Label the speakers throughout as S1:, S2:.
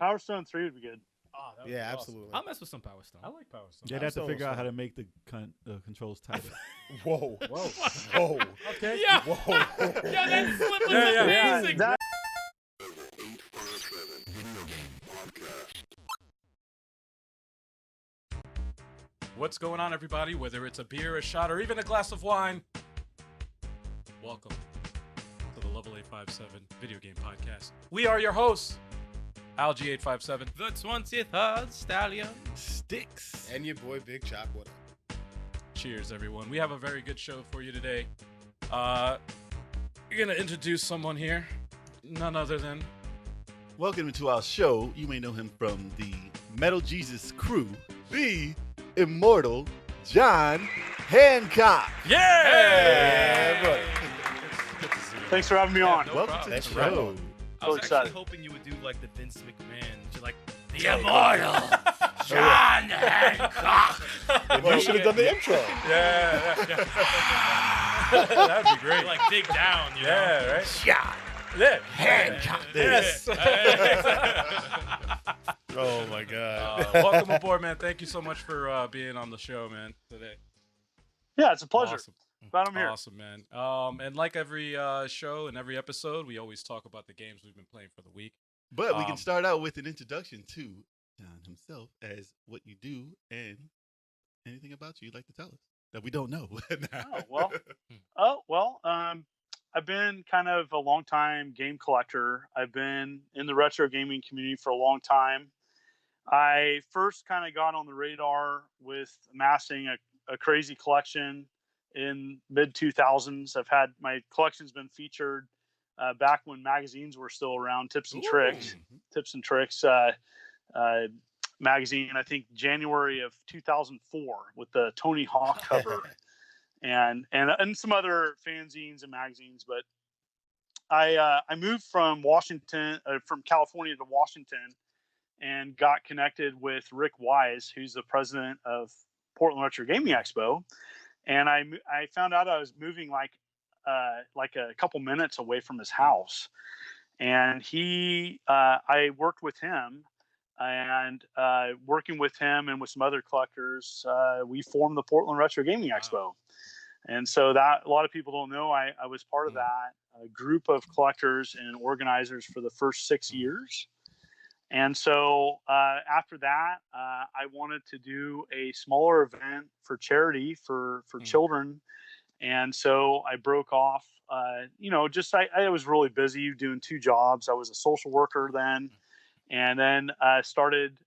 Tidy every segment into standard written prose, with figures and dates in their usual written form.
S1: Power Stone 3 would be good.
S2: Oh, that would
S3: Yeah,
S2: be
S3: absolutely.
S2: Awesome. I'll mess with some Power Stone.
S4: I like Power Stone.
S5: They'd have to figure out how to make the controls tighter.
S3: Whoa.
S4: Okay.
S2: Yeah.
S3: Whoa.
S2: Yeah, that slip was
S1: Yeah,
S2: amazing.
S1: that-
S4: What's going on, everybody? Whether it's a beer, a shot, or even a glass of wine, welcome to the Level 857 Video Game Podcast. We are your hosts, Alg857.
S2: The 20th Stallion.
S5: Sticks.
S3: And your boy Big Chop. What up?
S4: Cheers, everyone. We have a very good show for you today. You're going to introduce someone here, none other than...
S5: Welcome to our show. You may know him from the Metal Jesus crew, the Immortal John Hancock.
S4: Yeah!
S5: buddy.
S4: Good to see you.
S1: Thanks for having me on.
S2: no
S5: Welcome
S2: problem.
S5: to the
S3: That's
S5: show.
S2: I was
S1: excited.
S2: actually hoping you would do like the Vince McMahon. You're like, the Immortal
S5: Oh,
S2: John Hancock.
S3: You should have done the intro.
S4: Yeah. That'd be great.
S2: Like dig down, you know?
S4: Yeah, right?
S2: John
S4: Yeah.
S2: Hancock.
S4: Yes.
S3: Oh my God.
S4: Welcome aboard, man. Thank you so much for being on the show, man, today.
S1: Yeah, it's a pleasure.
S4: Awesome.
S1: Glad I'm here.
S4: Awesome, man. And like every show and every episode, we always talk about the games we've been playing for the week.
S5: But we can
S4: Um,
S5: start out with an introduction to John himself as what you do and anything about you you'd like to tell us that we don't know.
S1: I've been kind of a long time game collector. I've been in the retro gaming community for a long time. I first kind of got on the radar with amassing a crazy collection in mid 2000s. I've had my collection's been featured back when magazines were still around. Tips and Tricks magazine. I think January of 2004 with the Tony Hawk cover. And some other fanzines and magazines, but I moved from California to Washington, and got connected with Rick Wise, who's the president of Portland Retro Gaming Expo, and I found out I was moving like a couple minutes away from his house, and I worked with him, and working with him and with some other collectors, we formed the Portland Retro Gaming Expo. And so that a lot of people don't know, I was part of that group of collectors and organizers for the first 6 years. And so after that, I wanted to do a smaller event for charity for children. And so I broke off, I was really busy doing 2 jobs. I was a social worker then. And then started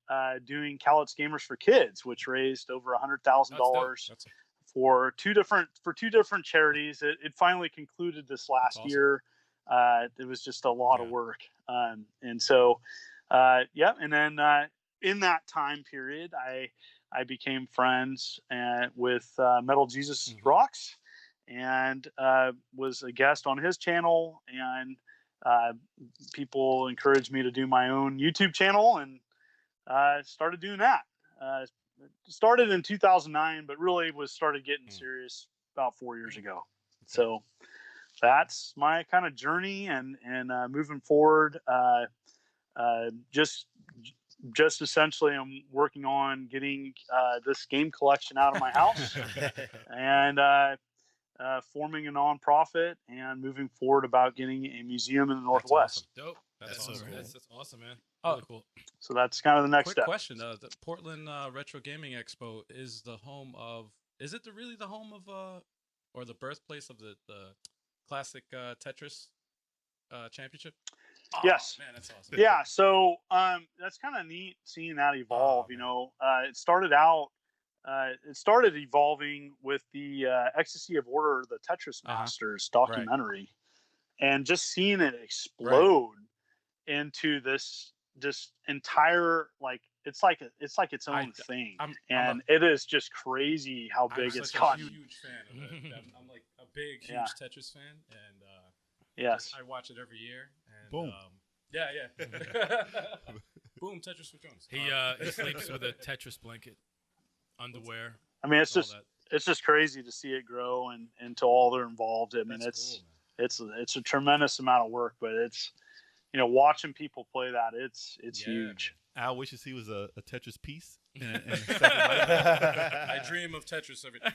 S1: doing Callets Gamers for Kids, which raised over $100,000 for two different charities. It finally concluded this last year. It was just a lot of work, and so and then in that time period, I became friends with Metal Jesus Rocks, and was a guest on his channel, and people encouraged me to do my own YouTube channel, and started doing that. Started in 2009, but really started getting serious about 4 years ago. So that's my kind of journey, and moving forward, just essentially I'm working on getting this game collection out of my house, and forming a nonprofit, and moving forward about getting a museum in the Northwest.
S2: Awesome. Dope. That's awesome.
S3: cool.
S2: That's awesome, man.
S4: Oh,
S2: Really cool.
S1: So that's kind of the next
S4: Quick
S1: step.
S4: question: the Portland Retro Gaming Expo is the home of? Is it really the home of, or the birthplace of the classic Tetris championship?
S1: Yes.
S4: Man, that's awesome.
S1: Yeah, so that's kind of neat seeing that evolve. It started evolving with the Ecstasy of Order, the Tetris Masters documentary, and just seeing it explode into this entire, like it's like its own thing, and it is just crazy how big it's gotten.
S4: I'm a huge fan of it. I'm like a big, huge Tetris fan, and
S1: yes,
S4: I watch it every year. And,
S5: Boom.
S4: Boom, Tetris for Jones.
S2: He sleeps with a Tetris blanket, underwear.
S1: I mean, it's just crazy to see it grow and to all they're involved. I mean,
S4: That's cool, man.
S1: it's a tremendous amount of work, but it's watching people play that, it's
S4: Yeah.
S1: huge.
S5: Al wishes he was a Tetris piece.
S4: I dream of Tetris every time.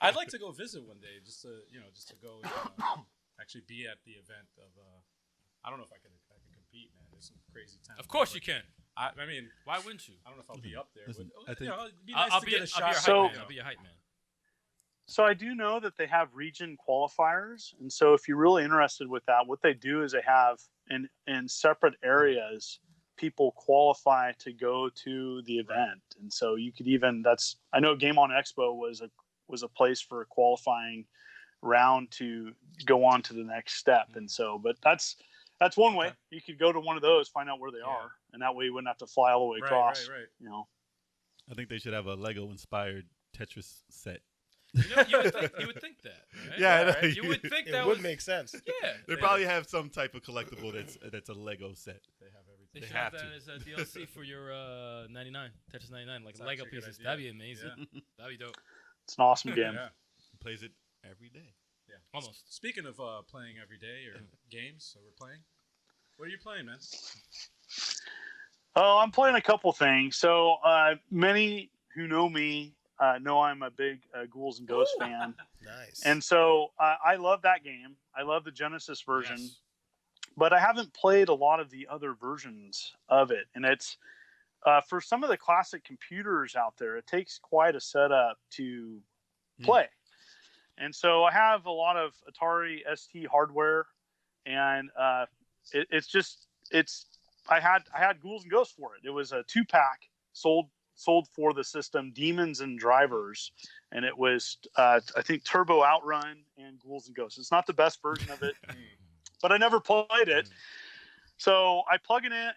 S4: I'd like to go visit one day, just to go actually be at the event of. I don't know if I can compete, man. There's some crazy times.
S2: Of course you can.
S4: I mean,
S2: why wouldn't you?
S4: I don't know if I'll be up there.
S5: Listen,
S4: but,
S5: I think-
S4: it'd be nice
S2: I'll
S4: to
S2: be
S4: get
S2: your
S4: a shot.
S2: hype
S1: So-
S2: man. I'll be your hype man.
S1: So I do know that they have region qualifiers, and so if you're really interested with that, what they do is they have in separate areas people qualify to go to the event, and so you could I know Game On Expo was a place for a qualifying round to go on to the next step, and so but that's one way. You could go to one of those, find out where they are, and that way you wouldn't have to fly all the way across.
S4: Right.
S5: I think they should have a Lego inspired Tetris set.
S2: You would think that. Right?
S5: Yeah,
S2: Right? You would think
S3: It
S2: that
S3: would
S2: was
S3: make sense.
S2: Yeah.
S5: They probably have some type of collectible that's a Lego set.
S4: They have everything.
S2: They
S5: They
S2: should have
S5: have
S2: that as a DLC for your 99 Tetris 99, like
S4: That's
S2: Lego
S4: actually a good
S2: pieces.
S4: idea.
S2: That'd be amazing. That'd be dope.
S1: It's an awesome game.
S4: Yeah.
S5: Plays it every day.
S4: Yeah.
S2: Almost.
S4: Speaking of playing every day or games, so we're playing. What are you playing, man?
S1: Oh, I'm playing a couple things. So many who know me know I'm a big Ghouls and Ghosts fan.
S3: Nice.
S1: And so I love that game. I love the Genesis version,
S4: Yes.
S1: but I haven't played a lot of the other versions of it. And it's for some of the classic computers out there, it takes quite a setup to play. And so I have a lot of Atari ST hardware, and I had Ghouls and Ghosts for it. It was a 2-pack sold for the system, Demons and Drivers, and it was I think Turbo Outrun and Ghouls and Ghosts. It's not the best version of it, but I never played it. So I plug it in.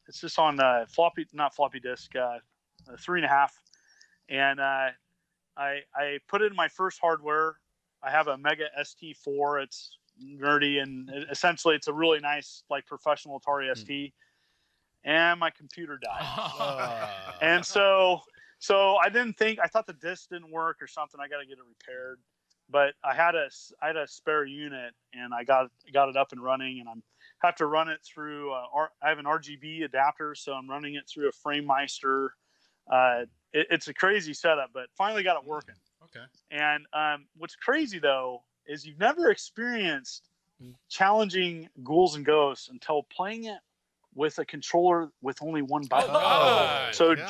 S1: It's just on not floppy disk, 3.5, and I put it in my first hardware. I have a Mega ST4. It's nerdy, and essentially it's a really nice, like, professional Atari ST. And my computer died. And so I thought the disc didn't work or something. I got to get it repaired. But I had a spare unit, and I got it up and running, and I have to run it through. I have an RGB adapter, so I'm running it through a FrameMeister. It's a crazy setup, but finally got it working.
S4: Okay.
S1: And what's crazy though is you've never experienced challenging Ghouls and Ghosts until playing it with a controller with only one button.
S2: God.
S1: So
S5: God.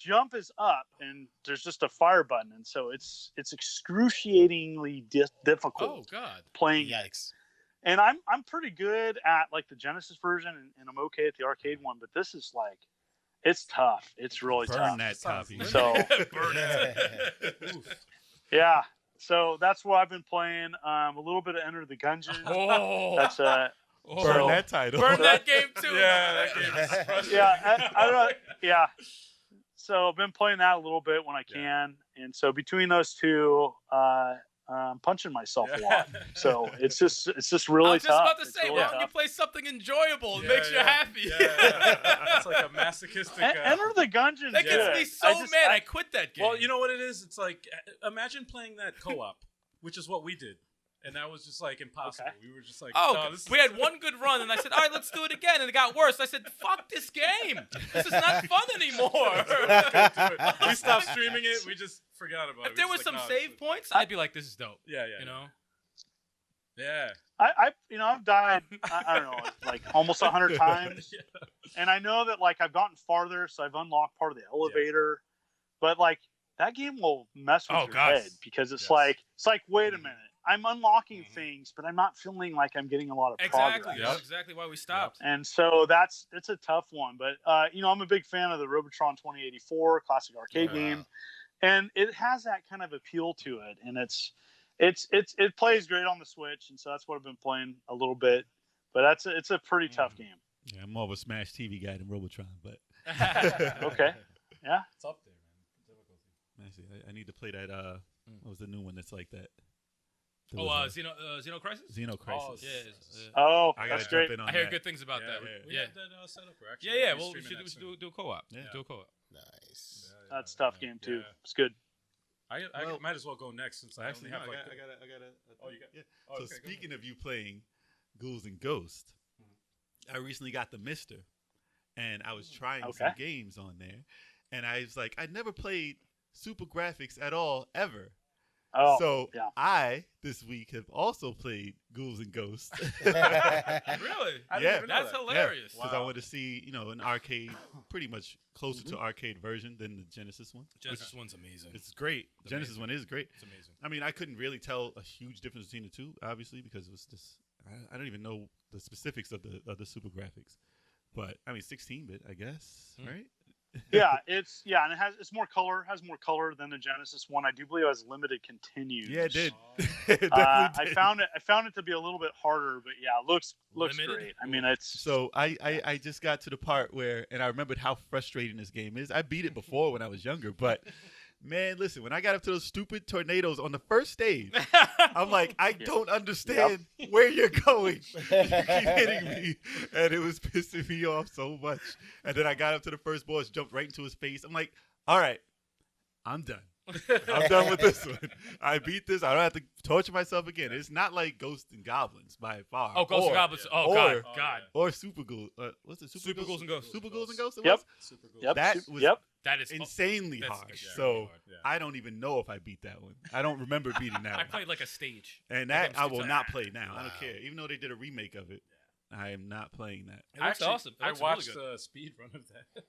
S1: jump is up, and there's just a fire button, and so it's excruciatingly difficult
S2: Oh God.
S1: playing.
S3: Yikes.
S1: And I'm pretty good at, like, the Genesis version, and I'm okay at the arcade one, but this is like, it's tough. It's really
S5: Burn
S1: tough.
S5: that copy.
S1: So
S2: Burn it.
S1: yeah, so that's what I've been playing. A little bit of Enter the Gungeon.
S2: Oh.
S1: That's
S5: Burn
S1: So-
S5: that title.
S2: Burn that game too.
S4: Yeah, that game is frustrating.
S1: yeah, I don't know. Yeah. So I've been playing that a little bit when I can, and so between those two, I'm punching myself a lot. So it's just really
S2: I was just
S1: tough.
S2: about to
S1: It's
S2: say,
S1: really
S2: why don't you
S1: tough.
S2: play something enjoyable? It
S4: Yeah,
S2: makes you
S4: yeah.
S2: happy.
S4: Yeah. It's like a masochistic.
S1: Enter the Gungeon.
S2: That gets me so mad. I quit that game.
S4: Well, you know what it is? It's like, imagine playing that co-op, which is what we did. And that was just like impossible.
S1: Okay.
S4: We were just like,
S2: Oh,
S4: no, this
S2: we
S4: is...
S2: had one good run, and I said, all right, let's do it again. And it got worse. I said, fuck this game. This is not fun anymore.
S4: We stopped streaming it. We just forgot about it.
S2: If there
S4: We
S2: was
S4: just
S2: some
S4: like, no,
S2: save
S4: it's-
S2: points, I'd be like, this is dope.
S4: Yeah.
S2: You know?
S4: Yeah.
S1: I've died, I don't know, like almost 100 times.
S4: Yeah.
S1: And I know that, like, I've gotten farther, so I've unlocked part of the elevator. But, like, that game will mess with
S2: Oh,
S1: your
S2: gosh.
S1: head, because it's
S4: Yes.
S1: like, wait a minute. I'm unlocking things, but I'm not feeling like I'm getting a lot of
S2: Exactly.
S1: progress.
S2: That's exactly why we stopped.
S1: And so it's a tough one. But, I'm a big fan of the Robotron 2084 classic arcade game. And it has that kind of appeal to it. And it plays great on the Switch. And so that's what I've been playing a little bit. But it's a pretty tough game.
S5: Yeah, I'm more of a Smash TV guy than Robotron, but
S1: Okay. Yeah.
S4: It's up there, man. Difficulty.
S5: actually, I need to play that. What was the new one that's like that? There
S2: Oh,
S5: was
S2: Xeno Crisis?
S5: Xeno Crisis.
S2: Yeah.
S1: Oh,
S5: I
S1: that's
S5: gotta
S1: great.
S5: jump in on
S2: I hear
S5: that.
S2: good things about that.
S4: We
S2: Yeah.
S4: have that set up. We're actually
S2: Yeah.
S4: gonna be
S2: Well, we
S4: streaming
S2: should
S4: that soon.
S2: do a co-op.
S5: Yeah.
S2: Do a co-op.
S3: Nice.
S1: That's a tough game too.
S4: Yeah.
S1: It's good.
S4: I
S5: Well,
S4: might as well go next since I
S5: Actually,
S4: only
S5: no,
S4: have
S5: I got
S4: Oh, you got.
S5: yeah.
S4: Oh,
S5: So
S4: okay, go
S5: speaking
S4: ahead.
S5: of you playing Ghouls and Ghosts, I recently got the Mister, and I was trying some
S1: Okay.
S5: games on there, and I was like, I never played Super Graphics at all ever.
S1: Oh,
S5: So
S1: yeah.
S5: I this week have also played Ghouls and Ghosts.
S2: Really?
S4: I didn't
S5: Yeah.
S4: even know
S2: That's
S4: that.
S2: hilarious.
S5: Because I wanted to see, an arcade, pretty much closer
S1: Mm-hmm.
S5: to arcade version than the Genesis one.
S2: Genesis one's amazing.
S5: It's great.
S2: It's
S5: Genesis
S2: amazing.
S5: one is great.
S2: It's amazing.
S5: I mean, I couldn't really tell a huge difference between the two, obviously, because it was just I don't even know the specifics of the Super Graphics. But I mean, 16-bit, I guess, right?
S1: Yeah, and it's more color. Has more color than the Genesis one. I do believe it has limited continues.
S5: Yeah, it did.
S4: Oh.
S5: It definitely
S1: I
S5: did.
S1: found it to be a little bit harder, but yeah, it looks
S2: Limited?
S1: great. I mean, it's
S5: So I just got to the part where, and I remembered how frustrating this game is. I beat it before when I was younger, but man, listen, when I got up to those stupid tornadoes on the first stage, I'm like, I don't understand where you're going. You keep hitting me, and it was pissing me off so much. And then I got up to the first boss, jumped right into his face. I'm like, all right, I'm done. I'm done with this one. I beat this. I don't have to torture myself again. It's not like Ghosts and Goblins by far.
S2: Oh, Ghosts and Goblins. Oh,
S5: or-
S2: God.
S4: Oh,
S2: God.
S5: Or Super Ghoul. What's it?
S2: Super Ghouls and Ghosts.
S5: Super Ghouls and Ghosts. It
S1: Yep.
S5: was?
S4: Super cool.
S1: Yep.
S5: That was
S1: Yep.
S2: That is
S5: insanely
S2: that's-
S5: hard.
S2: yeah,
S5: So
S4: really hard, yeah.
S5: I don't even know if I beat that one. I don't remember beating that
S2: I
S5: one.
S2: played like a stage.
S5: And
S2: Like
S5: that
S2: I'm
S5: I will
S2: still-
S5: not play now. I
S2: Wow.
S5: don't care. Even though they did a remake of it, I am not playing that.
S2: It looks awesome. It
S4: I
S2: looks really
S4: watched
S2: good.
S4: a speed run of that.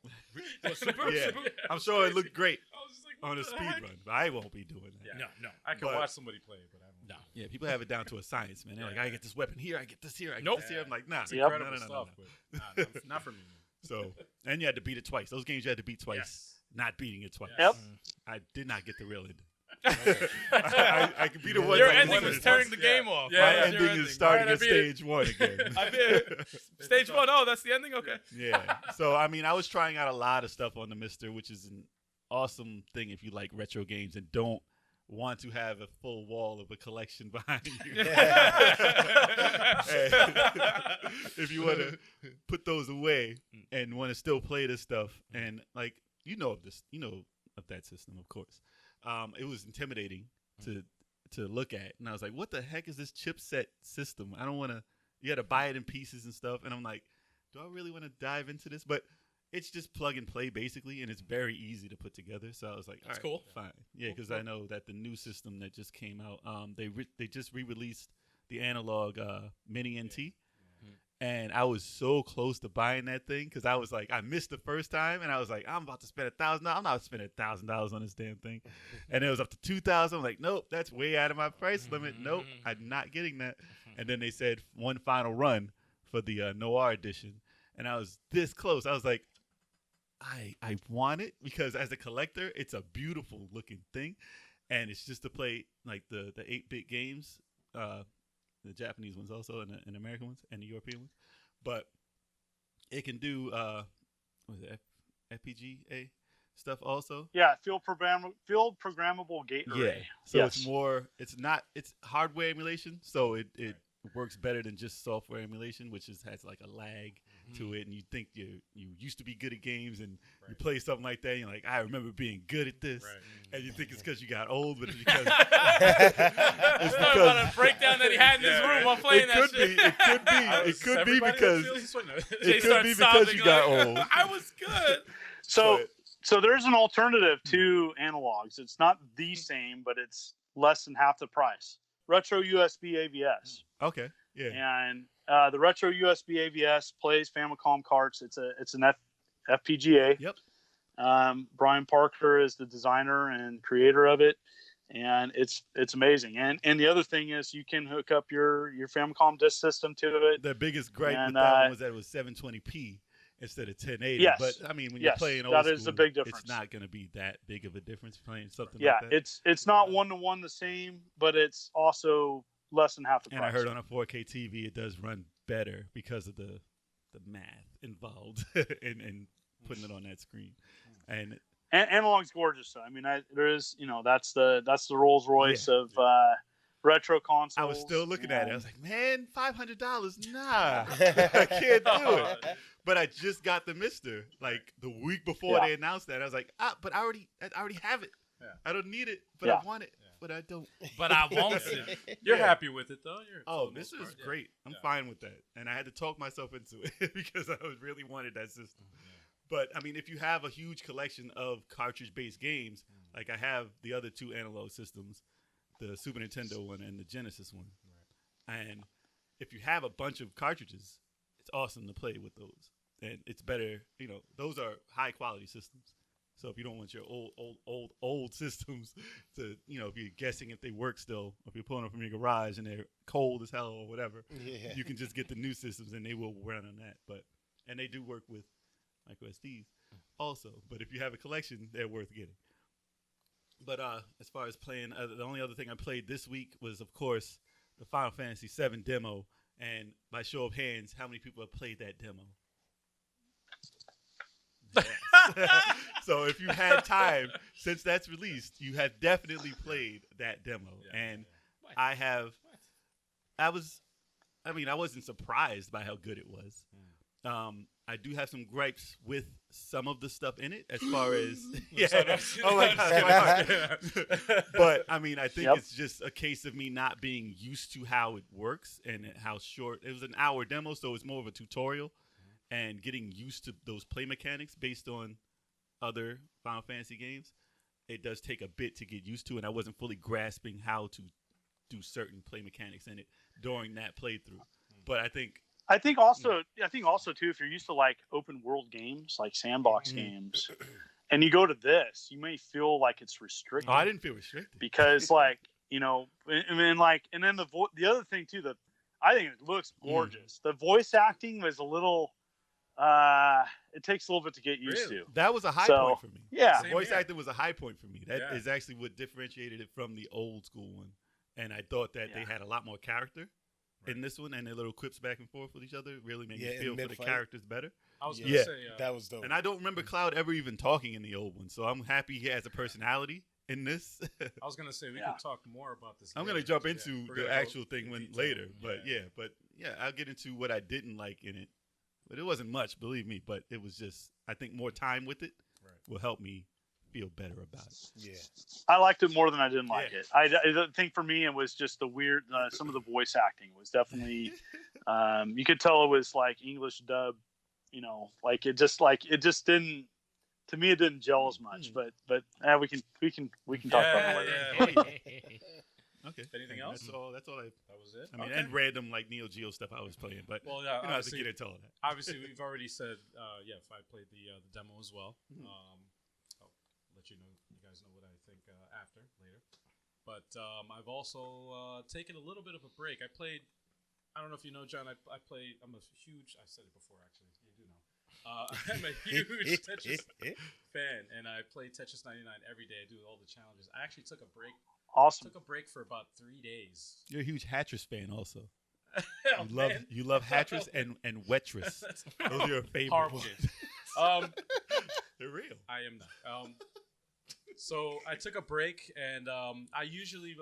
S2: Well, Super?
S5: Yeah.
S2: Super?
S5: I'm sure it looked great
S4: I was just like, what
S5: on a
S4: the
S5: speed
S4: heck?
S5: run, but I won't be doing that.
S4: Yeah.
S2: No.
S4: I can
S5: But-
S4: watch somebody play it, but I don't.
S2: No.
S5: Yeah, people have it down to a science, man. They're like, I get this weapon here, I get this here, I get
S2: Nope.
S5: this here. I'm like, nah,
S4: It's
S1: Yep.
S4: incredible stuff, but not for me.
S5: So, and you had to beat it twice. Those games you had to beat twice.
S4: Yes.
S5: Not beating it twice.
S1: Yep.
S5: I did not get the real ending. I can be the one.
S2: Your
S5: that
S2: ending
S5: won
S2: was
S5: it.
S2: tearing the
S4: Yeah.
S2: game off.
S4: Yeah,
S5: My
S2: That was your
S5: ending is starting
S2: Alright,
S5: at
S2: I beat it.
S5: stage one again.
S2: I beat Stage one. Oh, that's the ending? Okay.
S5: Yeah. So I mean, I was trying out a lot of stuff on the Mister, which is an awesome thing if you like retro games and don't want to have a full wall of a collection behind you. If you want to put those away and want to still play this stuff, and like of that system, of course. It was intimidating to look at, and I was like, "What the heck is this chipset system? I don't want to." You had to buy it in pieces and stuff, and I'm like, "Do I really want to dive into this?" But it's just plug and play basically, and it's very easy to put together. So I was like,
S2: That's
S5: "All right,
S2: cool.
S5: fine, yeah," because I know that the new system that just came out, they just re-released the analog Mini NT. And I was so close to buying that thing because I was like, I missed the first time, and I was like, I'm about to spend $1,000. I'm not spending $1,000 on this damn thing. And it was up to $2,000. I'm like, nope, that's way out of my price limit. Nope, I'm not getting that. And then they said one final run for the Noir edition, and I was this close. I was like, I want it because as a collector, it's a beautiful looking thing, and it's just to play like the 8-bit games. The Japanese ones also, and the American ones, and the European ones. But it can do FPGA stuff also.
S1: Yeah, field programmable gate array.
S5: So
S1: Yes.
S5: it's hardware emulation, so it works better than just software emulation, which has like a lag to it, and you think you used to be good at games, and you play something like that, and you're like, I remember being good at this, and you think it's because you got old, but it's because
S2: It's talking about a breakdown that he had in his room while playing that shit.
S5: it could be because
S2: Jay
S5: it could
S2: starts
S5: be because
S2: sobbing
S5: you got
S2: like,
S5: old.
S2: I was good.
S1: So there's an alternative to analogs. It's not the same, but it's less than half the price. Retro USB AVS.
S5: Okay, yeah.
S1: And the Retro USB AVS plays Famicom carts. It's an FPGA.
S5: Yep.
S1: Brian Parker is the designer and creator of it, and it's amazing. And the other thing is you can hook up your Famicom disk system to it.
S5: The biggest gripe with
S1: And,
S5: that one was that it was 720p instead of 1080.
S1: Yes.
S5: But I mean, when you're
S1: Yes,
S5: playing old
S1: that
S5: school,
S1: is a big difference.
S5: it's not going to be that big of a difference playing something
S1: Yeah,
S5: like that.
S1: it's not 1-to-1 the same, but it's also less than half the price.
S5: And I heard on a 4K TV it does run better because of the math involved in putting it on that screen. And
S1: analog's gorgeous. So I mean, there is that's the Rolls Royce of retro consoles.
S5: I was still looking at it. I was like, man, $500? Nah,
S3: I
S5: I can't do it. But I just got the Mister like the week before
S1: Yeah.
S5: they announced that. I was like, but I already have it. I don't need it, but
S1: Yeah.
S5: I want it, but I don't.
S2: But I want it.
S4: You're
S5: Yeah.
S4: happy with it though.
S5: Oh,
S4: for the
S5: this
S4: most
S5: is
S4: part, yeah.
S5: great. I'm
S4: Yeah.
S5: fine with that. And I had to talk myself into it because I really wanted that system. But, I mean, if you have a huge collection of cartridge-based games, like I have the other 2 analog systems, the Super Nintendo one and the Genesis one. And if you have a bunch of cartridges, it's awesome to play with those. And it's better, those are high-quality systems. So if you don't want your old systems to, if you're guessing if they work still, or if you're pulling them from your garage and they're cold as hell or whatever, you can just get the new systems and they will run on that. And they do work with micro SDs also. But if you have a collection, they're worth getting. But as far as playing, the only other thing I played this week was, of course, the Final Fantasy VII demo. And by show of hands, how many people have played that demo? Yes. So if you had time since that's released, you have definitely played that demo. I wasn't surprised by how good it was. I do have some gripes with some of the stuff in it as far as oh my gosh. But I mean, I think it's just a case of me not being used to how it works and how short. It was an hour demo, so it's more of a tutorial. And getting used to those play mechanics based on other Final Fantasy games, it does take a bit to get used to, and I wasn't fully grasping how to do certain play mechanics in it during that playthrough. But I think also too, if you're used to like open world games, like sandbox games, and you go to this, you may feel like it's restricted. Oh, I didn't feel restricted
S1: because and then the other thing too, I think it looks gorgeous. The voice acting was a little. It takes a little bit to get used to.
S5: That was a high point for me.
S1: Yeah,
S5: the voice acting was a high point for me. That is actually what differentiated it from the old school one. And I thought that they had a lot more character in this one, and their little quips back and forth with each other really made me feel for the characters better.
S4: I was gonna say
S3: that was dope.
S5: And I don't remember Cloud ever even talking in the old one, so I'm happy he has a personality in this.
S4: I was gonna say we could talk more about this.
S5: I'm
S4: later.
S5: gonna jump into
S4: We're
S5: the
S4: gonna
S5: actual
S4: go
S5: thing
S4: in
S5: later,
S4: detail.
S5: but I'll get into what I didn't like in it. But it wasn't much, believe me. But it was just, I think more time with it will help me feel better about it.
S3: Yeah,
S1: I liked it more than I didn't like it. I think for me it was just the weird. Some of the voice acting was definitely. You could tell it was like English dub. Like it just didn't. To me, it didn't gel as much. But we can talk about it later.
S5: Okay.
S4: Anything else?
S5: That
S4: was it.
S5: I mean, and random like Neo Geo stuff I was playing, but
S4: well,
S5: you know, to get into all that.
S4: Obviously, we've already said, if I played the demo as well. I'll let you know. You guys know what I think after later. But I've also taken a little bit of a break. I played. I don't know if you know, John. I played. I'm a huge. I said it before, actually. You do know. I'm a huge Tetris fan, and I play Tetris 99 every day. I do all the challenges. I actually took a break.
S1: Awesome.
S4: Took a break for about 3 days.
S5: You're a huge Hatris fan, also.
S4: Oh,
S5: you love Hatris and Wetris. Those are your favorite
S4: horrible
S5: ones.
S4: games.
S5: They're real.
S4: I am not. So I took a break, and I usually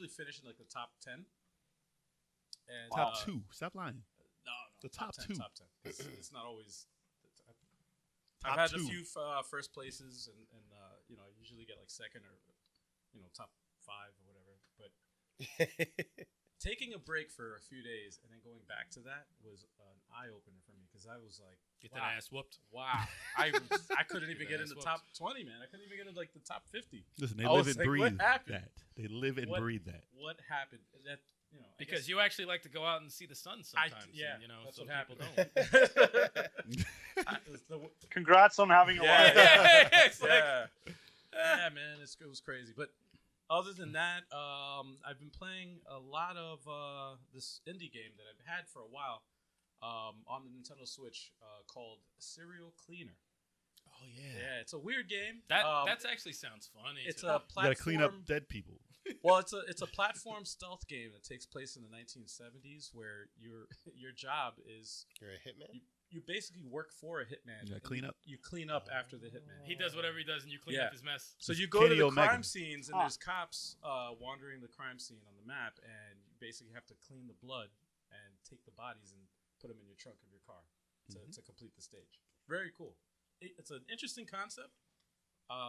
S4: finish in like the top 10. And
S5: Top 2. Stop lying.
S4: No,
S5: The top 10, 2.
S4: Top 10. It's not always.
S5: Top
S4: I've had
S5: 2.
S4: a few first places, and I usually get like second or top 5 or whatever. But taking a break for a few days and then going back to that was an eye opener for me because I was like,
S2: Get that ass whooped.
S4: wow, I couldn't even get in the top 20, man. I couldn't even get in like the top 50.
S5: Listen, they
S4: I
S5: live
S4: was
S5: and
S4: like,
S5: breathe
S4: what happened?
S5: that. They live and breathe that.
S4: What happened? That I
S2: Because
S4: guess-
S2: you actually like to go out and see the sun sometimes.
S4: that's
S2: some
S4: what
S2: people
S4: happened.
S2: don't.
S1: Congrats on having a life.
S2: It's like,
S4: Yeah, man, it was crazy. But other than that, I've been playing a lot of this indie game that I've had for a while on the Nintendo Switch called Serial Cleaner.
S5: Oh, yeah.
S4: Yeah, it's a weird game.
S2: that's actually sounds funny.
S4: It's
S2: too.
S4: a
S5: You
S4: platform.
S5: gotta clean up dead people.
S4: Well, it's a platform stealth game that takes place in the 1970s, where your job is
S3: You're a hitman.
S4: you basically work for a hitman.
S5: You gotta
S4: and
S5: clean up.
S4: You clean up after the hitman.
S2: He does whatever he does, and you clean up his mess.
S4: So you
S5: It's
S4: go to
S5: Kenny
S4: the
S5: Omega.
S4: crime scenes, and there's cops wandering the crime scene on the map, and you basically have to clean the blood and take the bodies and put them in your trunk of your car to complete the stage. Very cool. It's an interesting concept.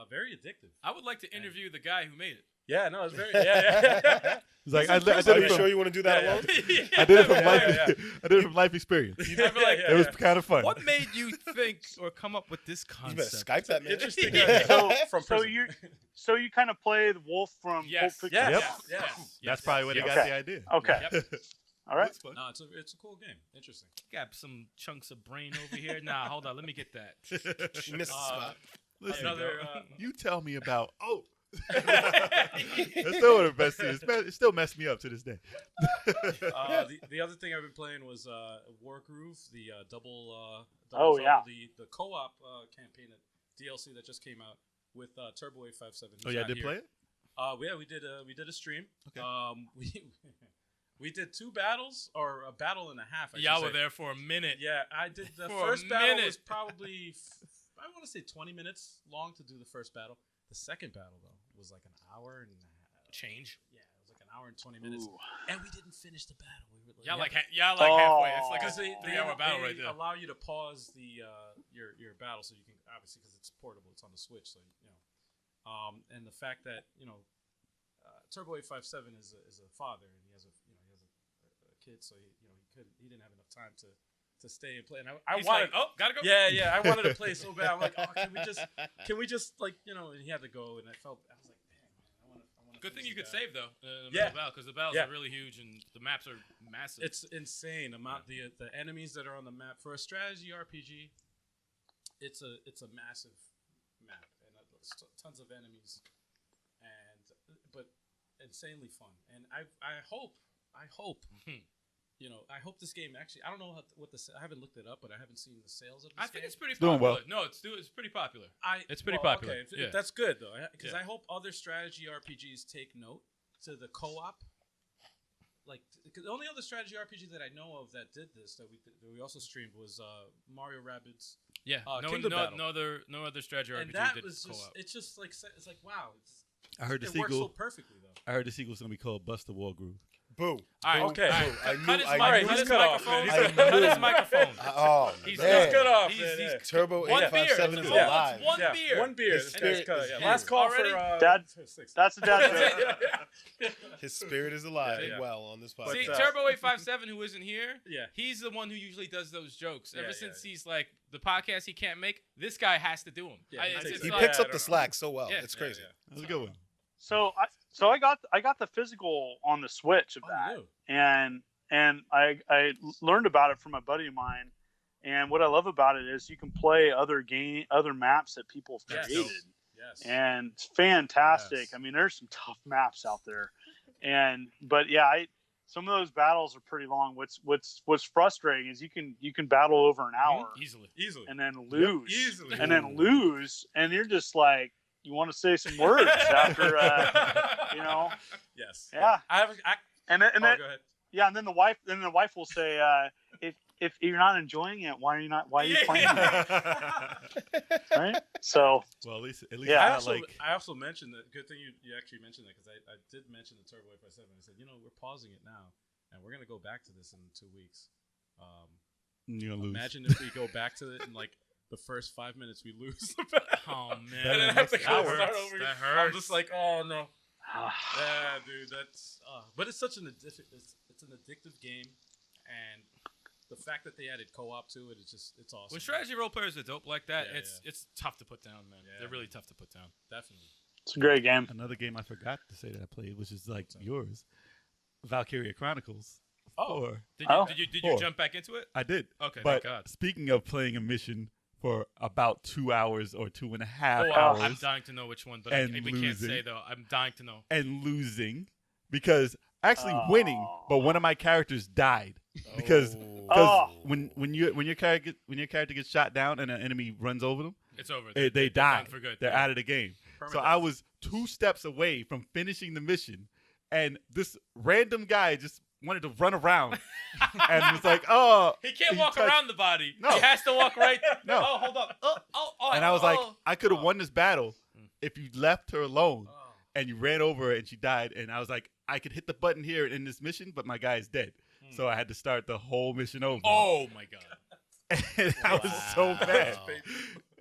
S4: Very addictive.
S2: I would like to interview the guy who made it.
S4: Yeah, no, it's very. Yeah.
S5: It's like I
S3: Are
S5: did
S3: you
S5: it from
S3: sure you want to do that alone?
S5: I did it from
S4: Yeah,
S5: life.
S4: yeah.
S5: I did it from life experience.
S2: I feel like,
S5: It was kind of fun.
S2: what made you think or come up with this
S3: You better
S2: concept?
S3: Skype that man.
S4: Interesting. From
S1: So
S4: prison.
S1: you kind of play the wolf from
S2: Yes.
S1: Pulp
S4: Yeah.
S1: Fiction?
S5: Yep.
S4: Yes.
S5: That's probably where they got
S1: Okay.
S5: the idea.
S1: Okay.
S2: Yep.
S1: All right.
S5: It's fun.
S4: No, it's a cool game. Interesting.
S2: Got some chunks of brain over here. Nah, hold on. Let me get that.
S3: You missed the spot.
S5: Listen,
S4: Another.
S5: you tell me about That's still one of the best things. It still messed me up to this day.
S4: The other thing I've been playing was War Groove, the double
S1: Oh,
S4: trouble,
S1: yeah.
S4: the co-op campaign DLC that just came out with Turbo 857.
S5: Oh yeah, I did play it.
S4: Yeah, we did a stream.
S5: Okay.
S4: We did 2 battles or a battle and a half.
S2: Y'all were there for a minute.
S4: Yeah, I did the
S2: For a
S4: first battle
S2: minute.
S4: was probably I want to say 20 minutes long to do the first battle. The second battle though was like an hour and
S2: Change.
S4: yeah, it was like an hour and 20 minutes,
S1: Ooh.
S4: and we didn't finish the battle. We were
S2: Y'all like
S4: yeah.
S2: halfway. It's like
S4: Because
S2: a
S4: they
S2: 3-hour battle right there.
S4: allow you to pause the your battle, so you can obviously because it's portable, it's on the Switch, so and the fact that Turbo 857 is a father and he has a kid, so he didn't have enough time to stay and play. And I
S2: He's
S4: wanted,
S2: like, oh, gotta go.
S4: yeah, I wanted to play so bad. I'm like, oh, can we just like and he had to go, and I was like, man, I want to.
S2: Good thing you could save though. In the
S4: Yeah.
S2: battle because the battles
S4: Yeah.
S2: are really huge and the maps are massive.
S4: It's insane amount the enemies that are on the map for a strategy RPG. It's a massive map and tons of enemies, but insanely fun. And I hope I hope this game actually. I don't know I haven't looked it up, but I haven't seen the sales of this
S2: I think
S4: game.
S2: it's pretty
S5: doing
S2: popular.
S5: well.
S2: No, it's pretty popular. It's pretty
S4: well,
S2: popular.
S4: Okay,
S2: Yeah.
S4: that's good though, because
S2: Yeah.
S4: I hope other strategy RPGs take note to the co-op. Like, cause the only other strategy RPG that I know of that did this that we also streamed was Mario Rabbids,
S2: Yeah.
S4: Kingdom Battle.
S2: No other strategy
S4: and
S2: RPG
S4: that
S2: did
S4: was just
S2: co-op.
S4: it's just like wow,
S5: I heard the
S4: it works so
S5: sequel.
S4: perfectly though.
S5: I heard the sequel's gonna be called Buster War Groove.
S3: Boo.
S2: All right,
S4: Okay.
S2: all right.
S3: Boo. I
S2: Cut
S3: knew-
S2: his
S3: I
S2: mic.
S3: knew-
S2: Cut his
S4: He's cut off,
S2: microphone.
S4: man.
S2: Cut his microphone.
S3: Oh,
S2: He's
S3: man.
S4: cut off.
S2: He's
S3: Turbo
S2: one beer.
S3: 857
S2: It's
S3: is
S2: all- it's
S3: alive.
S2: one beer.
S4: One beer.
S3: His
S4: And that's
S3: spirit
S4: cut,
S3: is
S4: yeah.
S3: here.
S4: Last call
S2: Already?
S4: for
S1: Dad,
S4: 6.
S1: That's the dad joke.
S3: His spirit is alive
S4: Yeah.
S3: well on this podcast.
S2: See,
S4: But,
S2: Turbo 857, who isn't here,
S4: Yeah.
S2: he's the one who usually does those jokes.
S4: Yeah,
S2: Ever
S4: yeah,
S2: since
S4: yeah.
S2: he's like the podcast he can't make, this guy has to do them.
S4: Yeah, he takes
S2: it's
S3: He
S4: it.
S2: like,
S3: picks
S4: I
S3: up
S4: don't
S3: the
S4: know.
S3: slack so well.
S2: Yeah.
S3: It's crazy.
S5: That's a good one.
S1: So I got the physical on the Switch of that,
S4: Oh,
S1: and I learned about it from a buddy of mine. And what I love about it is you can play other maps that people have
S4: Yes.
S1: created,
S4: Yes.
S1: and it's fantastic.
S4: Yes.
S1: I mean, there's some tough maps out there, but yeah, some of those battles are pretty long. What's frustrating is you can battle over an hour
S2: easily.
S1: and then lose,
S4: Easily.
S1: and you're just like, you want to say some words after,
S4: Yes.
S1: yeah. And then,
S4: Go ahead.
S1: yeah, and then the wife will say, if you're not enjoying it, why are you playing it? Right? So
S5: Well, at least
S1: Yeah.
S5: it's
S4: I
S5: not
S4: also,
S5: like
S4: I also mentioned that. Good thing you actually mentioned that because I did mention the Turbo 857. I said, we're pausing it now, and we're gonna go back to this in 2 weeks.
S5: you're gonna lose.
S4: Imagine if we go back to it in like the first 5 minutes we lose.
S2: Oh man,
S4: And then have to
S2: that
S4: go
S2: hurts.
S4: start over again.
S2: That hurts.
S4: I'm just like, oh no. Yeah, dude, that's. But it's such an it's an addictive game, and the fact that they added co-op to it, it's awesome.
S2: When strategy role players are dope like that,
S4: Yeah,
S2: it's tough to put down, man.
S4: Yeah,
S2: They're really
S4: man.
S2: tough to put down.
S4: Definitely.
S1: it's a great game.
S5: Another game I forgot to say that I played, which is like yours, Valkyria Chronicles.
S4: Oh.
S5: 4.
S2: Did
S1: Oh.
S2: you
S5: Four.
S2: jump back into it?
S5: I did.
S2: Okay,
S5: But
S2: thank God.
S5: speaking of playing a mission for about 2 hours or 2.5
S2: Oh,
S5: hours
S2: I'm dying to know which one, but
S5: and
S2: we can't
S5: losing.
S2: say though. I'm dying to know.
S5: and losing because actually winning, but one of my characters died because
S1: Oh.
S5: when your character gets shot down and an enemy runs over them,
S2: It's over.
S5: they
S2: They're
S5: die.
S2: done for good.
S5: They're out of the game. So I was 2 steps away from finishing the mission, and this random guy just wanted to run around and was like, "Oh."
S2: He can't
S5: he
S2: walk
S5: touched-
S2: around the body.
S5: No.
S2: He has to walk right.
S5: No.
S2: Oh, hold up. Oh.
S5: And I was like,
S2: oh.
S5: I could have won this battle if you left her alone
S4: Oh.
S5: and you ran over her and she died. And I was like, I could hit the button here in this mission, but my guy is dead. So I had to start the whole mission over.
S2: Oh my God.
S5: And I was so
S3: Wow.
S5: mad.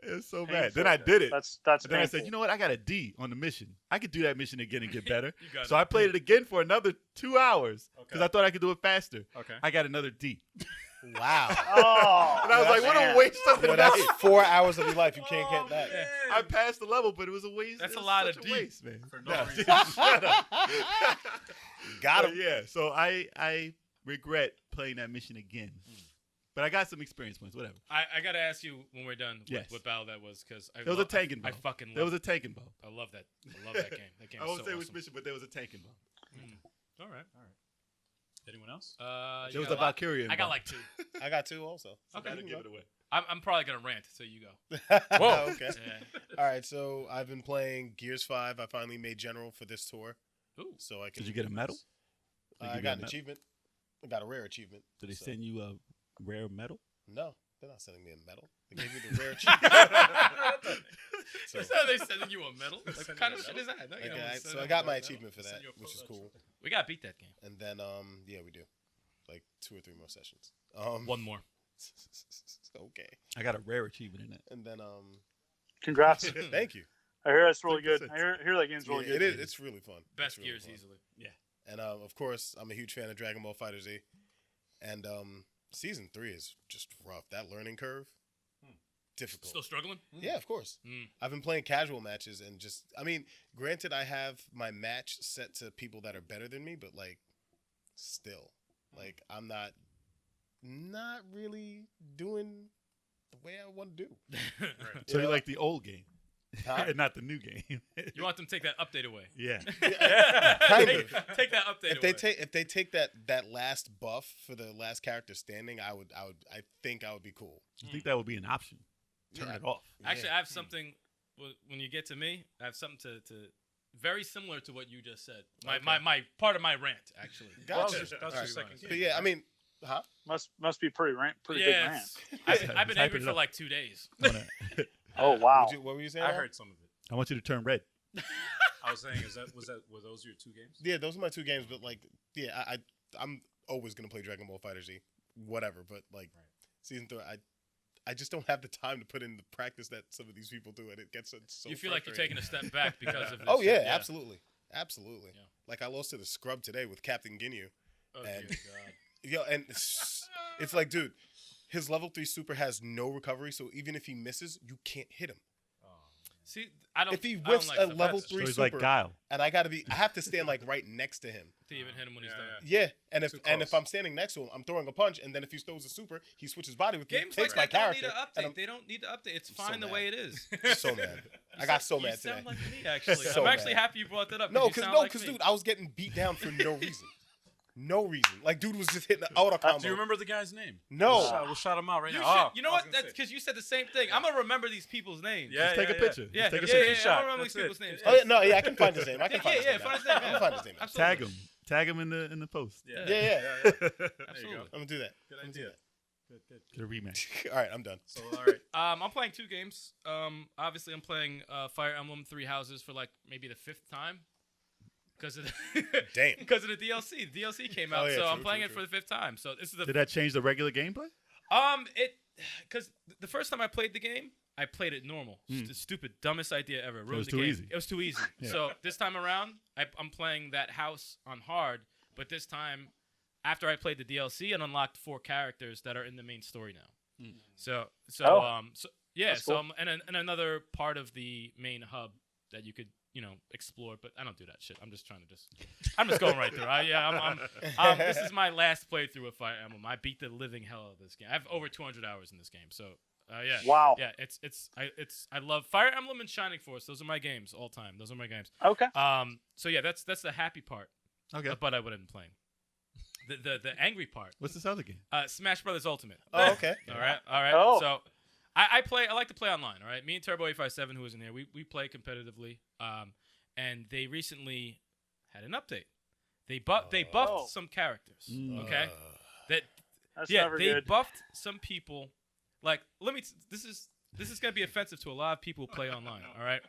S5: It was so bad.
S1: Painful.
S5: Then I did it.
S1: That's
S5: And then I said,
S1: painful.
S5: you know what? I got a D on the mission. I could do that mission again and get better.
S4: You got
S5: So I played it again for another 2 hours because
S4: Okay.
S5: I thought I could do it faster.
S4: Okay.
S5: I got another D.
S3: Wow.
S1: Oh,
S5: And I was like, what a
S1: man.
S5: waste of the
S3: Well, that's
S5: night.
S3: 4 hours of your life you can't get back.
S5: I passed the level, but it was a waste.
S2: That's
S5: It
S2: a
S5: was
S2: lot
S5: such
S2: of
S5: a
S2: D.
S5: waste, man.
S4: For no
S5: No,
S4: reason.
S5: shut up.
S3: Got
S5: But
S3: him.
S5: yeah, so I regret playing that mission again. But I got some experience points, whatever.
S2: I gotta ask you when we're done
S5: Yes.
S2: what battle that was because
S5: There was a tank
S2: I
S5: involved.
S2: fucking
S5: There
S2: love
S5: was a tank involved.
S2: I love that. I love that game. That game
S5: I
S2: is
S5: won't
S2: so
S5: say
S2: awesome.
S5: which mission, but there was a tank involved.
S2: All right.
S4: Anyone else?
S2: You
S5: There was
S2: got
S5: a
S2: lot?
S5: Valkyria
S2: I got
S5: involved.
S2: like 2.
S3: I got 2 also.
S2: Okay.
S5: I didn't give it away.
S2: I'm probably gonna rant, so you go.
S3: Whoa. Okay.
S2: Yeah.
S3: All right. So I've been playing Gears 5. I finally made General for this tour.
S2: Ooh.
S3: So I can.
S5: Did you get a medal? They give
S3: I
S5: you
S3: got
S5: a
S3: an
S5: medal?
S3: achievement. I got a rare achievement.
S5: Did they
S3: So-
S5: send you a rare medal?
S3: No, they're not sending me a medal. They gave me the rare achievement. So,
S2: That's how they sending you a medal. Like, what kind of shit is that? No, you
S3: okay,
S2: don't
S3: I,
S2: send
S3: so I
S2: a
S3: got my
S2: medal.
S3: achievement for that,
S4: Send you a
S3: which is cool.
S2: We gotta beat that game.
S3: And then, yeah, we do. Like 2 or 3 more sessions.
S2: One more.
S3: Okay.
S5: I got a rare achievement in it.
S3: And then,
S1: Congrats.
S3: thank you.
S1: I hear that's really good.
S5: 100%.
S1: I hear that game's really
S3: Yeah,
S1: good.
S3: it is. It's really fun.
S2: Best
S3: It's really
S2: Gears
S3: fun.
S2: easily.
S3: And of course, I'm a huge fan of Dragon Ball FighterZ. And season 3 is just rough. That learning curve, difficult.
S2: Still struggling?
S3: Yeah, of course.
S2: Mm.
S3: I've been playing casual matches and just, I mean, granted, I have my match set to people that are better than me, but like, still, like, I'm not really doing the way I want to do.
S5: So
S3: You
S5: you
S3: know?
S5: like the old game,
S3: Huh?
S5: and not the new game.
S2: You want them to take that update away?
S5: Yeah.
S3: Kind
S2: take,
S3: of.
S2: take that update away.
S3: If they take that last buff for the last character standing, I think I would be cool.
S5: I think that would be an option. Turn
S3: Yeah.
S5: it off.
S2: Actually,
S3: Yeah.
S2: I have something. When you get to me, I have something to very similar to what you just said. My part of my rant, actually.
S3: Gotcha.
S4: That was your
S3: Alright.
S4: second
S3: But
S4: game.
S3: yeah, I mean, huh?
S1: Must be pretty good
S2: Yeah,
S1: rant.
S2: I've been
S5: Hyping
S2: angry
S5: it
S2: for
S5: up.
S2: like 2 days.
S1: Oh wow.
S3: What were you saying?
S4: I
S3: Al?
S4: heard some of it.
S5: I want you to turn red.
S4: I was saying, were those your 2 games?
S3: Yeah, those are my 2 games, but like, yeah, I'm always gonna play Dragon Ball FighterZ, whatever. But like, season 3, I just don't have the time to put in the practice that some of these people do, and it gets so.
S2: You feel like you're
S3: frustrating.
S2: taking a step back because of this.
S3: Oh yeah, absolutely. Absolutely.
S2: Yeah.
S3: Like I lost to the scrub today with Captain Ginyu.
S2: Oh,
S3: And-
S2: dear God.
S3: Yo, and it's like, dude, his level 3 super has no recovery, so even if he misses, you can't hit him.
S2: See, I don't.
S3: If he
S2: I don't
S3: whiffs
S2: like
S3: a
S2: stuff
S3: level
S2: like that.
S5: So
S3: 3
S5: he's
S3: super,
S5: like Guile.
S3: and I have to stand like right next to him.
S2: to even hit him when he's done.
S3: Yeah, and
S4: Too
S3: if
S4: close.
S3: I'm standing next to him, I'm throwing a punch, and then if he throws a super, he switches body with me,
S2: Games
S3: takes
S2: like
S3: my
S2: that don't need
S3: character.
S2: an
S3: and
S2: update. They don't need to update. It's
S3: I'm so
S2: fine the
S3: mad.
S2: way it is.
S3: I'm so mad. I got so
S2: You
S3: mad today.
S2: sound like me, actually.
S3: So
S2: I'm actually
S3: mad.
S2: happy you brought that up.
S3: No,
S2: you
S3: because
S2: sound like me.
S3: dude, I was getting beat down for no reason. No reason. Like, dude was just hitting the auto combo.
S4: Do you remember the guy's name?
S3: No.
S4: We'll shout him out right
S2: You
S4: now.
S2: should, you know what? That's because you said the same thing. I'm gonna remember these people's names.
S4: Yeah,
S5: Just take a picture.
S2: Yeah,
S5: Just take a
S2: yeah,
S5: picture.
S2: yeah, I remember these
S4: That's
S2: people's
S4: it.
S2: names.
S3: Oh yeah, no, yeah, I can find his name. I can
S2: Yeah,
S3: find his
S2: yeah,
S3: name.
S2: find his
S3: now.
S2: name,
S3: I
S2: yeah.
S3: can find his name. now.
S2: Absolutely.
S5: Tag him in the post.
S4: Yeah.
S3: Yeah.
S4: There you
S2: Absolutely.
S4: go.
S3: I'm gonna do that.
S4: Good
S3: I'm gonna do
S4: idea. Good.
S5: Get a rematch.
S3: that. All right, I'm done.
S4: So, all right.
S2: I'm playing 2 games. Obviously, I'm playing Fire Emblem 3 Houses for like maybe the 5th time. Because of
S3: Damn.
S2: because of the DLC. The DLC came out,
S3: Oh, yeah,
S2: so
S3: true,
S2: I'm playing
S3: true,
S2: it for the 5th time. So this is the
S5: Did that change the regular gameplay?
S2: because the first time I played the game, I played it normal. Stupid, dumbest idea ever. Ruined
S5: was
S2: the
S5: too
S2: game.
S5: easy.
S2: It was too easy.
S5: Yeah.
S2: So this time around, I'm playing that house on hard. But this time, after I played the DLC, and unlocked 4 characters that are in the main story now. So yeah.
S1: That's
S2: So
S1: cool.
S2: and another part of the main hub that you could explore. But I don't do that shit. I'm just going right through. This is my last playthrough of Fire Emblem. I beat the living hell out of this game. I have over 200 hours in this game. So yeah.
S1: Wow.
S2: Yeah, I love Fire Emblem and Shining Force. Those are my games all time. Those are my games.
S1: Okay.
S2: So yeah, that's the happy part.
S5: Okay.
S2: But I wouldn't play. The angry part.
S5: What's this other game?
S2: Smash Brothers Ultimate.
S3: Oh, okay.
S2: All right.
S1: Oh.
S2: So I like to play online. All right. Me and Turbo 857, who was in here, we play competitively. And they recently had an update. They buffed
S1: Oh.
S2: some characters.
S5: Mm.
S2: Okay.
S1: That's
S2: Yeah,
S1: never
S2: they
S1: good.
S2: buffed some people. Like, this is gonna be offensive to a lot of people who play online. All right,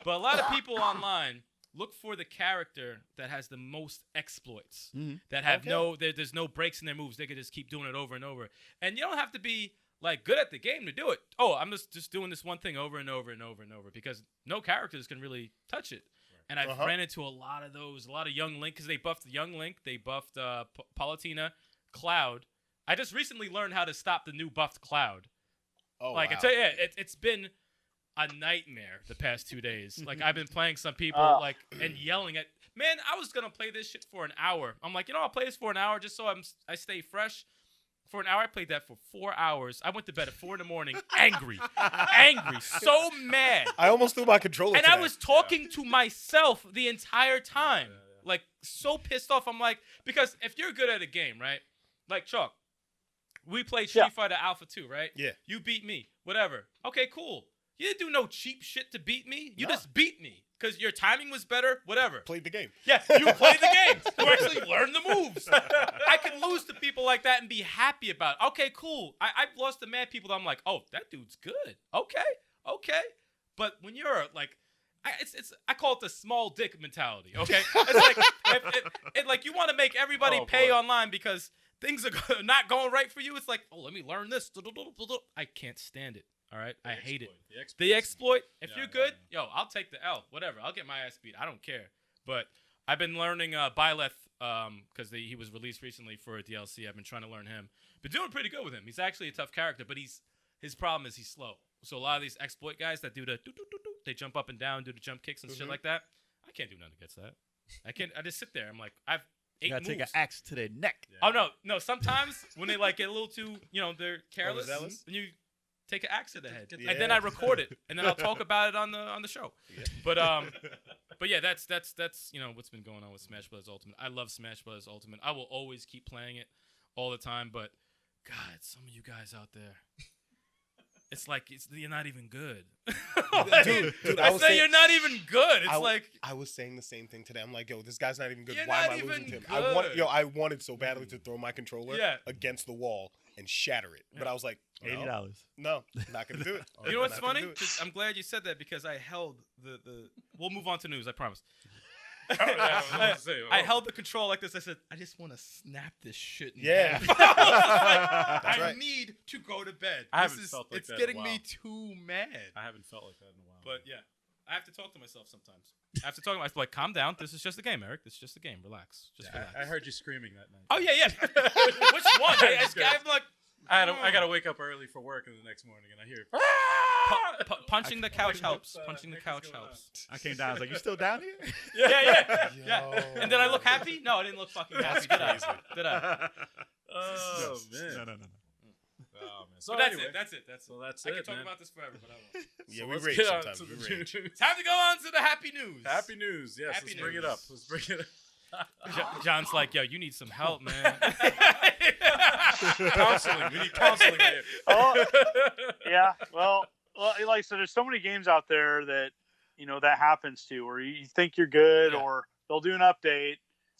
S2: but a lot of people online look for the character that has the most exploits,
S5: Mhm.
S2: that have
S3: Okay.
S2: there's no breaks in their moves. They could just keep doing it over and over. And you don't have to be like good at the game to do it. Oh, I'm just doing this one thing over and over and over and over because no characters can really touch it. And I've ran into a lot of those, a lot of Young Link because they buffed Young Link, they buffed Palutena, Cloud. I just recently learned how to stop the new buffed Cloud.
S3: Oh,
S2: like
S3: wow.
S2: I tell you, it's been a nightmare the past 2 days. Like I've been playing some people like and yelling at. Man, I was gonna play this shit for an hour. I'm like, I'll play this for an hour just so I stay fresh. For an hour, I played that for 4 hours. I went to bed at 4 a.m, angry, so mad.
S3: I almost threw my controller.
S2: And
S3: today.
S2: I was talking to myself the entire time, like so pissed off. I'm like, because if you're good at a game, right? Like Chalk, we played Street Fighter Alpha 2, right?
S3: Yeah.
S2: You beat me, whatever. Okay, cool. You didn't do no cheap shit to beat me. You just beat me. Because your timing was better, whatever.
S3: Played the game.
S2: Yeah, you played the game. You actually learned the moves. I can lose to people like that and be happy about it. Okay, cool. I've lost to mad people that I'm like, oh, that dude's good. Okay. But when you're like, I call it the small dick mentality, okay? It's like, like you want to make everybody pay online because things are not going right for you. It's like, oh, let me learn this. I can't stand it. All right, I hate it. The exploit. If you're good, yo, I'll take the L. Whatever. I'll get my ass beat. I don't care. But I've been learning Byleth because he was released recently for a DLC. I've been trying to learn him. Been doing pretty good with him. He's actually a tough character, but his problem is he's slow. So a lot of these exploit guys that do the they jump up and down, do the jump kicks and shit like that. I can't do nothing against that. I just sit there. I'm like, I've 8
S5: You gotta
S2: moves.
S5: take an axe to their neck.
S2: Oh no. Sometimes when they like get a little too, they're careless, and you take an axe to the head, and then I record it, and then I'll talk about it on the show. Yeah. But yeah, that's what's been going on with Smash Bros. Ultimate. I love Smash Bros. Ultimate. I will always keep playing it all the time. But God, some of you guys out there, it's like you're not even good. Dude, I say you're not even good. It's
S3: I was saying the same thing today. I'm like, yo, this guy's not even good.
S2: You're
S3: Why
S2: not
S3: am I losing
S2: even
S3: to him?
S2: good.
S3: I wanted so badly to throw my controller against the wall and shatter it, but I was like,
S5: $80.
S3: No, not gonna do it.
S2: You know what's funny? I'm glad you said that because I held the. We'll move on to news. I promise. I held the control like this. I said, I just want to snap this shit in half. I need to go to bed.
S4: I haven't felt like
S2: it's
S4: that
S2: getting
S4: in a while.
S2: me too mad.
S4: I haven't felt like that in a while.
S2: But yeah, I have to talk to myself sometimes. I have to talk to myself like, calm down. This is just a game, Eric. This is just a game. Relax. Relax.
S4: I heard you screaming that night.
S2: Oh yeah. Which one? I'm like,
S4: I gotta wake up early for work in the next morning, and I hear
S2: punching the couch helps. Punching the couch helps.
S5: I came down. I was like, "You still down here?"
S2: Yeah. And did I look happy? No, I didn't look fucking happy. Did I?
S4: Oh man.
S5: No.
S4: Oh, man. So
S2: But
S4: anyway,
S2: that's it.
S4: that's
S2: I
S4: it.
S2: can talk
S4: man.
S2: about this forever, but I won't.
S3: Yeah,
S4: So
S3: we
S4: let's
S3: rage
S4: get on
S3: sometimes.
S4: to
S3: We
S4: the
S3: rage.
S4: news.
S2: Time to go on to the happy news.
S4: Happy news. Yes,
S2: Happy
S4: let's bring it
S2: news.
S4: up. Let's bring it up.
S2: John's like, yo, you need some help, man.
S4: Counseling. We need counseling here.
S1: Oh, yeah. Well, like I said, there's so many games out there that that happens to, where you think you're good, or they'll do an update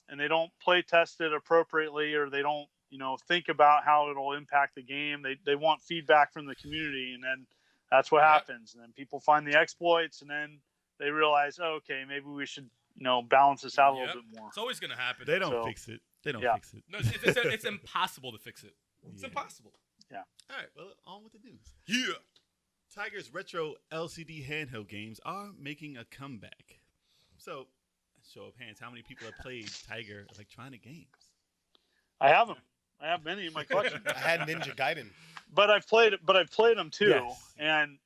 S1: and they don't play test it appropriately, or they don't think about how it'll impact the game. They want feedback from the community, and then that's what happens. And then people find the exploits, and then they realize, oh, okay, maybe we should balance this out a little bit more.
S2: It's always gonna happen.
S5: They don't fix it. They don't fix it.
S2: No, it's impossible to fix it. It's impossible.
S1: Yeah.
S5: All right. Well, on with the news.
S2: Yeah.
S5: Tiger's retro LCD handheld games are making a comeback. So, show of hands, how many people have played Tiger electronic games?
S1: I have them. I have many in my collection.
S3: I had Ninja Gaiden.
S1: But I've played them too.
S5: Yes.
S1: And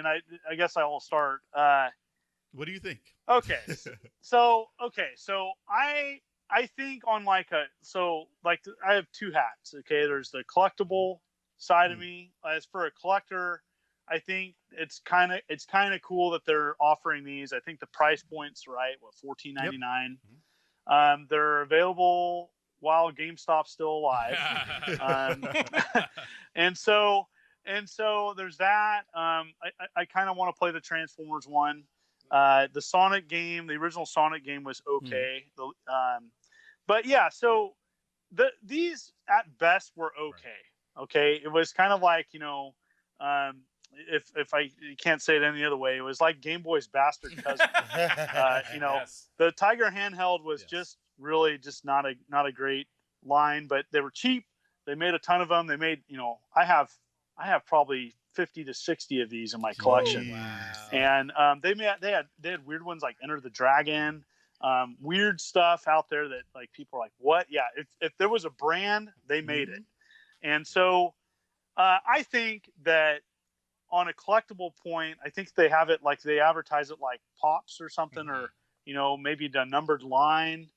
S1: I guess I will start.
S5: What do you think?
S1: Okay. So I think on I have two hats. Okay. There's the collectible side of me. As for a collector, I think it's kind of cool that they're offering these. I think the price point's right. $14.99.
S5: Yep.
S1: They're available while GameStop's still alive. And so there's that. I kind of want to play the Transformers one. The Sonic game, the original Sonic game was okay. But yeah, so these at best were okay. Right. Okay. It was kind of like, if I can't say it any other way, it was like Game Boy's bastard cousin. The Tiger handheld was just really just not a great line, but they were cheap. They made a ton of them. They made, I have I have probably 50 to 60 of these in my collection.
S3: Wow.
S1: And they had weird ones like Enter the Dragon, weird stuff out there that like people are like, what? Yeah, if there was a brand, they made it. And so I think that on a collectible point, I think they have it like they advertise it like Pops or something, or maybe a numbered line,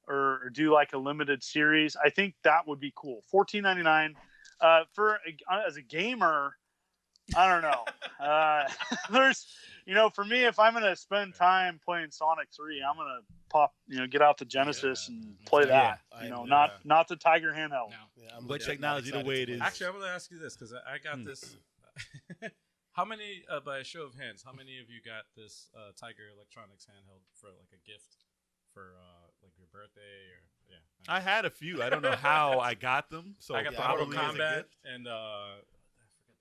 S1: or do like a limited series. I think that would be cool. $14.99 as a gamer. I don't know. There's, for me, if I'm gonna spend time playing Sonic 3, I'm gonna get out the Genesis and play that. Not the Tiger handheld.
S2: No.
S3: Yeah,
S5: But technology the way it is.
S4: Actually, I'm going to ask you this because I got this. How many, by a show of hands, how many of you got this Tiger Electronics handheld for like a gift for like your birthday or
S5: I had a few. I don't know how I got them. So
S4: I got the
S5: probably
S4: Mortal
S5: as a
S4: Kombat
S5: gift.
S4: and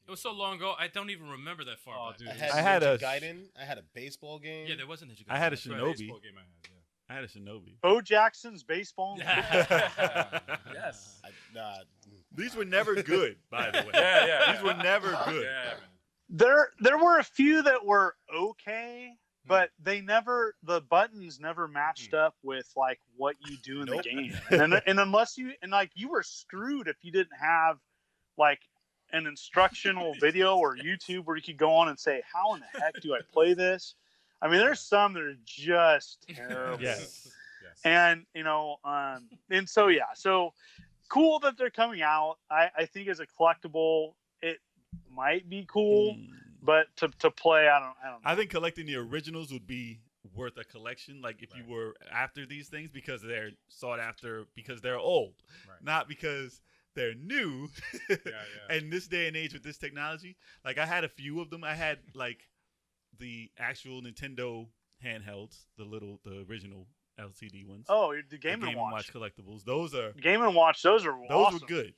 S2: It was so long ago, I don't even remember that far back.
S4: dude.
S3: I had
S5: a
S3: Ninja Gaiden. I had a baseball game.
S2: Yeah, there wasn't Ninja Gaiden.
S5: I had a
S2: That's right.
S5: Shinobi.
S4: Baseball game I had,
S5: I had a Shinobi.
S1: Bo Jackson's baseball.
S4: yes.
S5: These were never good, by the way.
S4: Yeah.
S5: These were never good.
S4: Yeah, man.
S1: There were a few that were okay, but the buttons never matched up with like what you do in the game. And unless you were screwed if you didn't have like an instructional video or YouTube where you could go on and say, how in the heck do I play this? I mean, there's some that are just terrible.
S5: Yes.
S1: And, and so cool that they're coming out. I think as a collectible, it might be cool, but to play, I don't know.
S5: I think collecting the originals would be worth a collection. Like if you were after these things because they're sought after because they're old, not because they're new. And this day and age with this technology, like I had a few of them. I had like the actual Nintendo handhelds, the original LCD ones.
S1: Oh, the Game
S5: Game
S1: & Watch
S5: collectibles. Those are
S1: Game & Watch. Those are awesome.
S5: were good.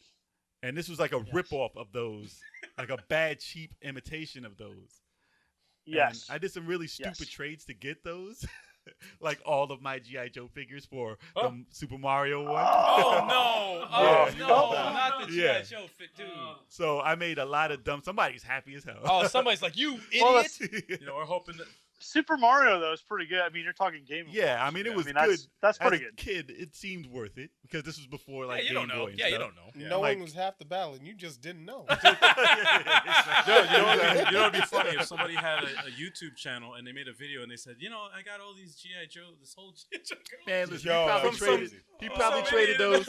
S5: And this was like a rip-off of those, like a bad, cheap imitation of those.
S1: Yes.
S5: And I did some really stupid trades to get those. Like all of my G.I. Joe figures for the Super Mario one.
S2: Oh, no. Oh, no. Not the G.I. Joe fit, dude.
S5: So I made a lot of dumb. Somebody's happy as hell.
S2: Oh, somebody's like, you
S1: Well,
S2: idiot.
S4: We're hoping that.
S1: Super Mario though is pretty good. I mean, you're talking Game & Watch.
S5: Yeah, I mean it was good.
S1: That's pretty
S5: As a
S1: good.
S5: kid, it seemed worth it because this was before like
S2: you
S5: Game
S2: don't know.
S5: Boy and
S2: Yeah, you
S5: stuff.
S2: don't know.
S3: Knowing
S5: Like-
S3: was half the battle, and you just didn't know.
S4: You know what'd be funny if somebody had a YouTube channel and they made a video and they said, I got all these G.I. Joe, this whole G.I. Joe.
S5: Man, listen,
S3: Yo,
S5: he probably
S3: that's
S5: traded.
S3: crazy.
S5: He probably traded those.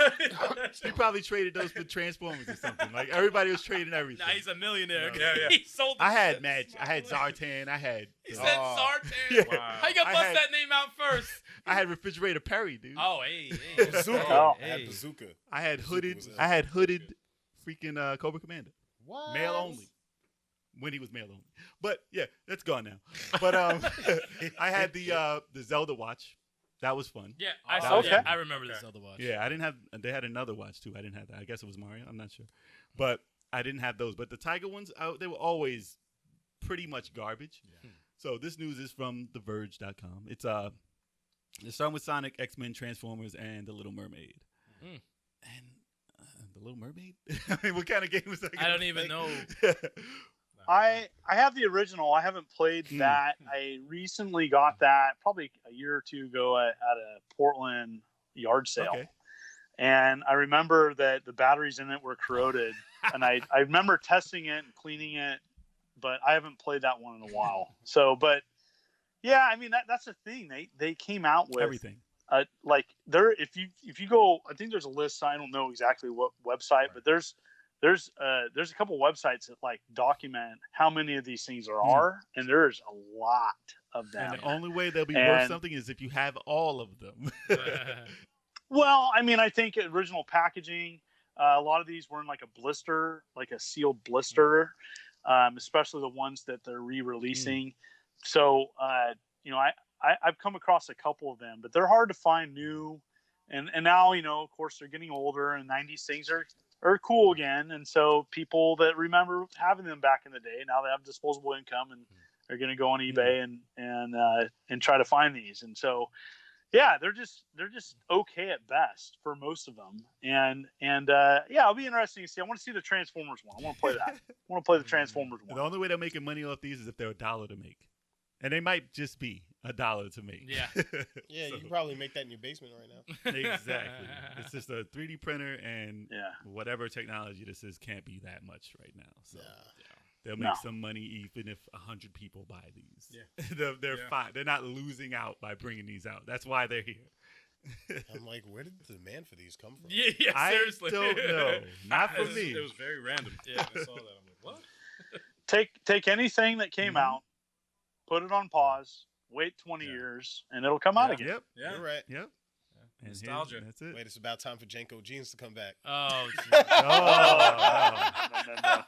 S5: He probably traded those for Transformers or something. Like everybody was trading everything.
S2: Nah, he's a millionaire.
S4: Yeah.
S2: He sold the
S5: I had
S2: shit.
S5: I had Zartan. I had.
S2: He
S5: uh,
S2: said Zartan.
S5: Yeah.
S4: Wow.
S2: How you gonna
S5: I
S2: bust
S5: had-
S2: that name out first?
S5: I had Refrigerator Perry, dude.
S2: Oh, hey.
S3: Bazooka.
S1: Oh.
S3: I had Bazooka.
S5: I had hooded.
S3: was ill.
S5: I had hooded, freaking Cobra Commander,
S3: What?
S5: male only. When he was male only, but yeah, that's gone now. But I had the Zelda watch. That was fun.
S2: Yeah,
S1: Okay.
S2: I remember the Zelda watch.
S5: Yeah, I didn't have. They had another watch too. I didn't have that. I guess it was Mario. I'm not sure, but I didn't have those. But the Tiger ones, they were always pretty much garbage.
S4: Yeah.
S5: So this news is from TheVerge.com. It's starting with Sonic, X-Men, Transformers, and The Little Mermaid.
S2: Mm.
S5: And The Little Mermaid. I mean, what kind of game was that?
S2: I don't even know.
S1: I have the original. I haven't played that. I recently got that probably a year or two ago at a Portland yard sale.
S5: Okay.
S1: And I remember that the batteries in it were corroded. And I remember testing it and cleaning it, but I haven't played that one in a while. So, but yeah, I mean, that's the thing. They came out with
S5: Everything.
S1: like there, if you go, I think there's a list. I don't know exactly what website, but there's a couple websites that like document how many of these things there are, and there's a lot of them.
S5: And the only way they'll be worth something is if you have all of them.
S1: Well, I mean, I think original packaging. A lot of these were in like a blister, like a sealed blister, especially the ones that they're re-releasing. So, I've come across a couple of them, but they're hard to find new. And now, of course, they're getting older, and 90s things are cool again. And so people that remember having them back in the day, now they have disposable income and they're going to go on eBay and try to find these. And so, yeah, they're just okay at best for most of them, and yeah, it'll be interesting to see. I want to see the Transformers one. I want to play that. I want to play the Transformers one.
S5: The only way they're making money off these is if they're $1 to make, and they might just be $1 to make.
S2: Yeah.
S3: Yeah,
S5: So-
S3: you can probably make that in your basement right now.
S5: Exactly. It's just a 3D printer, and
S1: Yeah.
S5: whatever technology this is can't be that much right now. So
S3: Nah.
S5: they'll
S1: No.
S5: make some money even if 100 people buy these.
S4: Yeah.
S5: they're
S4: Yeah.
S5: fine. They're not losing out by bringing these out. That's why they're here.
S3: I'm like, where did the demand for these come from?
S2: Yeah,
S5: I
S2: seriously.
S5: don't know. Not for
S4: It was,
S5: me.
S4: it was very random. Yeah, I saw that. I'm like, what?
S1: Take anything that came
S5: Mhm.
S1: out, put it on pause, wait 20
S4: Yeah.
S1: years, and it'll come out
S4: Yeah.
S1: again.
S5: Yep.
S4: Yeah.
S3: You're right.
S5: Yep. And
S4: Nostalgia.
S5: That's it.
S3: Wait, it's about time for Janko Jeans to come back.
S2: Oh,
S5: Oh,
S1: No.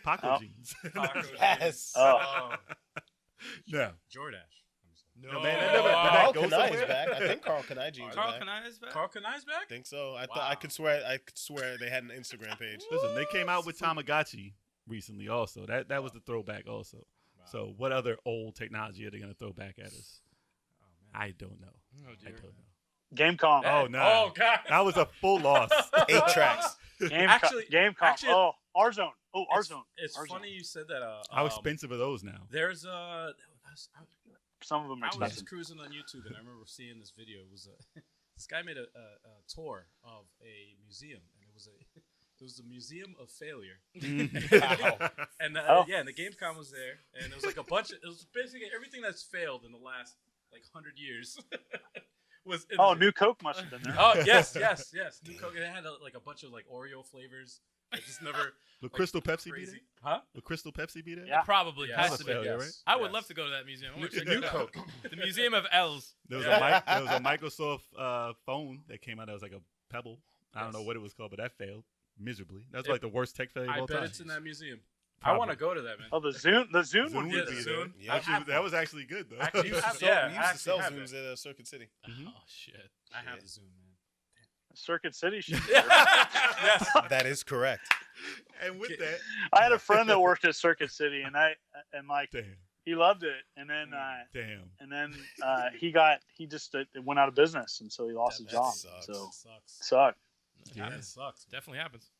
S5: Paco
S1: Oh.
S5: jeans.
S4: Taco
S3: Yes.
S1: Oh.
S5: No.
S4: Jordache.
S5: No, man, that never- did
S3: Carl
S5: that go
S3: Kanai is
S5: somewhere?
S3: back. I think Carl Kanai Jeans
S2: Carl
S3: are back.
S2: Kanai is back?
S4: Carl Kanai's back?
S3: I think so. I
S4: Wow.
S3: could swear they had an Instagram page.
S5: Listen, they came out with Tamagotchi recently also. That was the throwback also.
S4: Wow.
S5: So what other old technology are they going to throw back at us?
S4: Oh, man.
S5: I don't know.
S2: Oh,
S5: I
S2: dear.
S5: don't know.
S1: Gamecom.
S5: Oh, no.
S4: Oh, God.
S5: That was a full loss.
S3: 8 tracks.
S1: Gamecom.
S4: actually-
S1: Oh, R-Zone. Oh, R-Zone.
S4: It's
S1: R-Zone.
S4: funny you said that.
S5: How expensive are those now?
S4: There's a.
S1: Some of them are
S4: I was
S1: expensive.
S4: just cruising on YouTube and I remember seeing this video. It was this guy made a tour of a museum, and it was the Museum of Failure.
S3: Wow.
S4: And
S1: Oh.
S4: yeah, and the Gamecom was there, and it was like a bunch of. It was basically everything that's failed in the last like 100 years. Was in
S1: Oh,
S4: the-
S1: New Coke must have been there.
S4: Oh yes. New Coke. It had like a bunch of like Oreo flavors. I just never.
S5: Would
S4: like,
S5: Crystal Pepsi be
S4: crazy.
S5: there?
S4: Huh?
S5: Would Crystal Pepsi be there?
S1: Yeah.
S2: Probably
S4: Yes.
S2: has to be.
S5: failure,
S4: Yes.
S5: right?
S2: I would
S4: Yes.
S2: love to go to that museum. I want to check
S3: New
S2: it out.
S3: Coke.
S2: The Museum of L's.
S5: There was,
S4: Yeah.
S5: there was a Microsoft phone that came out that was like a Pebble. I don't know
S4: Yes.
S5: what it was called, but that failed miserably. That's
S4: It-
S5: like the worst tech failure of
S4: I
S5: all
S4: bet
S5: time.
S4: it's in that museum.
S5: Probably.
S4: I want to go to that, man.
S1: Oh, the Zune would
S5: Zoom
S1: be
S5: would
S4: Yeah,
S5: be
S4: the
S5: there.
S4: Zoom.
S3: Yeah.
S5: Actually, that was actually good though.
S4: Actually,
S3: We used to
S4: have-
S3: sell,
S4: yeah,
S3: we
S4: I
S3: used to
S4: actually
S3: sell
S4: have
S3: Zooms
S4: it.
S3: at Circuit City.
S5: Mhm.
S2: Oh shit.
S4: I have
S3: Yeah.
S4: the Zoom, man.
S1: Circuit City. should be
S4: Yes.
S1: there.
S3: That is correct.
S5: And with that,
S1: I had a friend that worked at Circuit City, and like
S5: damn,
S1: he loved it, and then he just it went out of business, and so he lost his
S3: That
S1: job.
S3: sucks.
S1: So
S4: Sucks.
S1: sucked.
S5: Yeah.
S4: That sucks.
S2: Definitely happens.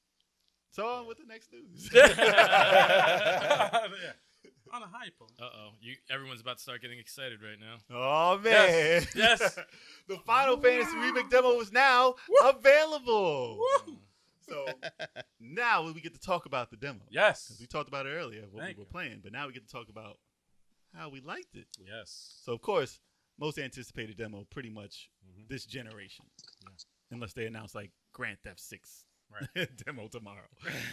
S5: So on with the next news.
S4: Yeah. On a high point.
S2: Uh-oh. Everyone's about to start getting excited right now.
S5: Oh man,
S4: Yes.
S5: the Final Fantasy Remake demo is now available. So now we get to talk about the demo.
S4: Yes.
S5: 'Cause we talked about it earlier, what
S4: Thank
S5: we were
S4: you.
S5: playing, but now we get to talk about how we liked it.
S4: Yes.
S5: So of course, most anticipated demo pretty much
S4: Mhm.
S5: this generation,
S4: Yeah.
S5: unless they announce like Grand Theft 6
S4: Right.
S5: demo tomorrow.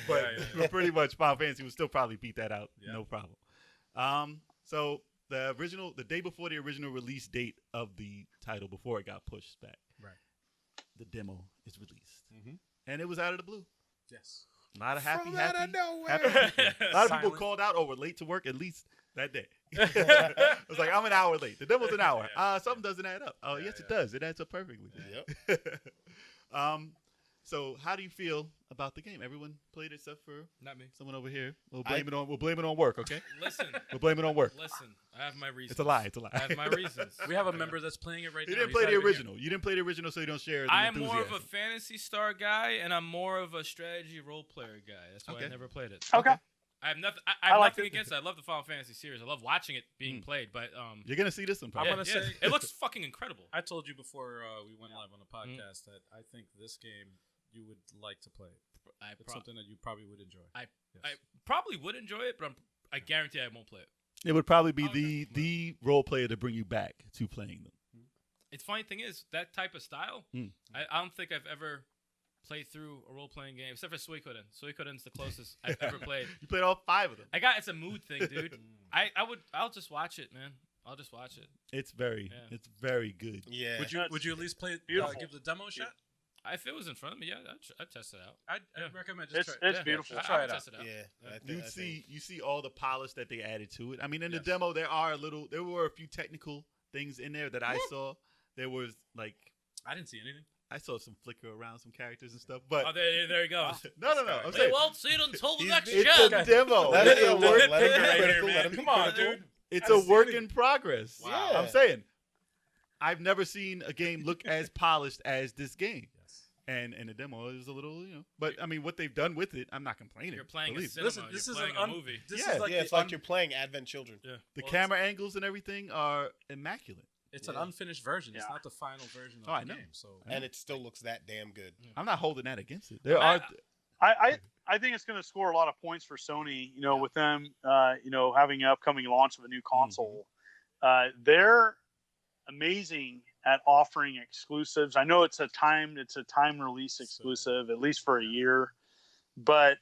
S5: But,
S4: Yeah.
S5: but pretty much Final Fantasy will still probably beat that out,
S4: Yeah.
S5: no problem. So the day before the original release date of the title, before it got pushed back,
S4: Right.
S5: the demo is released,
S4: Mhm.
S5: and it was out of the blue.
S4: Yes.
S5: A lot of happy,
S3: From out
S5: happy,
S3: of nowhere.
S5: happy people. A lot of people
S4: Silent.
S5: called out or were late to work at least that day. I was like, I'm an hour late. The demo's an hour.
S4: Yeah.
S5: Something doesn't add up. Oh,
S4: Yeah,
S5: yes, it
S4: yeah.
S5: does. It adds up perfectly.
S3: Yep.
S5: So how do you feel about the game? Everyone played it except for
S2: Not me.
S5: someone over here. We'll blame it on work, okay?
S2: Listen.
S5: We'll blame it on work.
S2: Listen. I have my reasons.
S5: It's a lie. It's a lie.
S2: I have my reasons.
S4: We have a member that's playing it right
S5: You
S4: now.
S5: didn't
S4: He's
S5: play
S4: not
S5: the
S4: even here.
S5: original. You didn't play the original, so you don't share the
S2: I am more of a
S5: enthusiasm.
S2: Fantasy Star guy, and I'm more of a strategy role player guy. That's why I
S5: Okay.
S2: never played it.
S1: Okay.
S2: I have nothing. I
S1: I
S2: have
S1: liked
S2: nothing
S1: it.
S2: against it. I love the Final Fantasy series. I love watching it being played, but
S5: You're gonna see this one.
S4: I'm
S5: Probably.
S4: gonna say-
S2: it looks fucking incredible.
S4: I told you before we went live on the podcast that I think this game you would like to play. It's something that you probably would enjoy.
S2: I
S4: Yes.
S2: probably would enjoy it, but I guarantee I won't play it.
S5: It would probably be
S2: Okay.
S5: the role player to bring you back to playing them.
S2: It's funny thing is that type of style. I don't think I've ever played through a role playing game except for Suikoden. Suikoden's the closest I've ever played.
S5: You played all 5 of them.
S2: It's a mood thing, dude. I'll just watch it, man. I'll just watch it.
S5: It's very good.
S3: Yeah.
S4: Would you at least play?
S1: Beautiful.
S4: Give the demo a shot.
S2: If it was in front of me, yeah, I'd test it out.
S4: I'd recommend just
S1: It's
S4: try.
S1: it's beautiful.
S2: I
S4: Try
S2: would
S4: it out.
S2: test it out.
S3: Yeah.
S5: You see all the polish that they added to it. I mean, in the
S4: Yes.
S5: demo, there were a few technical things in there that I saw. There was like
S4: I didn't see anything.
S5: I saw some flicker around some characters and stuff, but
S2: Oh, there you go.
S5: no. I'm
S2: They
S5: saying
S2: won't see it until the next
S5: it's
S2: gen.
S5: a demo.
S3: Let
S5: It's
S3: it
S5: a
S3: let
S5: work.
S3: him be
S4: Right here,
S3: critical.
S4: man.
S3: Let him be
S4: Come on,
S3: critical.
S4: dude.
S5: It's
S4: I
S5: a
S4: see
S5: work
S4: it.
S5: in progress.
S4: Wow.
S5: I'm saying I've never seen a game look as polished as this game.
S4: Yes.
S5: And the demo is a little, but I mean, what they've done with it, I'm not complaining.
S2: You're playing a
S5: Believe me.
S2: cinema.
S4: Listen, this
S2: you're
S4: is
S2: playing
S4: an
S2: a movie.
S4: This
S5: Yeah.
S4: is like
S3: It's like you're playing Advent Children.
S4: Yeah.
S5: The
S4: Well,
S5: camera angles and everything are immaculate.
S4: It's an unfinished version. It's
S1: Yeah.
S4: not the final version of
S5: Oh, I
S4: the
S5: know.
S4: game. So
S3: And it still looks that damn good.
S5: I'm not holding that against it. There
S2: I-
S5: are.
S1: I think it's going to score a lot of points for Sony. With them, having an upcoming launch of a new console, they're amazing at offering exclusives. I know it's a time release exclusive, at least for a year, but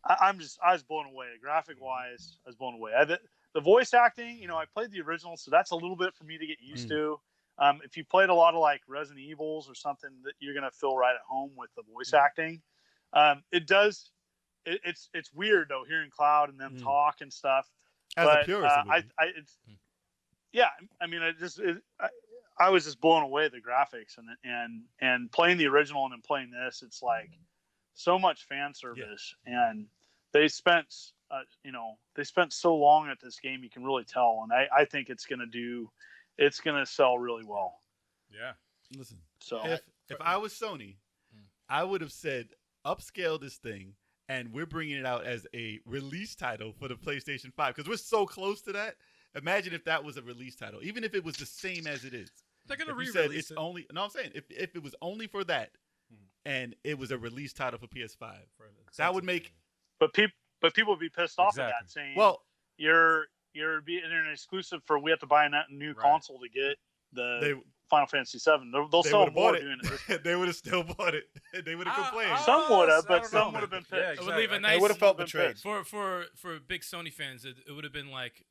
S1: I was blown away. Graphic wise, I was blown away. The voice acting, I played the original, so that's a little bit for me to get used to. If you played a lot of like Resident Evils or something, that you're gonna feel right at home with the voice acting. It's weird though hearing Cloud and them talk and stuff.
S5: As a purist,
S1: I was just blown away at the graphics and playing the original and then playing this. It's like so much fan service, and they spent so long at this game. You can really tell, and I think it's gonna sell really well.
S4: yeah.
S5: listen.
S1: So
S5: If I was Sony, I would have said upscale this thing, and we're bringing it out as a release title for the PlayStation 5 because we're so close to that. Imagine if that was a release title, even if it was the same as it is.
S4: They're gonna
S5: If you said
S4: re-release
S5: it's
S4: it.
S5: only. No, I'm saying if it was only for that, and it was a release title for PS5, that would make.
S1: but people would be pissed off at
S4: Exactly.
S1: that, saying,
S5: Well,
S1: you're an exclusive for we have to buy a new console to get the Final Fantasy VII. They'll
S5: they
S1: sell
S5: would have
S1: more
S5: bought
S1: doing it. This
S5: it. They would have still bought it. They would have complained.
S1: Some would have,
S4: I
S1: but
S4: don't
S1: some
S4: know,
S1: would have been
S4: man.
S1: pissed.
S2: It would leave a
S4: exactly.
S2: nice.
S3: They would have felt
S1: been
S3: betrayed.
S1: pissed.
S2: For big Sony fans, it would have been like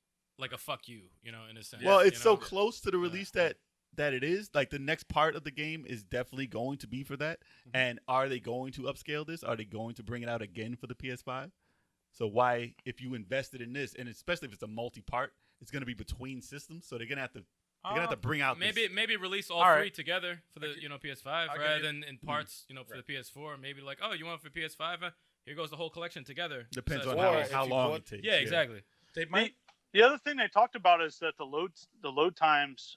S2: a fuck you, in a sense.
S5: Well, it's
S2: you
S5: so
S2: know?
S5: close to the release that it is. Like the next part of the game is definitely going to be for that. And are they going to upscale this? Are they going to bring it out again for the PS5? So why, if you invested in this, and especially if it's a multi-part, it's going to be between systems. So they're going to have to. They're gonna have to bring out
S2: maybe release all
S4: All
S2: three
S4: right.
S2: together for the PS5
S4: I'll
S2: rather
S4: give
S2: than in parts for the PS4. Maybe like, oh, you want it for PS5? Here goes the whole collection together.
S5: Depends
S2: So
S5: on
S2: that's
S3: Or
S5: how
S3: if you
S5: long
S3: bought-
S5: it takes.
S2: yeah, exactly.
S4: They might.
S1: The other thing they talked about is that the load times.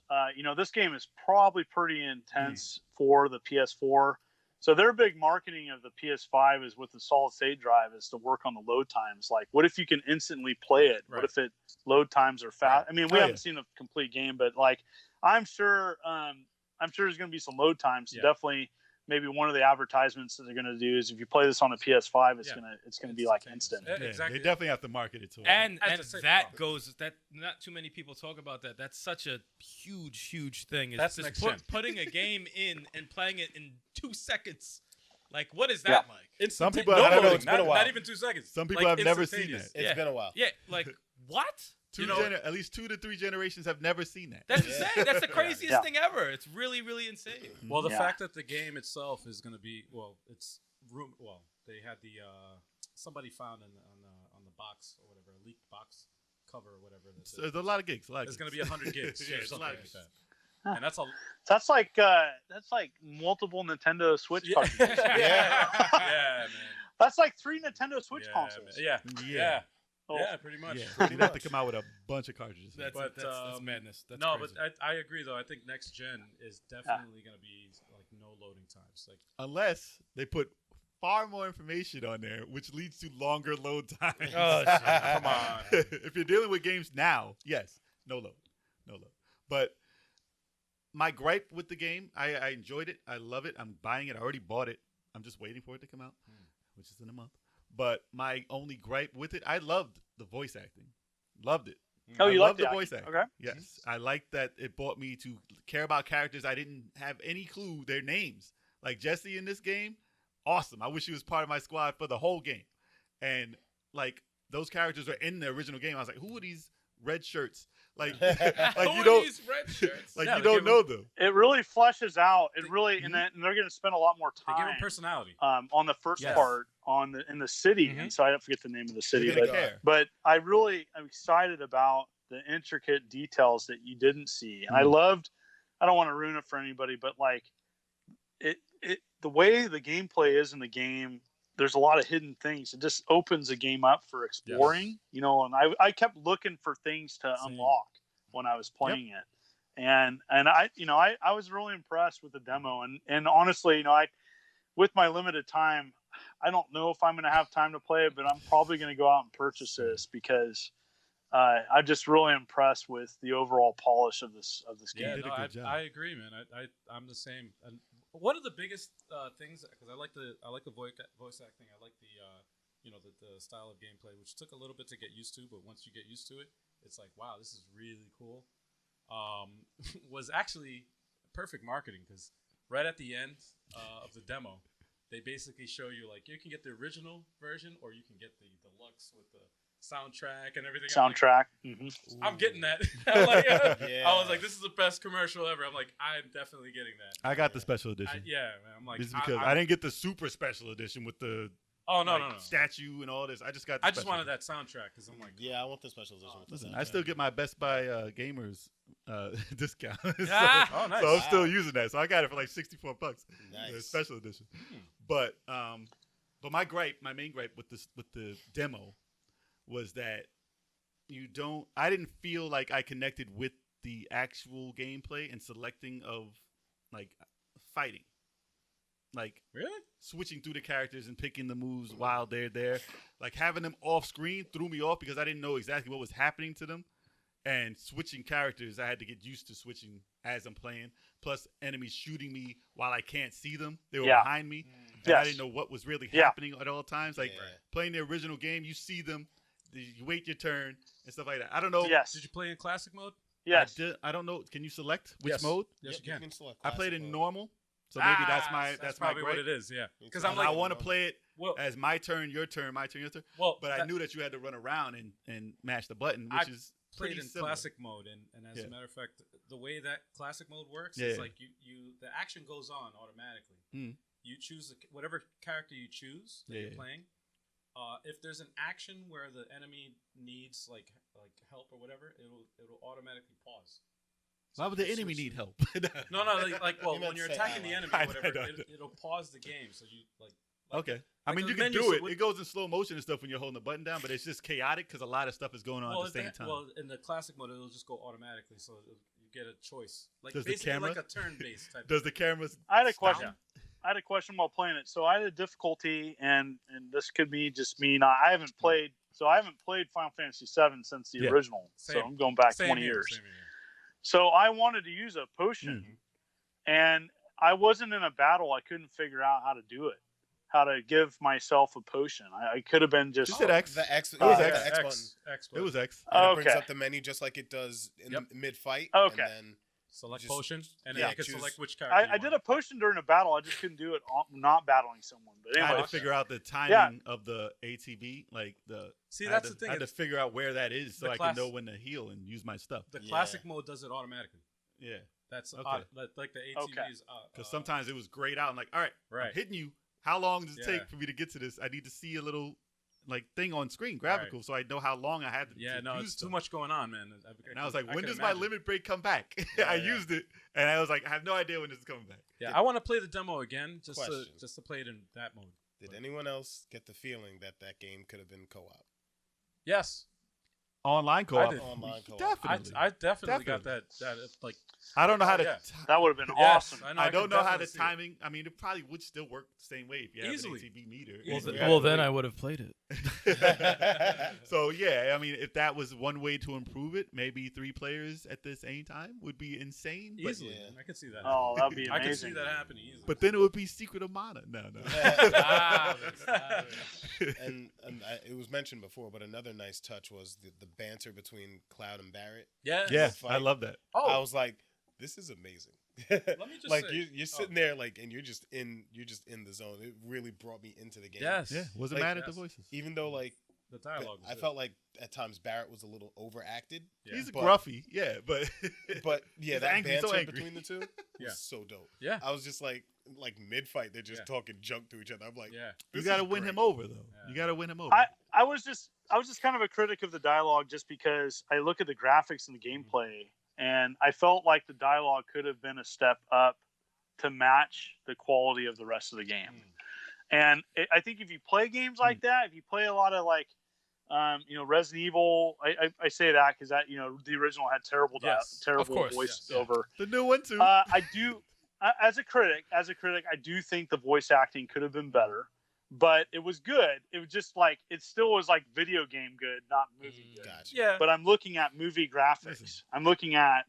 S1: This game is probably pretty intense for the PS4. So their big marketing of the PS5 is with the solid state drive is to work on the load times. Like, what if you can instantly play it?
S4: Right.
S1: What if load times are fast? I mean, we
S5: Oh,
S1: haven't
S5: yeah.
S1: seen a complete game, but like, I'm sure there's going to be some load times.
S4: Yeah.
S1: Definitely, maybe one of the advertisements that they're going to do is if you play this on a PS5, it's
S4: Yeah.
S1: gonna be like instant.
S4: Yeah,
S5: Yeah,
S4: exactly.
S5: They definitely have to market it to
S2: And
S4: As
S2: and
S4: to say-
S2: that goes that not too many people talk about that. That's such a huge thing. Is
S4: That's
S2: just
S4: next gen.
S2: putting a game in and playing it in 2 seconds. Like, what is that
S1: Yeah.
S2: like?
S5: Some people
S3: I
S5: have
S3: don't know,
S5: never,
S3: it's been a while.
S4: Not even 2 seconds.
S5: some people
S4: Like,
S5: have never seen
S4: instantaneous.
S5: that.
S3: It's
S2: Yeah.
S3: been a while.
S2: Yeah, like what?
S5: At least 2 to 3 generations have never seen that.
S2: That's insane. That's the craziest
S1: Yeah.
S2: thing ever. It's really insane.
S4: Well, the
S1: Yeah.
S4: fact that the game itself is going to be it's room. Well, they had the somebody found on the box or whatever, a leaked box cover or whatever. That's
S5: So there's a lot of gigs.
S4: It's going to be 100 gigs
S5: Yeah,
S4: or
S5: it's a
S4: something
S5: lot of
S4: like
S5: gigs.
S4: that. And that's a
S1: That's like multiple Nintendo Switch
S4: yeah.
S1: cartridges.
S4: yeah, man.
S1: That's like 3 Nintendo Switch
S4: Yeah,
S1: consoles.
S4: man. Yeah,
S5: Yeah.
S4: yeah,
S1: Oh.
S4: yeah, pretty much.
S5: Yeah,
S4: Pretty
S5: you'd have to
S4: much.
S5: come out with a bunch of cartridges.
S2: That's
S4: But,
S2: that's madness. That's
S4: no,
S2: crazy.
S4: but I agree though. I think next gen is definitely going to be like no loading times. Like
S5: Unless they put far more information on there, which leads to longer load times.
S2: Oh, shit.
S4: come on.
S5: If you're dealing with games now, yes, no load. But my gripe with the game, I enjoyed it. I love it. I'm buying it. I already bought it. I'm just waiting for it to come out, which is in a month. But my only gripe with it, I loved the voice acting. Loved it.
S1: Oh,
S5: I
S1: you
S5: love
S1: like
S5: the
S1: the
S5: voice
S1: acting.
S5: acting.
S1: Okay.
S5: Yes, I like that it brought me to care about characters I didn't have any clue their names. Like Jesse in this game, awesome. I wish he was part of my squad for the whole game. And like those characters are in the original game. I was like, who are these red shirts? Like,
S2: Who
S5: like you
S2: are
S5: don't,
S2: these red shirts?
S5: like
S4: Yeah,
S5: you
S4: they
S5: don't
S4: give
S5: know them.
S1: It really fleshes out. It
S4: They-
S1: really, and they're going to spend a lot more
S4: They give
S1: time
S4: him personality.
S1: on the first
S4: Yes.
S1: part in the city.
S2: Mhm.
S1: And so I don't forget the name of the city,
S5: You're
S1: but
S5: gonna care.
S1: but I really am excited about the intricate details that you didn't see. And I don't want to ruin it for anybody, but like the way the gameplay is in the game, there's a lot of hidden things. It just opens the game up for exploring, and I kept looking for things to
S4: Same.
S1: unlock when I was playing it. and I was really impressed with the demo, and honestly, with my limited time, I don't know if I'm going to have time to play it, but I'm probably going to go out and purchase this because I'm just really impressed with the overall polish of this game.
S2: Yeah,
S5: did a
S2: no,
S5: good job.
S2: I agree, man. I'm the same. And one of the biggest things, because I like the voice acting, I like the style of gameplay, which took a little bit to get used to, but once you get used to it, it's like, wow, this is really cool. Was actually perfect marketing, because right at the end of the demo, they basically show you like you can get the original version or you can get the deluxe with the soundtrack and everything.
S1: Soundtrack.
S2: I'm getting that. I was like, this is the best commercial ever. I'm like, I'm definitely getting that.
S5: I got the special edition.
S2: Man. I'm like,
S5: This is because I didn't get the super special edition with the
S2: no.
S5: statue and all this. I just got.
S2: I just wanted that soundtrack because I'm like,
S3: yeah, I want the special edition. With the
S5: Listen,
S3: soundtrack.
S5: I still get my Best Buy gamers discount.
S2: Oh, nice.
S5: So I'm still using that. So I got it for like $64.
S3: Nice.
S5: The special edition. But my main gripe with the demo was that I didn't feel like I connected with the actual gameplay and selecting of like fighting. Like
S2: really
S5: switching through the characters and picking the moves while they're there. Like having them off screen threw me off because I didn't know exactly what was happening to them. And switching characters, I had to get used to switching as I'm playing. Plus enemies shooting me while I can't see them. They were behind me. And I didn't know what was really happening at all times. Like playing the original game, you see them, you wait your turn and stuff like that. I don't know.
S1: Yes.
S2: Did you play in classic mode?
S1: Yes.
S5: I don't know. Can you select which mode?
S2: Yes, you can.
S3: Select
S5: I played in
S3: mode.
S5: normal. So maybe that's my
S2: probably
S5: gripe.
S2: what it is. Yeah, because
S3: I'm
S2: I'm
S5: And
S2: like,
S5: I want to play it
S2: well,
S5: as my turn, your turn, my turn, your turn.
S2: well,
S5: But I knew that you had to run around and mash the button, which is
S2: played
S5: pretty
S2: in
S5: similar.
S2: classic mode, and as a matter of fact, the way that classic mode works is like you the action goes on automatically. You choose whatever character you choose that you're playing. If there's an action where the enemy needs like help or whatever, it'll automatically pause.
S5: Why would the enemy need help?
S2: No, when you're attacking the enemy or whatever, it'll pause the game. So you like
S5: okay. I mean,
S2: the
S5: you can
S2: menu
S5: do it.
S2: would-
S5: It goes in slow motion and stuff when you're holding the button down, but it's just chaotic because a lot of stuff is going on at the same time.
S2: Well, in the classic mode, it'll just go automatically, so you get a choice. Like
S5: Does the
S2: basically
S5: camera-
S2: like a turn-based type.
S5: Does the cameras?
S1: I had a
S5: stop?
S1: question. I had a question while playing it. So I had a difficulty, and this could be just me. I haven't played Final Fantasy VII since the original.
S2: Same.
S1: So I'm going back
S2: Same
S1: 20
S2: here,
S1: years.
S2: same here.
S1: So I wanted to use a potion, and I wasn't in a battle. I couldn't figure out how to do it, how to give myself a potion. I could have been just.
S5: Just hit X.
S3: The X.
S5: It was
S3: the
S5: X.
S3: X button.
S5: It was X.
S3: And it brings
S1: Okay.
S3: up the menu just like it does in mid-fight.
S1: Okay.
S3: And then
S2: Select
S3: just-
S2: potion, and then
S3: yeah,
S2: you can
S3: choose-
S2: select which character.
S1: I did a potion during a battle. I just couldn't do it not battling someone. But
S5: I had
S1: anyway,
S5: to figure out the timing of the ATB, like the.
S2: See,
S5: I had
S2: that's
S5: to-
S2: the thing.
S5: I had to figure out where that is so
S2: the
S5: I
S2: class-
S5: can know when to heal and use my stuff.
S2: The classic mode does it automatically.
S5: Yeah,
S2: That's
S5: Okay.
S2: like the ATVs.
S5: because sometimes it was grayed out. I'm like, all right, I'm
S2: Right.
S5: hitting you. How long does it
S2: Yeah.
S5: take for me to get to this? I need to see a little like thing on screen, graphical, so I know how long I had to.
S2: Yeah,
S5: to
S2: no,
S5: use
S2: it's
S5: stuff.
S2: too much going on, man.
S5: And I was like, when
S2: can
S5: does my
S2: imagine.
S5: limit break come back?
S3: Yeah,
S5: I
S3: yeah.
S5: used it, and I was like, I have no idea when this is coming back.
S2: Yeah, I want to play the demo again just
S3: Question.
S2: to play it in that mode.
S3: did anyone else get the feeling that game could have been co-op?
S2: Yes,
S5: Online
S2: I
S5: co-op,
S2: did.
S3: Online co-op.
S5: definitely.
S2: I definitely got that like
S5: I don't know how to.
S2: yeah.
S1: that would have been
S2: yes,
S1: awesome.
S5: I
S2: could
S5: don't know how
S2: definitely
S5: the
S2: see it.
S5: timing. I mean, it probably would still work the same way if you have
S2: Easily.
S5: an ATB meter.
S2: Well,
S5: Easily.
S2: then-
S6: Well, then I would have played it.
S5: So yeah, I mean, if that was one way to improve it, maybe 3 players at the same time would be insane. But,
S2: Easily,
S3: Yeah.
S2: man. I could see that.
S1: Oh, that'd be
S2: I could see
S1: amazing.
S2: that happening easily.
S5: but then it would be Secret of Mana. No.
S3: and it was mentioned before, but another nice touch was the banter between Cloud and Barrett.
S2: yeah,
S5: Yeah,
S3: Fight.
S5: I love that.
S3: I
S2: Oh,
S3: was like, this is amazing.
S2: let me just
S3: like
S2: say,
S3: you're sitting there like, and you're just in the zone. It really brought me into the game.
S2: yes,
S5: Yeah, wasn't
S3: Like,
S5: mad at the
S2: yes.
S5: voices.
S3: Even though like
S2: the dialogue. Was
S3: I
S2: good.
S3: felt like at times Barrett was a little overacted.
S2: Yeah.
S5: He's
S3: But-
S5: gruffy, yeah, but
S3: But yeah,
S5: He's
S3: that
S5: angry, so
S3: banter
S5: angry.
S3: between the two was
S2: Yeah.
S3: so dope.
S2: Yeah.
S3: I was just like mid fight, they're just
S2: Yeah.
S3: talking junk to each other. I'm like,
S2: yeah,
S5: you
S3: this
S5: got to
S3: is
S5: win
S3: great.
S5: him over though.
S2: Yeah.
S5: You got to win him over.
S1: I was just kind of a critic of the dialogue just because I look at the graphics and the gameplay, and I felt like the dialogue could have been a step up to match the quality of the rest of the game. And I think if you play games like that, if you play a lot of like Resident Evil. I say that because that the original had terrible
S4: Yes,
S1: terrible
S2: of course,
S1: voiceover.
S5: The new one too.
S1: I do. As a critic, I do think the voice acting could have been better, but it was good. It was just like it still was like video game good, not movie good.
S3: Gotcha.
S4: Yeah.
S1: But I'm looking at movie graphics. I'm looking at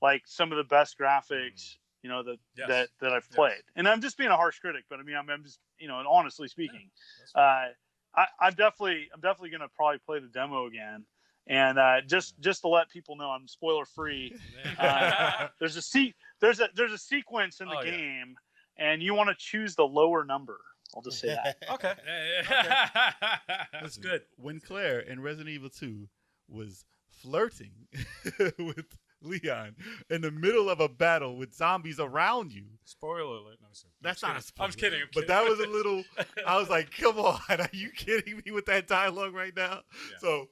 S1: like some of the best graphics, that I've played. And I'm just being a harsh critic, but I mean, I'm just, and honestly speaking, I'm definitely going to probably play the demo again. And just to let people know, I'm spoiler free. There's a sequence in the game, and you want to choose the lower number. I'll just say that.
S4: Okay. That's good.
S5: When Claire in Resident Evil 2 was flirting with Leon in the middle of a battle with zombies around you.
S4: Spoiler alert. No, sir.
S5: That's not a spoiler.
S4: I'm kidding.
S5: But that was a little, I was like, come on, are you kidding me with that dialogue right now?
S4: Yeah.
S5: So,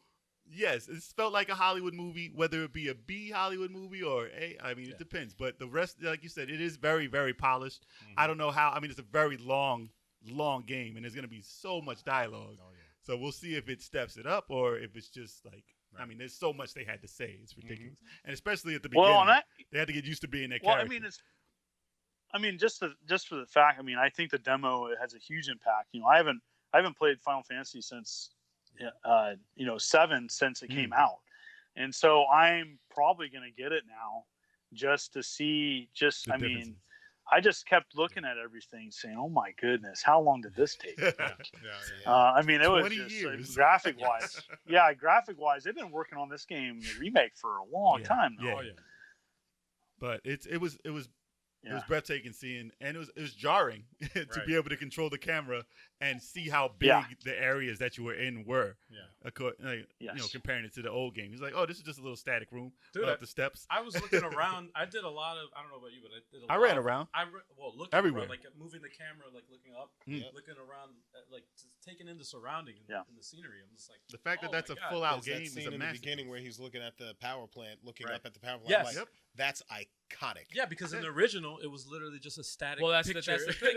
S5: yes, it felt like a Hollywood movie, whether it be a B Hollywood movie or A. I mean, it depends. But the rest, like you said, it is very, very polished.
S4: Mm-hmm.
S5: I don't know how, I mean, it's a very long game, and there's going to be so much dialogue.
S4: Oh, yeah.
S5: So we'll see if it steps it up or if it's just like, I mean, there's so much they had to say. It's ridiculous. And especially at the beginning, they had to get used to being that character.
S1: I mean, just for the fact, I mean, I think the demo has a huge impact. I haven't played Final Fantasy since 7 since it came out. And so I'm probably going to get it now just to see I just kept looking at everything saying, oh my goodness, how long did this take? I mean, it was
S5: 20
S1: just
S5: years.
S1: graphic wise. Graphic wise, they've been working on this game, the remake, for a long time now.
S5: Yeah.
S4: Oh, yeah.
S5: But it was breathtaking seeing, and it was jarring to be able to control the camera and see how big the areas that you were in were. Comparing it to the old game. He's like, oh, this is just a little static room.
S4: Dude,
S5: up the steps.
S4: I was looking around. I did a lot of, I don't know about you, but I did a lot.
S5: I ran around.
S4: Looking
S5: everywhere.
S4: around, like moving the camera, like looking up, looking around, like just taking in the surrounding and the scenery. I'm just like,
S5: the fact that that's a
S4: God.
S5: full out
S3: There's
S5: game
S3: that scene
S5: is a
S3: in
S5: massive.
S3: the beginning where he's looking at the power plant, looking up at the power plant.
S4: Yes.
S3: Like, that's iconic.
S4: Yeah, because in the original, it was literally just a static
S2: Well, that's
S4: picture.
S2: the thing.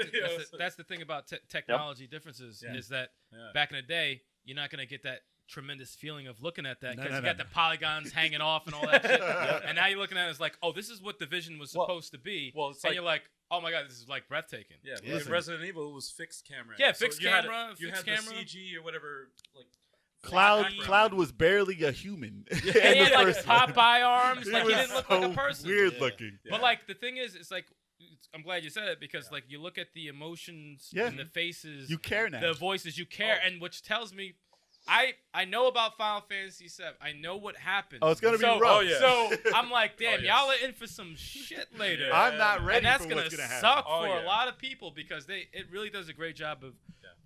S2: That's the thing about technology differences is that back in the day, you're not going to get that tremendous feeling of looking at that because you got the polygons hanging off and all that shit. And now you're looking at it as like, oh, this is what the vision was supposed to be.
S4: Well, it's
S2: and you're like, oh my god, this is like breathtaking.
S4: Yeah, in Resident Evil, it was fixed camera.
S2: Yeah, fixed camera.
S4: You had the CG or whatever, like.
S5: Cloud was barely a human.
S2: He had like Popeye arms. Like he didn't look like a person.
S5: Weird looking.
S2: But like the thing is, it's like I'm glad you said it because like you look at the emotions and the faces,
S5: you care now.
S2: The voices, you care, and which tells me, I know about Final Fantasy VII. I know what happened.
S5: Oh, it's gonna be rough.
S2: Oh, yeah. So I'm like, damn, y'all are in for some shit later.
S5: I'm not ready.
S2: And that's
S5: for what's
S2: gonna
S5: happen.
S2: suck for a lot of people because it really does a great job of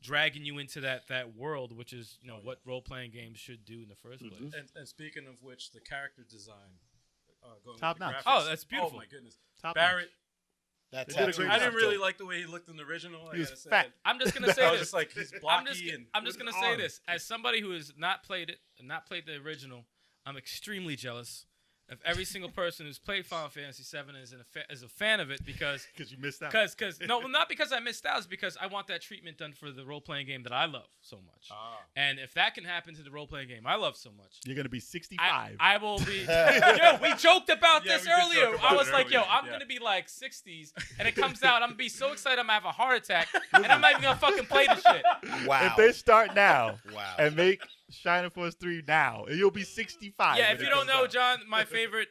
S2: dragging you into that world, which is what role playing games should do in the first place.
S4: And speaking of which, the character design, going
S5: top
S4: with the
S5: notch.
S2: Oh, that's beautiful.
S4: Oh my goodness,
S5: Top
S4: Barrett.
S3: That's
S5: I
S4: didn't really like the way he looked in the original.
S5: He was fat.
S2: I'm just gonna say
S4: I was
S2: this.
S4: just like he's blocky
S2: I'm just gonna say this as somebody who has not played it and not played the original. I'm extremely jealous of every single person who's played Final Fantasy VII and is a fan of it because
S5: you missed out.
S2: Because not because I missed out. It's because I want that treatment done for the role playing game that I love so much. And if that can happen to the role playing game I love so much,
S5: you're gonna be 65.
S2: I will be. Yo, we joked about this
S4: we did
S2: earlier.
S4: joke about
S2: I was
S4: it
S2: like,
S4: earlier.
S2: yo, I'm gonna be like 60s, and it comes out. I'm gonna be so excited. I'm gonna have a heart attack, and I'm not even gonna fucking play the shit.
S3: Wow.
S5: If they start now
S3: Wow.
S5: and make Shining Force 3 now, and you'll be 65.
S2: Yeah,
S5: when
S2: if
S5: it
S2: you don't
S5: comes
S2: know,
S5: out.
S2: John, my favorite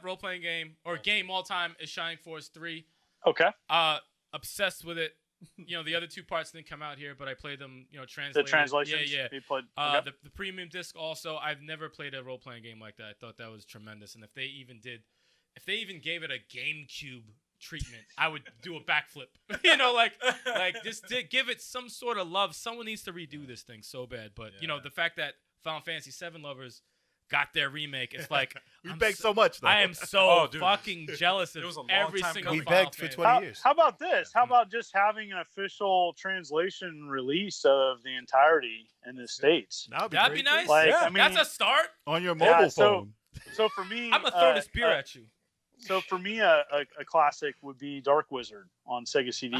S2: role-playing game or game all time is Shining Force 3.
S1: Okay.
S2: Obsessed with it. The other two parts didn't come out here, but I played them, translated.
S1: The translations.
S2: Yeah.
S1: You played,
S2: the premium disc also. I've never played a role-playing game like that. I thought that was tremendous. And if they even gave it a GameCube treatment, I would do a backflip. like just to give it some sort of love. Someone needs to redo this thing so bad. But the fact that Final Fantasy VII lovers got their remake, it's like
S5: we begged so much. Though.
S2: I am so
S4: dude.
S2: fucking jealous of
S4: It was a long
S2: every
S4: time
S2: single.
S3: We
S4: coming.
S2: Final
S3: begged for
S2: Fantasy.
S3: 20 years.
S1: How about this? How about just having an official translation release of the entirety in the States?
S5: That'd be
S2: That'd be
S5: great,
S2: nice.
S5: too.
S1: Like, I mean,
S2: That's a start.
S5: on your mobile phone.
S1: So for me,
S2: I'm gonna throw this beer at you.
S1: So for me, a classic would be Dark Wizard on Sega CD.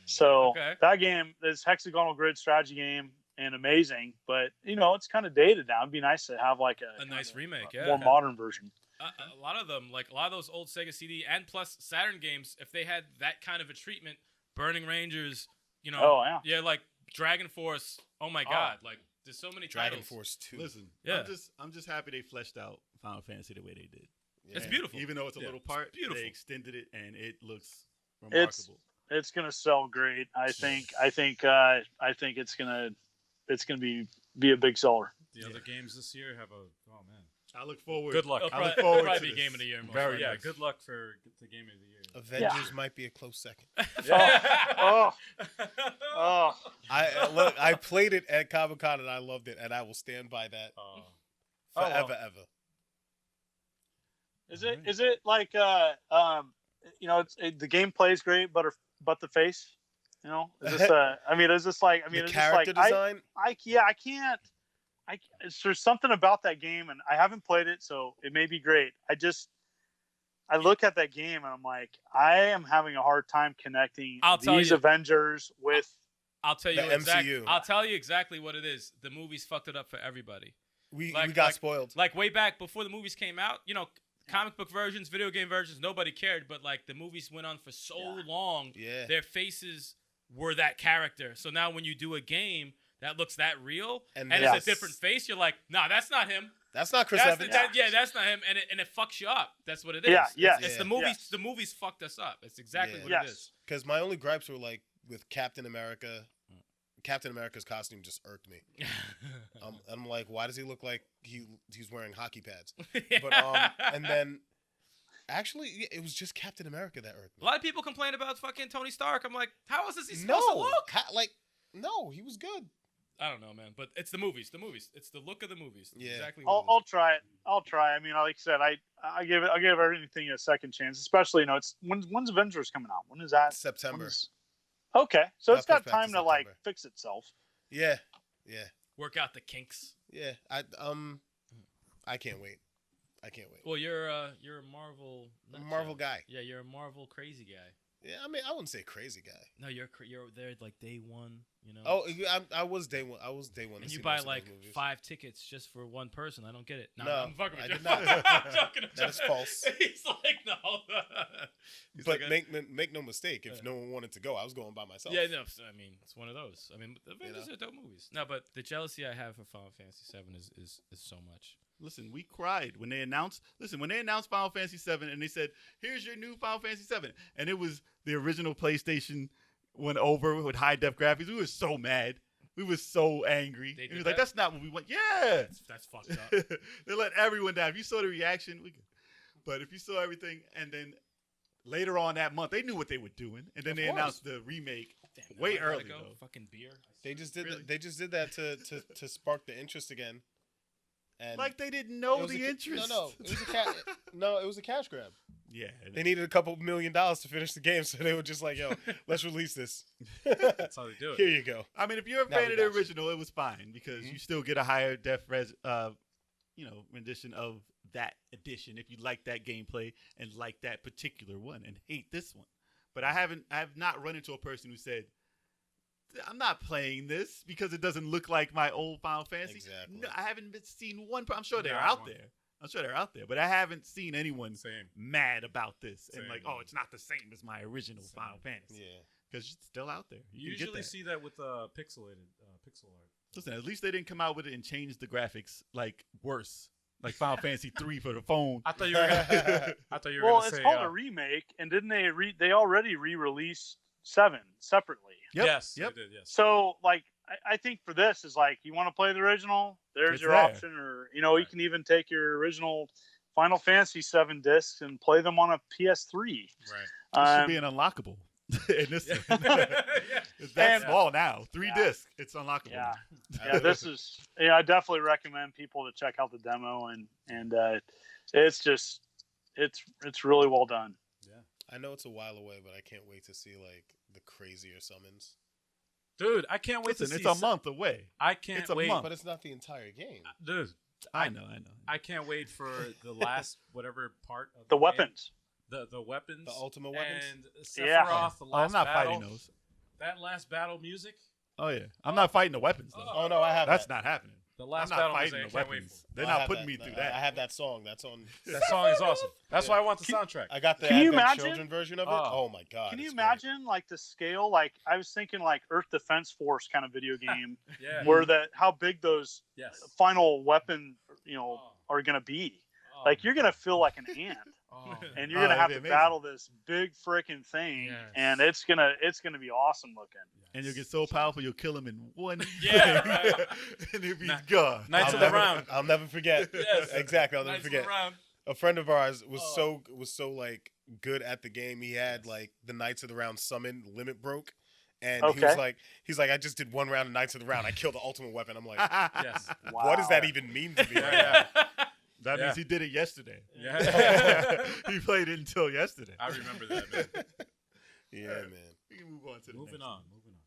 S1: So
S2: Okay.
S1: that game, this hexagonal grid strategy game, and amazing, but it's kind of dated now. It'd be nice to have like
S2: a nice remake,
S1: more modern version.
S2: A lot of them, like a lot of those old Sega CD and plus Saturn games, if they had that kind of a treatment, Burning Rangers, like Dragon Force. Oh my God, like there's so many
S3: Dragon
S2: titles.
S3: Force 2.
S5: Listen, I'm just happy they fleshed out Final Fantasy the way they did.
S2: Yeah. It's beautiful.
S5: Even though it's a little part,
S2: beautiful.
S5: they extended it and it looks remarkable.
S1: It's gonna sell great. I think it's gonna be a big seller.
S4: The other games this year have
S5: I look forward.
S4: Good luck.
S5: I look forward
S2: probably
S5: to
S2: be Game of the Year.
S5: Very
S4: yeah,
S5: nice.
S4: good luck for the Game of the Year.
S3: Avengers might be a close second. I played it at Comic-Con and I loved it, and I will stand by that forever, ever.
S1: Is it like the gameplay is great, but the face, is this
S3: the character design?
S1: I can't. There's something about that game, and I haven't played it, so it may be great. I look at that game and I'm like, I am having a hard time connecting these Avengers with.
S2: I'll tell you
S3: the MCU.
S2: I'll tell you exactly what it is. The movies fucked it up for everybody.
S3: We got spoiled.
S2: Like way back before the movies came out, comic book versions, video game versions, nobody cared. But like the movies went on for so long, their faces were that character. So now when you do a game that looks that real and it's a different face, you're like, nah, that's not him.
S3: That's not Chris Evans.
S2: That's not him, and it fucks you up. That's what it is. It's the movies. Yes. The movies fucked us up. It's exactly what it is.
S3: Because my only gripes were like with Captain America. Captain America's costume just irked me. I'm like, why does he look like he's wearing hockey pads? But and then actually, it was just Captain America that irked me.
S2: A lot of people complain about fucking Tony Stark. I'm like, how is this he supposed to look?
S3: No, he was good.
S2: I don't know, man, but it's the movies. It's the look of the movies. That's exactly.
S1: I'll try it. I mean, like I said, I'll give everything a second chance. Especially, when's Avengers coming out? When is that?
S3: September.
S1: Okay, so it's got time to like fix itself.
S3: Yeah.
S2: Work out the kinks.
S3: Yeah, I can't wait.
S2: Well, you're a Marvel.
S3: Marvel guy.
S2: Yeah, you're a Marvel crazy guy.
S3: Yeah, I mean, I wouldn't say crazy guy.
S2: No, you're there like day one.
S3: Oh, I was day one. I was day one.
S2: And you buy like 5 tickets just for one person. I don't get it.
S3: No,
S2: I'm fucking with you.
S3: I did not.
S2: I'm joking.
S3: That is false.
S2: He's like, no.
S3: But make no mistake. If no one wanted to go, I was going by myself.
S2: Yeah, no. I mean, it's one of those. I mean, Avengers are dope movies. No, but the jealousy I have for Final Fantasy VII is so much.
S5: Listen, we cried when they announced. Final Fantasy VII, and they said, "Here's your new Final Fantasy VII," and it was the original PlayStation went over with high def graphics. We were so mad. We were so angry. It was like, that's not what we want. Yeah,
S2: that's fucked up.
S5: They let everyone down. If you saw the reaction, but if you saw everything, and then later on that month, they knew what they were doing, and then they announced the remake way early.
S2: Fucking beer.
S3: They just did. They just did that to spark the interest again. And
S5: like they didn't know the interest.
S3: No, it was a cash grab.
S5: Yeah,
S3: they needed a couple $1 million to finish the game, so they were just like, "Yo, let's release this."
S4: That's how they do it.
S3: Here you go.
S5: I mean, if you're a fan of the original, it was fine because you still get a higher def rendition of that edition if you like that gameplay and like that particular one and hate this one. But I have not run into a person who said, I'm not playing this because it doesn't look like my old Final Fantasy.
S3: Exactly.
S5: No, I haven't seen one. I'm sure they're out there. But I haven't seen anyone mad about this and like, oh, it's not the same as my original Final Fantasy.
S3: Yeah,
S5: because it's still out there.
S4: You usually see that with pixelated pixel art.
S5: Listen, at least they didn't come out with it and change the graphics like worse, like Final Fantasy 3 for the phone.
S4: I thought you were gonna say.
S1: Well, it's called a remake, and didn't they already re-released 7 separately?
S5: Yep.
S4: Yes.
S5: Yep.
S4: They did, yes.
S1: So, like, I think for this is like, you want to play the original? There's your option, or you can even take your original Final Fantasy 7 discs and play them on a PS3.
S5: Right. This should be an unlockable. In this, it's that small now. 3 discs, it's unlockable.
S1: Yeah. This is. I definitely recommend people to check out the demo, and it's just, it's really well done.
S3: Yeah. I know it's a while away, but I can't wait to see like the crazier summons.
S4: Dude, I can't wait to see.
S5: It's a month away.
S4: I can't wait.
S3: But it's not the entire game.
S4: Dude,
S5: I know.
S4: I can't wait for the last whatever part of
S1: the weapons.
S4: The weapons.
S3: The ultimate weapons.
S4: And Sephiroth, the last
S5: I'm not
S4: battle.
S5: fighting those.
S4: That last battle music.
S5: Oh yeah, I'm not fighting the weapons though.
S3: Oh no, I have
S5: That's
S3: that.
S5: not happening.
S4: The last
S5: I'm not
S4: battle
S5: fighting
S4: mosaic,
S5: the
S4: I can't wait
S5: weapons.
S4: for.
S5: They're
S3: I
S5: not
S3: have
S5: putting
S3: that.
S5: me through
S3: I
S5: that.
S3: have that song. That's on.
S4: That song is awesome. That's why I want the soundtrack.
S3: I got the
S1: Can you
S3: Advent
S1: imagine?
S3: Children version of it.
S4: Oh.
S3: Oh my god!
S1: Can you
S3: it's great.
S1: imagine like the scale? Like I was thinking like Earth Defense Force kind of video game
S4: Yeah.
S1: where how big those
S4: Yes.
S1: final weapon are gonna be.
S4: Oh,
S1: Like you're gonna feel like an ant,
S4: oh,
S1: and you're gonna
S5: Oh,
S1: have
S5: that'd
S1: to
S5: be amazing.
S1: battle this big freaking thing,
S2: Yes.
S1: and it's gonna be awesome looking.
S5: And you'll get so powerful you'll kill him in one
S4: Yeah,
S5: thing,
S4: right.
S5: and he'll be
S4: Nah.
S5: gone.
S4: Knights of the Round.
S3: I'll never forget.
S4: Yes.
S3: Exactly. I'll never
S4: Knights of
S3: forget.
S4: the Round.
S3: A friend of ours was
S4: Oh.
S3: so like good at the game. He had like the Knights of the Round summon limit broke, and
S1: Okay.
S3: he's like, I just did one round of Knights of the Round. I killed the ultimate weapon. I'm like,
S4: Yes.
S3: what does that
S1: Wow.
S3: even mean to me? Right
S4: Yeah.
S3: now?
S5: That
S4: Yeah.
S5: means he did it yesterday.
S4: Yeah.
S5: He played it until yesterday.
S4: I remember that, man.
S3: Yeah, man.
S5: We can move on to the
S4: Moving
S5: next
S4: on.
S5: one.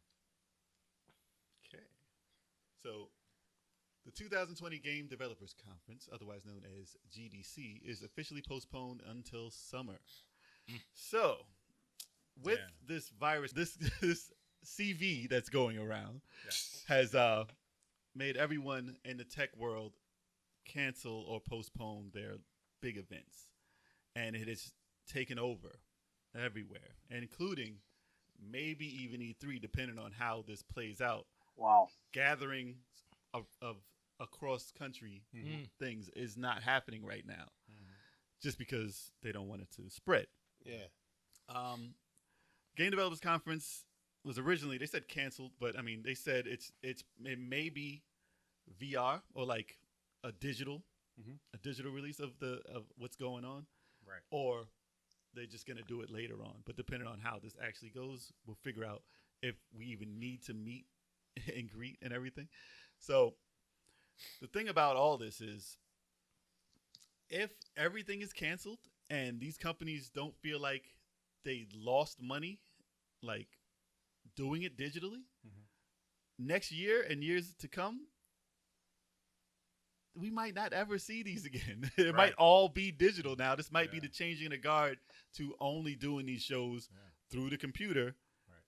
S5: Okay. So, the 2020 Game Developers Conference, otherwise known as GDC, is officially postponed until summer. So, with
S4: Yeah.
S5: this virus, this CV that's going around
S4: Yes.
S5: has made everyone in the tech world cancel or postpone their big events. And it has taken over everywhere, including maybe even E3, depending on how this plays out.
S1: Wow.
S5: Gatherings of across country things is not happening right now, just because they don't want it to spread.
S3: Yeah.
S5: Game Developers Conference was originally, they said canceled, but I mean they said it may be VR or like a digital release of what's going on,
S4: Right.
S5: or they're just gonna do it later on. But depending on how this actually goes, we'll figure out if we even need to meet and greet and everything. So the thing about all this is, if everything is canceled and these companies don't feel like they lost money, like doing it digitally, next year and years to come, we might not ever see these again. It might all be digital now. This might be the changing the guard to only doing these shows through the computer.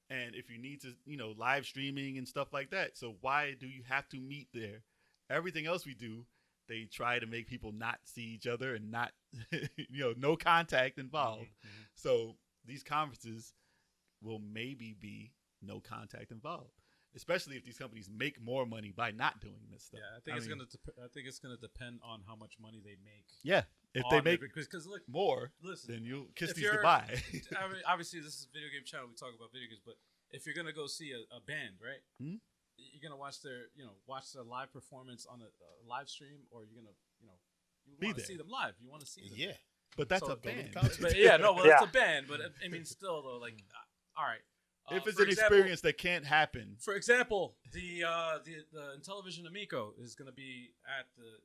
S5: Right. And if you need to, live streaming and stuff like that. So why do you have to meet there? Everything else we do, they try to make people not see each other and not, no contact involved. So these conferences will maybe be no contact involved, especially if these companies make more money by not doing this stuff.
S4: Yeah, I think it's gonna depend on how much money they make.
S5: Yeah, if they make
S4: because look,
S5: more,
S4: listen,
S5: then you'll kiss
S4: if
S5: these
S4: you're-
S5: goodbye.
S4: I mean, obviously, this is a video game channel. We talk about video games, but if you're gonna go see a band, right? You're gonna watch their live performance on a live stream, or you're gonna you want to see them live. You want to see them.
S3: Yeah.
S5: But that's
S4: So
S5: a
S3: go to the
S5: band.
S3: concert.
S4: But yeah, no, well,
S1: Yeah.
S4: it's a band. But I mean, still though, like, all right.
S5: If it's
S4: for
S5: an
S4: example-
S5: experience that can't happen,
S4: For example, the Intellivision Amico is going to be at the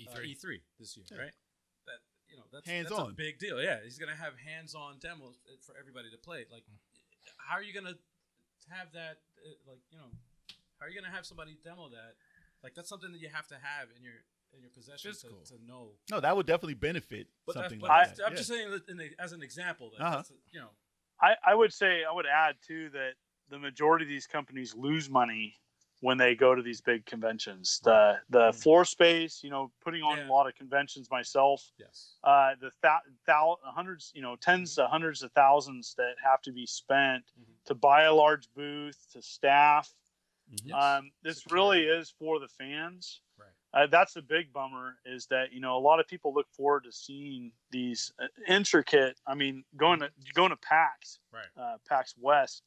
S4: E3 this year, right? That's a
S5: Hands-on.
S4: big deal. Yeah, he's going to have hands-on demos for everybody to play. Like, how are you going to have that? How are you going to have somebody demo that? Like, that's something that you have to have in your possession to know.
S5: no, that would definitely benefit
S4: But
S5: something
S4: but
S5: like that.
S4: I'm
S5: Yeah.
S4: just saying that as an example. That
S5: Uh-huh.
S1: I would add too that the majority of these companies lose money when they go to these big conventions. The floor space, putting on a lot of conventions myself.
S4: Yes.
S1: The hundreds, tens to hundreds of thousands that have to be spent to buy a large booth, to staff. This really is for the fans.
S4: Right.
S1: That's a big bummer, is that a lot of people look forward to seeing these intricate. I mean, going to PAX,
S4: Right.
S1: PAX West.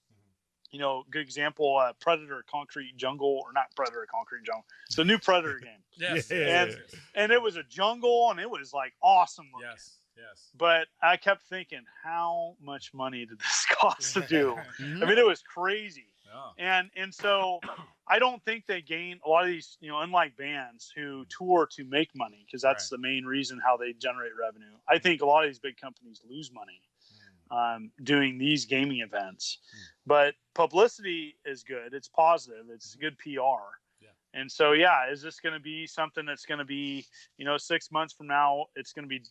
S1: Good example, Predator Concrete Jungle, or not Predator Concrete Jungle. It's a new Predator game,
S4: Yes.
S5: Yeah.
S4: Yes.
S1: and it was a jungle, and it was like awesome looking.
S4: Yes. Yes.
S1: But I kept thinking, how much money did this cost to do? I mean, it was crazy.
S4: Yeah.
S1: And so I don't think they gain a lot of these, unlike bands who tour to make money, because that's the main reason how they generate revenue. I think a lot of these big companies lose money doing these gaming events. But publicity is good. It's positive. It's good PR.
S4: Yeah.
S1: And so, is this going to be something that's going to be, 6 months from now, it's going to be,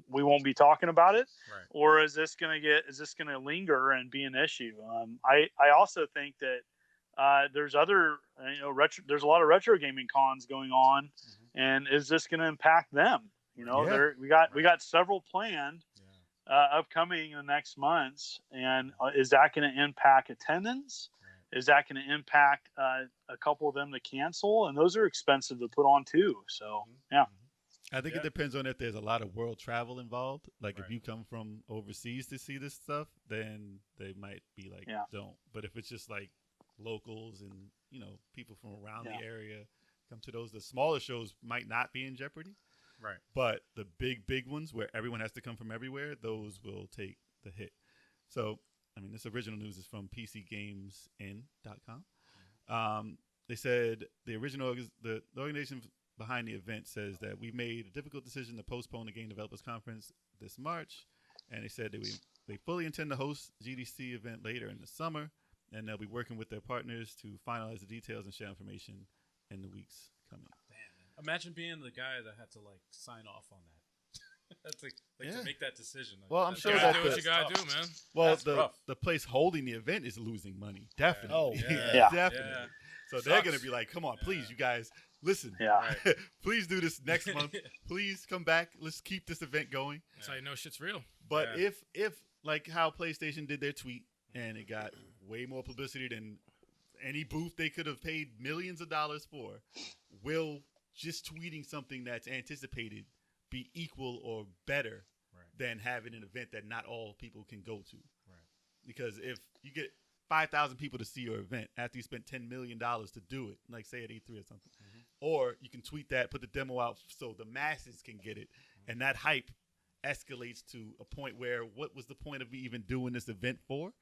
S1: we won't be talking about it,
S4: Right.
S1: or is this going to linger and be an issue? I also think that there's other, there's a lot of retro gaming cons going on, and is this going to impact them? We got several planned upcoming in the next months, and is that going to impact attendance? Is that going to impact a couple of them to cancel? And those are expensive to put on too. So yeah.
S5: I think it depends on if there's a lot of world travel involved. Like if you come from overseas to see this stuff, then they might be like, don't. But if it's just like locals and, people from around the area come to those, the smaller shows might not be in jeopardy.
S4: Right.
S5: But the big ones where everyone has to come from everywhere, those will take the hit. So, this original news is from PCGamesIn.com. They said the organization behind the event says that we made a difficult decision to postpone the Game Developers Conference this March, and they said that they fully intend to host GDC event later in the summer, and they'll be working with their partners to finalize the details and share information in the weeks coming.
S4: Damn, imagine being the guy that had to sign off on that. That's to make that decision.
S5: Well, I'm sure
S2: that what you gotta do, man.
S5: Well, the place holding the event is losing money, definitely.
S3: Oh,
S5: definitely.
S4: Yeah.
S5: So they're gonna be like, "Come on, please, you guys, listen. Please do this next month. Please come back. Let's keep this event going."
S2: That's how you know shit's real.
S5: But if like how PlayStation did their tweet and it got way more publicity than any booth they could have paid millions of dollars for, will just tweeting something that's anticipated be equal or better than having an event that not all people can go to?
S4: Right.
S5: Because if you get 5,000 people to see your event after you spent $10 million to do it, like say at E3 or something, or you can tweet that, put the demo out so the masses can get it, and that hype escalates to a point where what was the point of me even doing this event for?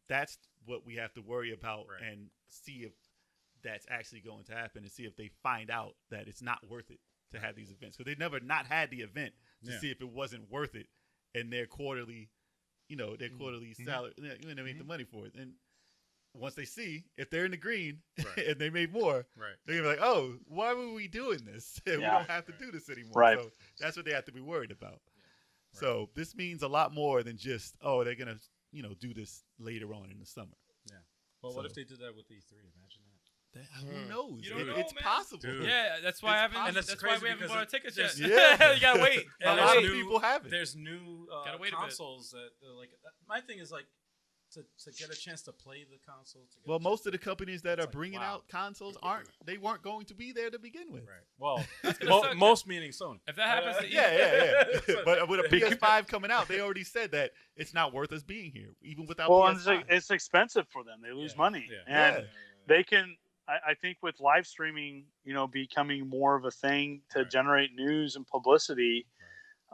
S5: That's what we have to worry about and see if that's actually going to happen, and see if they find out that it's not worth it to have these events, because they never not had the event to see if it wasn't worth it, and their quarterly salary, the money for it. And once they see if they're in the green and they made more, they're gonna be like, "Oh, why were we doing this? We don't have to do this anymore."
S1: Right.
S5: So that's what they have to be worried about. So this means a lot more than just, they're gonna do this later on in the summer.
S4: Yeah. Well, what if they did that with E3? Imagine that.
S5: Who knows?
S2: You don't know,
S5: it's
S2: man.
S5: possible.
S4: Dude.
S2: Yeah, that's why I haven't.
S4: And
S2: That's why we haven't bought our tickets yet.
S5: Yeah.
S2: You gotta wait.
S5: A lot of people have it.
S4: There's new
S2: Gotta wait a bit.
S4: consoles that my thing is to get a chance to play the console.
S5: Well, most of the companies that are bringing
S4: wow.
S5: out consoles weren't going to be there to begin with.
S4: Right. Well,
S2: suck.
S4: most meaning Sony.
S2: If that happens to
S5: Yeah. But with a PS5 coming out, they already said that it's not worth us being here, even without PS5.
S1: It's expensive for them. They lose money, and they can. I think with live streaming, becoming more of a thing to generate news and publicity,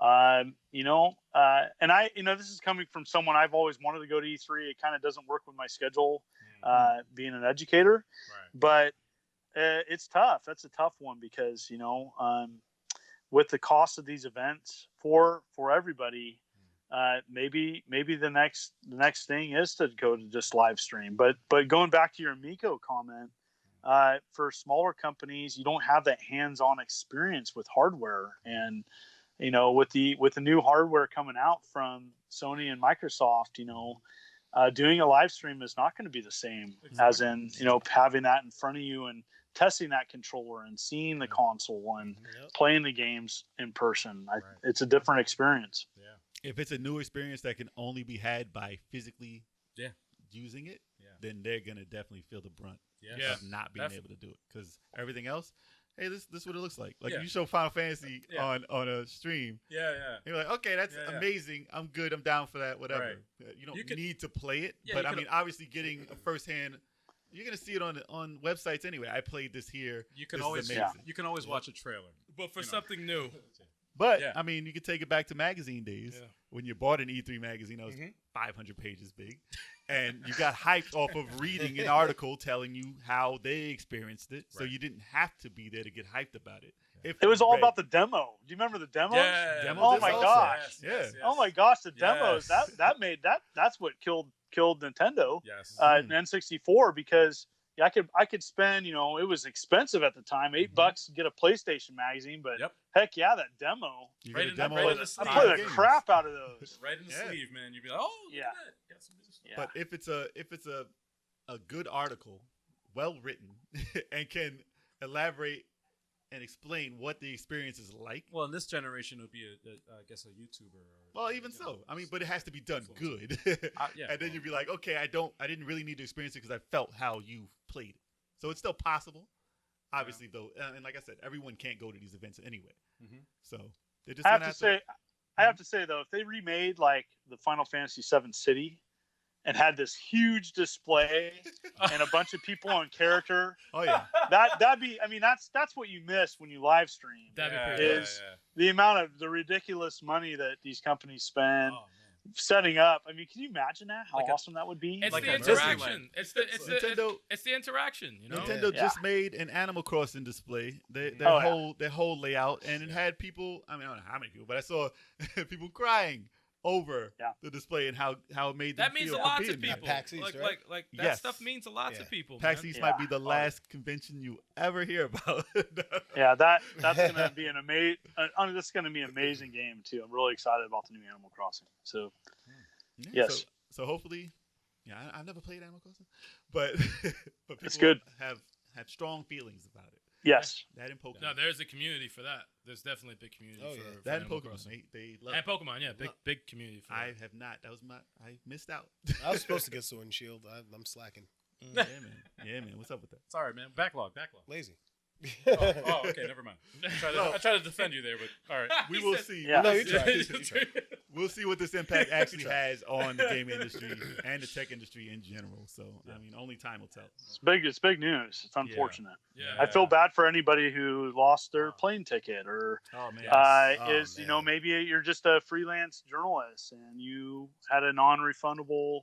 S1: and this is coming from someone I've always wanted to go to E3. It kind of doesn't work with my schedule, being an educator, but it's tough. That's a tough one because, with the cost of these events for everybody, maybe the next thing is to go to just live stream. But going back to your Miko comment, for smaller companies, you don't have that hands-on experience with hardware, and with the new hardware coming out from Sony and Microsoft, doing a live stream is not going to be the same as in having that in front of you and testing that controller and seeing the console and playing the games in person. It's a different experience.
S5: If it's a new experience that can only be had by physically using it, then they're gonna definitely feel the brunt of not being able to do it, because everything else, hey, this is what it looks like. You show Final Fantasy on a stream, you're like, okay, that's amazing, I'm good, I'm down for that, whatever. You don't need to play it, but obviously getting a firsthand, you're gonna see it on websites anyway. I played this here.
S4: You can always watch a trailer,
S2: but for something new.
S5: But you could take it back to magazine days when you bought an E3 magazine that was 500 pages big, and you got hyped off of reading an article telling you how they experienced it, so you didn't have to be there to get hyped about it.
S1: It was all about the demo. Do you remember the demos? Oh my gosh! Oh my gosh, the demos that's what killed Nintendo. N64, because I could spend, it was expensive at the time, $8 to get a PlayStation magazine, but heck yeah, that demo.
S4: Right in the sleeve.
S1: I played the crap out of those.
S4: Right in the sleeve, man. You'd be like, oh, look at that. Got some new stuff.
S5: But if it's a good article well written and can elaborate and explain what the experience is like.
S4: Well, in this generation, it would be, I guess, a YouTuber.
S5: Well, even so, I mean, but it has to be done good.
S4: Yeah.
S5: And then you'd be like, okay, I didn't really need to experience it because I felt how you played it. So it's still possible, obviously, though. And like I said, everyone can't go to these events anyway.
S4: Mhm.
S5: So they're just
S1: I
S5: gonna
S1: have to say though, if they remade like the Final Fantasy VII City and had this huge display and a bunch of people on character,
S5: Oh yeah,
S1: that'd be. I mean, that's what you miss when you live stream.
S2: That'd be
S4: Yeah,
S2: pretty
S1: yeah,
S2: cool.
S1: is the amount of the ridiculous money that these companies spend
S4: Oh, man.
S1: setting up. I mean, can you imagine that? How
S4: Like a-
S1: awesome that would be?
S2: It's
S4: Like
S2: the
S4: a
S2: interaction.
S4: Disneyland.
S2: It's the
S5: Nintendo.
S2: it's the interaction. You know.
S5: Nintendo
S1: Yeah.
S5: just made an Animal Crossing display. Their
S1: Oh, yeah.
S5: whole layout, and it had people. I mean, I don't know how many people, but I saw people crying over
S1: Yeah.
S5: the display and how it made them
S2: That means
S5: feel
S2: a lot
S5: being
S2: to
S5: there.
S2: people.
S3: PAX East,
S2: like,
S3: right?
S2: like that
S5: Yes.
S2: stuff means a lot to
S3: Yeah.
S2: people.
S5: PAX
S2: man.
S5: East
S1: Yeah.
S5: might be the
S1: Oh,
S5: last convention you ever hear about.
S1: Yeah, that's gonna be an amazing. That's gonna be an amazing game too. I'm really excited about the new Animal Crossing. So
S5: Yeah,
S1: Yes.
S5: So hopefully, yeah, I've never played Animal Crossing, but but
S1: It's
S5: people
S1: good.
S5: have strong feelings about it.
S1: yes,
S5: That in Pokemon.
S2: No, there's a community for that. There's definitely a big community
S3: Oh,
S2: for,
S3: yeah.
S2: for
S5: that in
S2: Animal
S5: Pokemon.
S2: Crossing.
S5: They love
S2: And
S5: it.
S2: Pokemon, yeah, big community for
S5: I
S2: that.
S5: have not. I missed out.
S3: I was supposed to get Sword and Shield. I'm slacking.
S5: Yeah, man. Yeah, man. What's up with that?
S4: It's all right, man. Backlog.
S3: Lazy.
S4: Oh, okay, never mind. I tried to defend you there, but all right.
S5: We
S2: He
S5: will
S2: said-
S5: see.
S1: Yeah.
S3: No, you tried. You tried.
S5: We'll see what this impact actually has on the game industry and the tech industry in general. So, I mean, only time will tell.
S1: it's big. It's big news. It's unfortunate.
S2: Yeah.
S1: I feel bad for anybody who lost their plane ticket or
S5: Oh man.
S1: is
S3: man.
S1: maybe you're just a freelance journalist and you had a non-refundable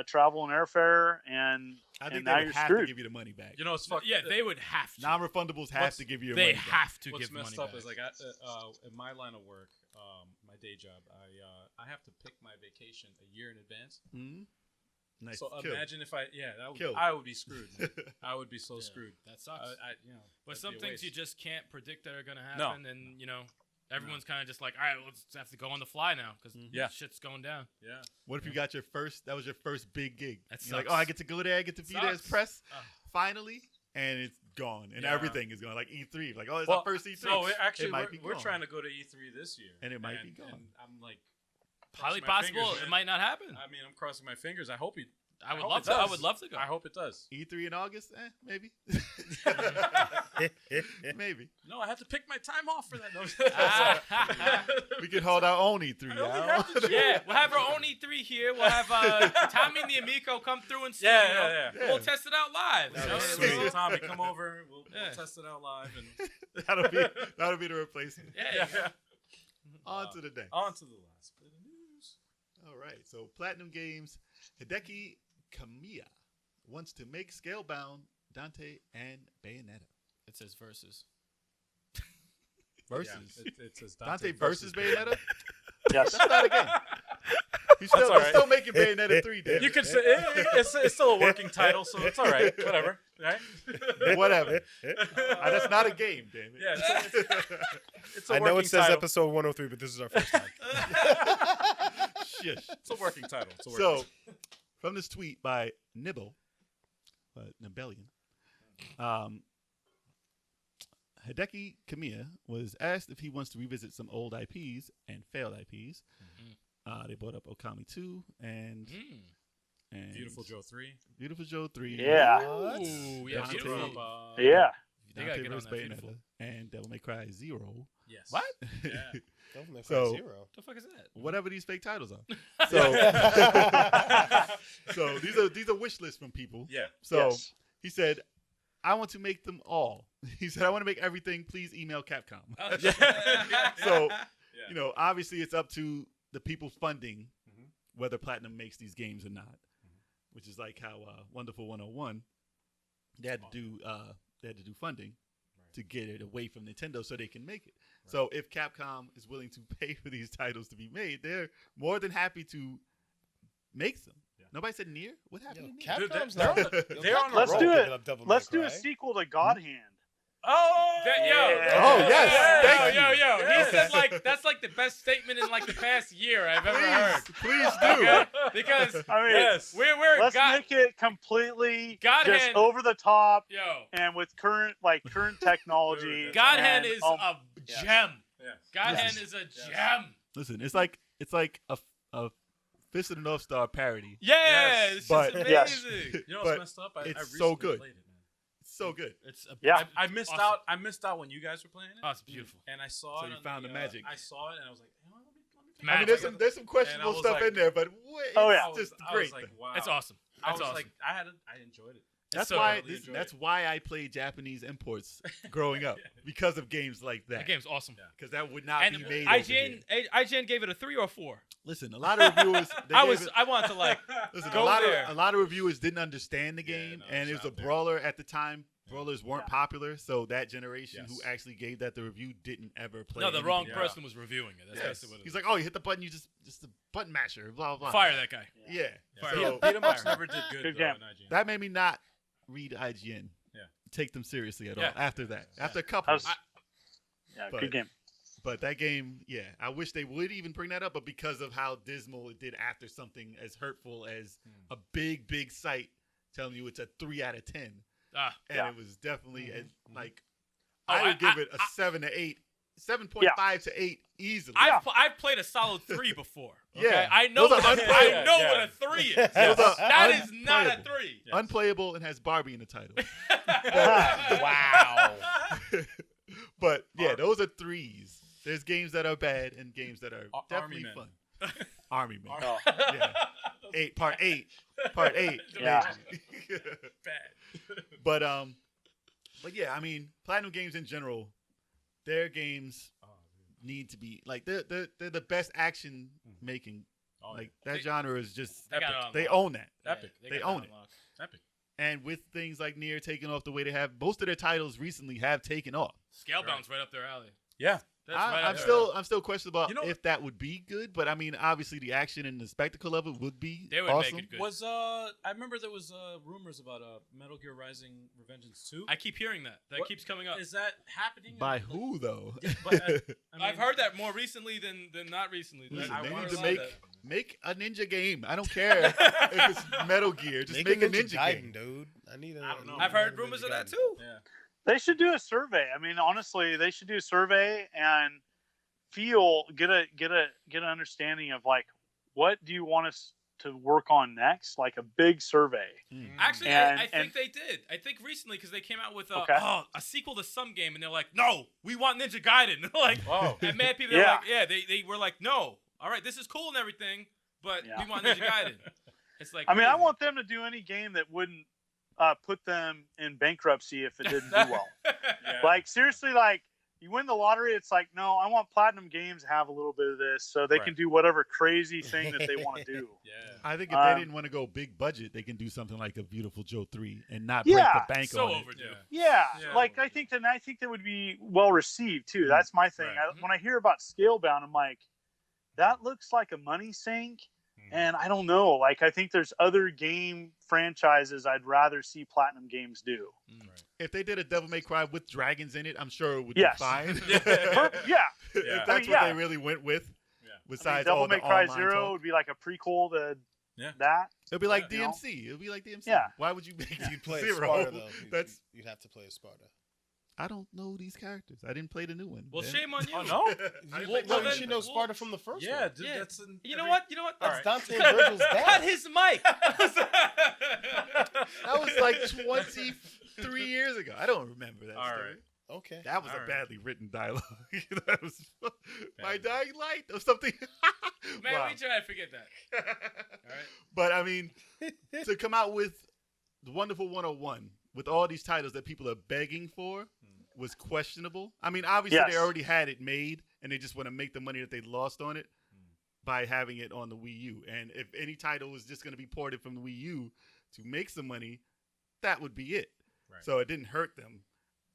S1: travel and airfare and
S5: I think
S1: now
S5: they
S1: you're
S5: would have
S1: screwed.
S5: to give you the money back.
S4: You know, it's fucked.
S2: Yeah, they would have to.
S5: Non-refundables have to give you your
S2: They
S5: money back.
S2: have to
S4: What's
S2: give money
S4: messed up
S2: back.
S4: is like in my line of work, my day job, I have to pick my vacation a year in advance.
S5: Mhm. Nice.
S4: So
S5: Kill.
S4: imagine if
S5: Kill.
S4: I would be screwed. Man. I would be so
S2: Yeah,
S4: screwed.
S2: That sucks. But
S4: that'd
S2: some
S4: be a
S2: things you
S4: waste.
S2: just can't predict that are gonna
S4: No.
S2: happen, and everyone's kind of just like, all right, let's have to go on the fly now because
S4: Yeah.
S2: shit's going down.
S4: Yeah.
S5: What if you got that was your first big gig?
S2: That
S5: You're like,
S2: sucks.
S5: oh, I get to go there, I get to be there as
S2: Sucks.
S5: press,
S2: Ugh.
S5: finally, and it's gone, and
S4: Yeah.
S5: everything is gone. Like E3, like, oh, it's
S4: Well,
S5: our first E3.
S4: No, actually,
S5: It might be
S4: we're
S5: gone.
S4: trying to go to E3 this year,
S5: And it might be gone.
S4: And I'm like,
S2: Highly
S4: crossing my
S2: possible
S4: fingers,
S2: it
S4: man.
S2: might not happen.
S4: I mean, I'm crossing my fingers. I hope it.
S2: I would
S4: hope
S2: love
S4: it
S2: to. I
S4: does.
S2: would love to go.
S4: I hope it does.
S5: E3 in August, maybe, maybe.
S4: No, I have to pick my time off for that. No.
S5: We could hold our own E3.
S4: I only
S5: y'all.
S4: have to
S2: Yeah, we'll have our own E3 here. We'll have Tommy and the Amico come through and studio.
S4: Yeah.
S2: We'll test it out live.
S3: That
S2: you know?
S3: was
S4: Sweet. Tommy, come over. We'll
S2: Yeah.
S4: test it out live. And
S5: that'll be the replacement.
S2: Yeah.
S5: On to the next.
S4: On to the last bit of news.
S5: All right. So Platinum Games, Hideki Kamiya wants to make Scalebound, Dante, and Bayonetta.
S2: It says versus.
S5: Versus.
S4: Yeah, it says
S5: Dante versus Bayonetta?
S1: Yes.
S5: That's not a game. He's still,
S4: all
S5: he's
S4: right.
S5: still making Bayonetta 3, damn
S4: You
S5: it.
S4: could say it's still a working title, so it's all right. Whatever, right?
S5: Whatever. That's not a game, damn it.
S4: Yeah, it's a
S3: I know
S4: working
S3: it says
S4: title.
S3: episode 103, but this is our first time.
S5: Shush.
S4: It's a working title. It's a working
S5: So,
S4: title.
S5: from this tweet by Nibble, Nibellion, Hideki Kamiya was asked if he wants to revisit some old IPs and failed IPs. They brought up Okami 2 and
S4: Beautiful Joe 3.
S5: Beautiful Joe 3.
S1: Yeah.
S2: Ooh, yeah,
S5: Dante.
S2: beautiful.
S1: Yeah.
S2: They gotta
S5: Dante
S2: get on
S5: vs.
S2: that Beautiful.
S5: Bayonetta, and Devil May Cry 0.
S4: Yes.
S2: What?
S4: Yeah.
S3: Devil May Cry
S5: So-
S3: 0.
S2: The fuck is that?
S5: Whatever these fake titles are. So these are wish lists from people.
S4: Yeah.
S5: So
S1: Yes.
S5: he said, I want to make them all. He said, I want to make everything. Please email Capcom. So,
S4: Yeah.
S5: obviously it's up to the people funding whether Platinum makes these games or not, which is like how Wonderful 101, they had to do funding to get it away from Nintendo so they can make it. Right. So if Capcom is willing to pay for these titles to be made, they're more than happy to make them. Yeah. Nobody said Nier? What happened to Nier?
S3: Capcom's
S4: they're
S3: not.
S4: on- they're on a
S3: Capcom's
S1: Let's
S4: roll.
S1: do
S3: picking
S1: it.
S3: up Devil May
S1: Let's do a
S3: Cry.
S1: sequel to God Hand.
S4: Oh,
S5: Oh, yes. Thank
S2: Yo.
S4: Yes.
S2: He said like that's like the best statement in like the past year I've ever heard.
S5: Please do.
S2: Okay? Because
S1: I mean,
S4: Yes.
S2: we're
S1: let's
S2: God,
S1: make it completely
S2: God
S1: just
S2: hand-
S1: over the top
S2: yo.
S1: and with current technology.
S4: Dude,
S2: God
S1: and,
S2: hand is a
S1: yes.
S2: gem.
S4: Yes.
S2: God
S5: Yes.
S2: hand is a gem.
S5: Listen, it's like a Fist of the North Star parody.
S2: Yeah,
S4: Yes.
S2: it's
S5: But-
S2: just
S1: Yes.
S2: amazing.
S4: You know
S5: But
S4: what's messed up? I
S5: it's
S4: recently
S5: so good.
S4: played it, man.
S5: It's so good.
S1: Yeah.
S4: I missed
S2: Awesome.
S4: out. I missed out when you guys were playing it.
S2: Oh, it's beautiful.
S4: And I saw
S5: So
S4: it.
S5: you
S4: on
S5: found the magic.
S4: I saw it and I was like, you know what, let me
S5: I
S2: Magic.
S5: mean, there's some questionable
S4: was
S5: stuff
S4: like-
S5: in there, but it's
S1: Oh, yeah.
S5: just
S4: I
S5: great.
S4: was like, wow.
S2: It's awesome.
S4: I
S2: It's
S4: was
S2: awesome.
S4: like, I enjoyed it.
S5: That's
S2: so
S5: why
S4: really enjoyed
S5: that's
S4: it.
S5: why I played Japanese imports growing up because of games like that.
S2: That game's awesome.
S5: Because that would not
S2: And
S5: be made. over here.
S2: IGN gave it a 3 or 4.
S5: Listen, a lot of reviewers.
S2: I wanted to like
S5: Listen,
S2: go
S5: a lot
S2: there.
S5: of reviewers didn't understand the
S4: Yeah,
S5: game,
S4: no,
S5: and it
S4: it's
S5: was a
S4: out there.
S5: brawler at the time. Brawlers weren't popular, so that generation
S4: Yes.
S5: who actually gave that the review didn't ever play.
S2: No, the wrong
S5: anything.
S4: Yeah.
S2: person was reviewing it. That's
S5: Yes.
S2: basically what it
S5: He's
S2: is.
S5: like, oh, you hit the button, you just a button masher, blah blah.
S2: Fire that guy.
S5: Yeah.
S2: Fire
S5: So
S2: him.
S4: Peter Much
S2: Fire.
S4: never did good,
S1: Good
S4: though
S1: game.
S4: in IGN.
S5: that made me not read IGN.
S4: Yeah.
S5: Take them seriously at
S2: Yeah.
S5: all. After that,
S4: Yeah.
S5: after a couple.
S1: How's- Yeah,
S5: But-
S1: good game.
S5: But that game, yeah, I wish they would even bring that up, but because of how dismal it did after something as hurtful as a big site telling you it's a 3 out of 10,
S2: Ah,
S5: and
S1: Yeah.
S5: it was definitely like
S2: Oh,
S5: I would
S2: I-
S5: give it a 7 to 8, 7.5 to 8 easily.
S2: I've played a solid 3 before. Okay?
S5: Yeah.
S2: I know
S5: Those
S2: what
S5: are
S2: I
S5: unplayable.
S2: know
S4: Yeah.
S2: what a 3 is.
S5: Those are
S2: That is not a
S5: unplayable.
S2: 3.
S4: Yes.
S5: Unplayable and has Barbie in the title.
S3: Wow.
S5: But yeah, those are 3s. There's games that are bad and games that are
S4: Army
S5: definitely
S4: Men.
S5: fun. Army Man.
S1: Oh.
S5: Yeah. Part 8.
S1: Yeah.
S2: Bad.
S5: But yeah, I mean, Platinum Games in general, their games need to be like they're the best action making.
S4: Oh,
S5: Like that genre is just
S2: They got
S5: epic.
S2: it
S5: They
S2: unlocked.
S5: own that.
S4: Epic.
S2: They
S5: They
S2: got
S5: own
S2: that
S5: it.
S2: unlocked.
S4: Epic.
S5: And with things like Nier taking off the way they have, most of their titles recently have taken off.
S2: Scalebound's right up their alley.
S4: Yeah.
S2: That's right up
S5: I'm
S2: their
S5: still questionable about
S4: You know-
S5: if that would be good, but I mean, obviously the action and the spectacle of it would be
S2: They would
S5: awesome.
S2: make it good.
S4: Was I remember there was rumors about Metal Gear Rising Revengeance 2.
S2: I keep hearing that. That
S4: What-
S2: keeps coming up.
S4: Is that happening?
S5: By
S4: Like,
S5: who though?
S4: but, I mean,
S2: I've heard that more recently than not recently.
S5: Listen,
S4: I
S5: they
S4: wanna
S5: need to
S4: say
S5: make a ninja game. I don't care if it's Metal Gear. Just make a ninja
S3: Gaiden,
S5: game.
S3: dude. I need a.
S4: I don't know.
S2: I've heard rumors of that too.
S4: Yeah.
S1: They should do a survey. I mean, honestly, they should do a survey and get an understanding of like what do you want us to work on next, like a big survey.
S2: Actually,
S1: And-
S2: I think
S1: and-
S2: they did. I think recently because they came out with
S1: Okay.
S2: a sequel to some game, and they're like, "No, we want Ninja Gaiden." Like,
S4: Whoa.
S2: and mad people,
S1: Yeah.
S2: they were like, "No, all right, this is cool and everything, but
S1: Yeah.
S2: we want Ninja Gaiden." It's like,
S1: I mean, I
S2: crazy.
S1: want them to do any game that wouldn't put them in bankruptcy if it didn't do well.
S4: Yeah.
S1: Like seriously, like you win the lottery, it's like no, I want Platinum Games to have a little bit of this so they can
S4: Right.
S1: do whatever crazy thing that they want to do.
S4: Yeah.
S5: I think if
S1: Um,
S5: they didn't want to go big budget, they can do something like a Beautiful Joe 3 and not
S1: Yeah.
S5: break the bank
S2: so
S5: on it.
S2: overdue.
S1: Yeah,
S4: Yeah.
S1: like I think that would be well received too. That's my thing.
S4: Right.
S1: When I hear about Scalebound, I'm like, that looks like a money sink, and I don't know. Like I think there's other game franchises I'd rather see Platinum Games do.
S5: If they did a Devil May Cry with dragons in it, I'm sure it would
S1: Yes.
S5: be fine.
S1: Yeah,
S4: Yeah.
S5: If that's
S1: I mean,
S5: what
S1: yeah.
S5: they really went with.
S4: Yeah.
S1: I mean,
S5: Besides
S1: Devil
S5: all the
S1: May Cry
S5: online
S1: Zero
S5: talk.
S1: would be like a prequel to
S4: Yeah.
S1: that.
S5: It'll be like
S1: you know?
S5: DMC. It'll be like DMC.
S1: Yeah.
S5: Why would you make
S3: You'd play
S5: Zero?
S3: Sparta though.
S5: That's
S3: You'd have to play as Sparta.
S5: I don't know these characters. I didn't play the new one.
S2: Well,
S5: man.
S2: shame on you.
S4: Oh no.
S3: You,
S2: Well,
S3: no, you
S2: then-
S3: should know
S2: well-
S3: Sparta from the first
S4: Yeah,
S3: one.
S4: dude.
S2: Yeah.
S4: That's in
S2: You know
S4: every-
S2: what? You know what?
S3: That's
S4: All right.
S3: Dante and Virgil's
S2: Cut
S3: dad.
S2: his mic.
S5: That was like 23 years ago. I don't remember that
S4: All
S5: story.
S4: right.
S3: Okay.
S5: That was
S4: All
S5: a
S4: right.
S5: badly written dialogue. That was my
S4: Bad.
S5: dying light or something.
S2: Man,
S5: Wow.
S2: we try to forget that. All right.
S5: But I mean, to come out with the Wonderful 101 with all these titles that people are begging for was questionable. I mean, obviously
S1: Yes.
S5: they already had it made and they just want to make the money that they lost on it by having it on the Wii U. And if any title was just going to be ported from the Wii U to make some money, that would be it.
S4: Right.
S5: So it didn't hurt them.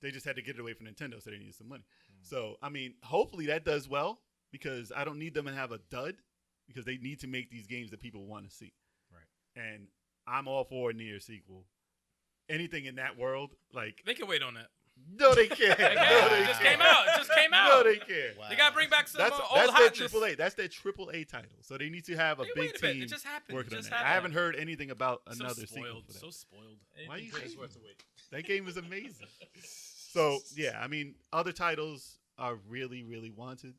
S5: They just had to get it away from Nintendo, so they needed some money. So, I mean, hopefully that does well because I don't need them to have a dud because they need to make these games that people want to see.
S4: Right.
S5: And I'm all for a Nier sequel. Anything in that world, like,
S2: They can wait on that.
S5: No, they can't.
S2: It
S5: No, they
S2: just
S5: can't.
S2: came out. It just came out.
S5: No, they can't.
S3: Wow.
S2: They gotta bring back some
S5: That's
S2: old
S5: their
S2: hotness.
S5: AAA. That's their AAA title. So they need to have a
S2: Hey,
S5: big
S2: wait a minute.
S5: team
S2: It just happened.
S5: working
S2: It
S5: on
S2: just
S5: that. I
S2: happened.
S5: haven't heard anything about
S2: So
S5: another sequel
S2: spoiled.
S5: for that.
S2: So spoiled.
S5: Why you
S4: Anything good is
S5: hating?
S4: worth the wait.
S5: That game is amazing. So yeah, I mean, other titles are really, really wanted.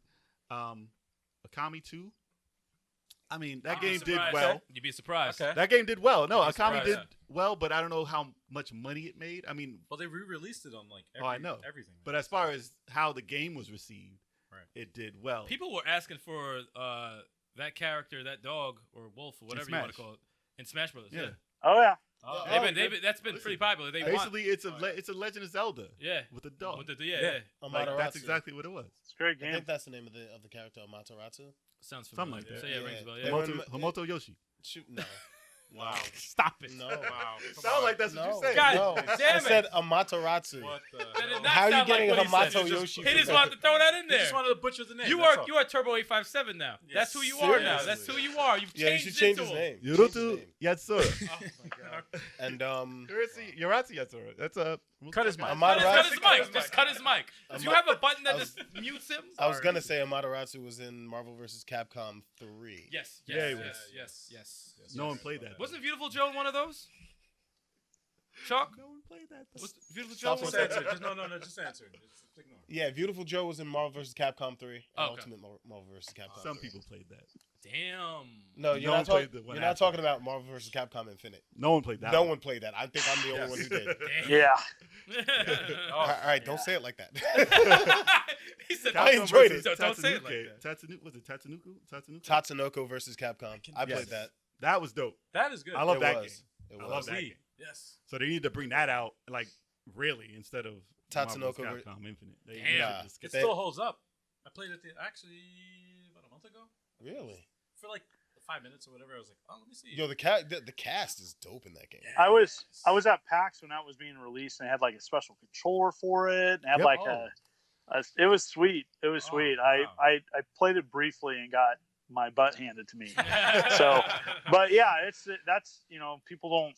S5: Akami 2. I mean, that game did
S2: Surprised.
S5: well.
S2: You'd be surprised.
S4: Okay.
S5: That game did well. No,
S2: You'd be
S5: Akami
S2: surprised.
S5: did well, but I don't know how much money it made. I mean,
S4: Well, they re-released it on like
S5: I know.
S4: everything.
S5: but as far as how the game was received,
S4: Right.
S5: it did well.
S2: People were asking for that character, that dog or wolf or whatever you want to
S5: Smash.
S2: call it, in Smash Brothers.
S5: Yeah.
S2: Yeah.
S1: Oh yeah.
S4: Oh,
S2: That's been pretty popular. They want.
S5: Basically, it's a Legend of Zelda
S2: Yeah.
S5: with a dog.
S2: With the,
S4: Yeah.
S2: yeah.
S5: Like,
S3: Amaterasu.
S5: that's exactly what it was.
S1: It's a great
S3: I
S1: game.
S3: think that's the name of the character, Amaterasu.
S2: Sounds
S5: Something
S2: familiar.
S5: like that.
S2: So yeah,
S3: Yeah.
S2: rings a bell.
S3: They
S2: Yeah.
S3: were-
S5: Homoto Yoshi.
S3: Shoot, no.
S4: wow.
S2: Stop it.
S3: No.
S4: Wow.
S5: Sound like that's what
S3: No.
S5: you said.
S2: God
S3: no.
S2: damn
S3: I
S2: it.
S3: said Amaterasu.
S4: What the?
S2: That did
S4: hell?
S2: not
S3: How are you
S2: sound like
S3: getting
S2: what he said.
S3: Hamato
S4: He
S3: Yoshi?
S2: He
S3: from
S2: just
S3: that?
S2: wanted to throw that in
S4: You
S2: there.
S4: just wanted to butcher the name.
S2: You
S4: that's
S2: are
S4: all.
S2: you are Turbo 857 now.
S4: Yes.
S2: That's who you are now.
S3: Seriously.
S2: That's who you are. You've
S3: Yeah, you
S2: changed
S3: should change
S2: into
S3: his
S2: him.
S3: name. Change his
S5: Yurutu
S3: name.
S5: Yatsura.
S2: Oh my god.
S3: And
S5: Yoratsu Yatsura. That's a
S4: Cut his mic.
S2: Cut his mic. Just cut his mic. Do you have a button that
S3: I
S2: just mutes him?
S3: I was gonna say Amaterasu was in Marvel vs. Capcom 3.
S2: Yes.
S5: Yeah,
S2: Yes.
S5: he was.
S2: Yes.
S5: No one played that.
S2: Wasn't Beautiful Joe one of those? Chalk?
S5: No one played that.
S2: Was Beautiful Joe
S3: Stop
S2: one
S4: Just
S2: of those?
S4: answer. Just answer. Just ignore.
S3: Yeah, Beautiful Joe was in Marvel vs. Capcom 3. And
S2: Oh, okay.
S3: Ultimate Marvel vs. Capcom.
S5: Some
S3: 3.
S5: people played that.
S2: Damn.
S3: No, you're
S5: No
S3: not
S5: one played
S3: talking.
S5: the one
S3: You're not
S5: after.
S3: talking about Marvel vs. Capcom Infinite.
S5: No one played that.
S3: No one played that. I think I'm the only one who did.
S2: Damn.
S1: Yeah.
S3: All right, don't say it like that.
S2: He said,
S3: I enjoyed it.
S2: Don't say it like that.
S5: Was it Tatsunoko?
S3: Tatsunoko versus Capcom. I played that.
S5: That was dope.
S4: That is good.
S5: I love
S3: It
S5: that
S3: was.
S5: game.
S3: It
S5: I
S3: was.
S5: love that
S4: Lee.
S5: game.
S4: Yes.
S5: So they need to bring that out, like, really, instead of
S3: Tatsunoko
S5: Marvel's Capcom Infinite. They
S2: Damn.
S5: should
S3: Nah.
S5: just
S4: It
S5: get
S3: They-
S4: still holds up. I played it actually about a month ago.
S3: Really?
S4: For like 5 minutes or whatever. I was like, oh, let me see.
S3: Yo, the cast is dope in that game.
S1: I was at PAX when that was being released, and it had like a special controller for it. And had
S5: Yep.
S1: like
S4: Oh.
S1: it was sweet. It was
S4: Oh,
S1: sweet.
S4: wow.
S1: I played it briefly and got my butt handed to me. So, but yeah, that's people don't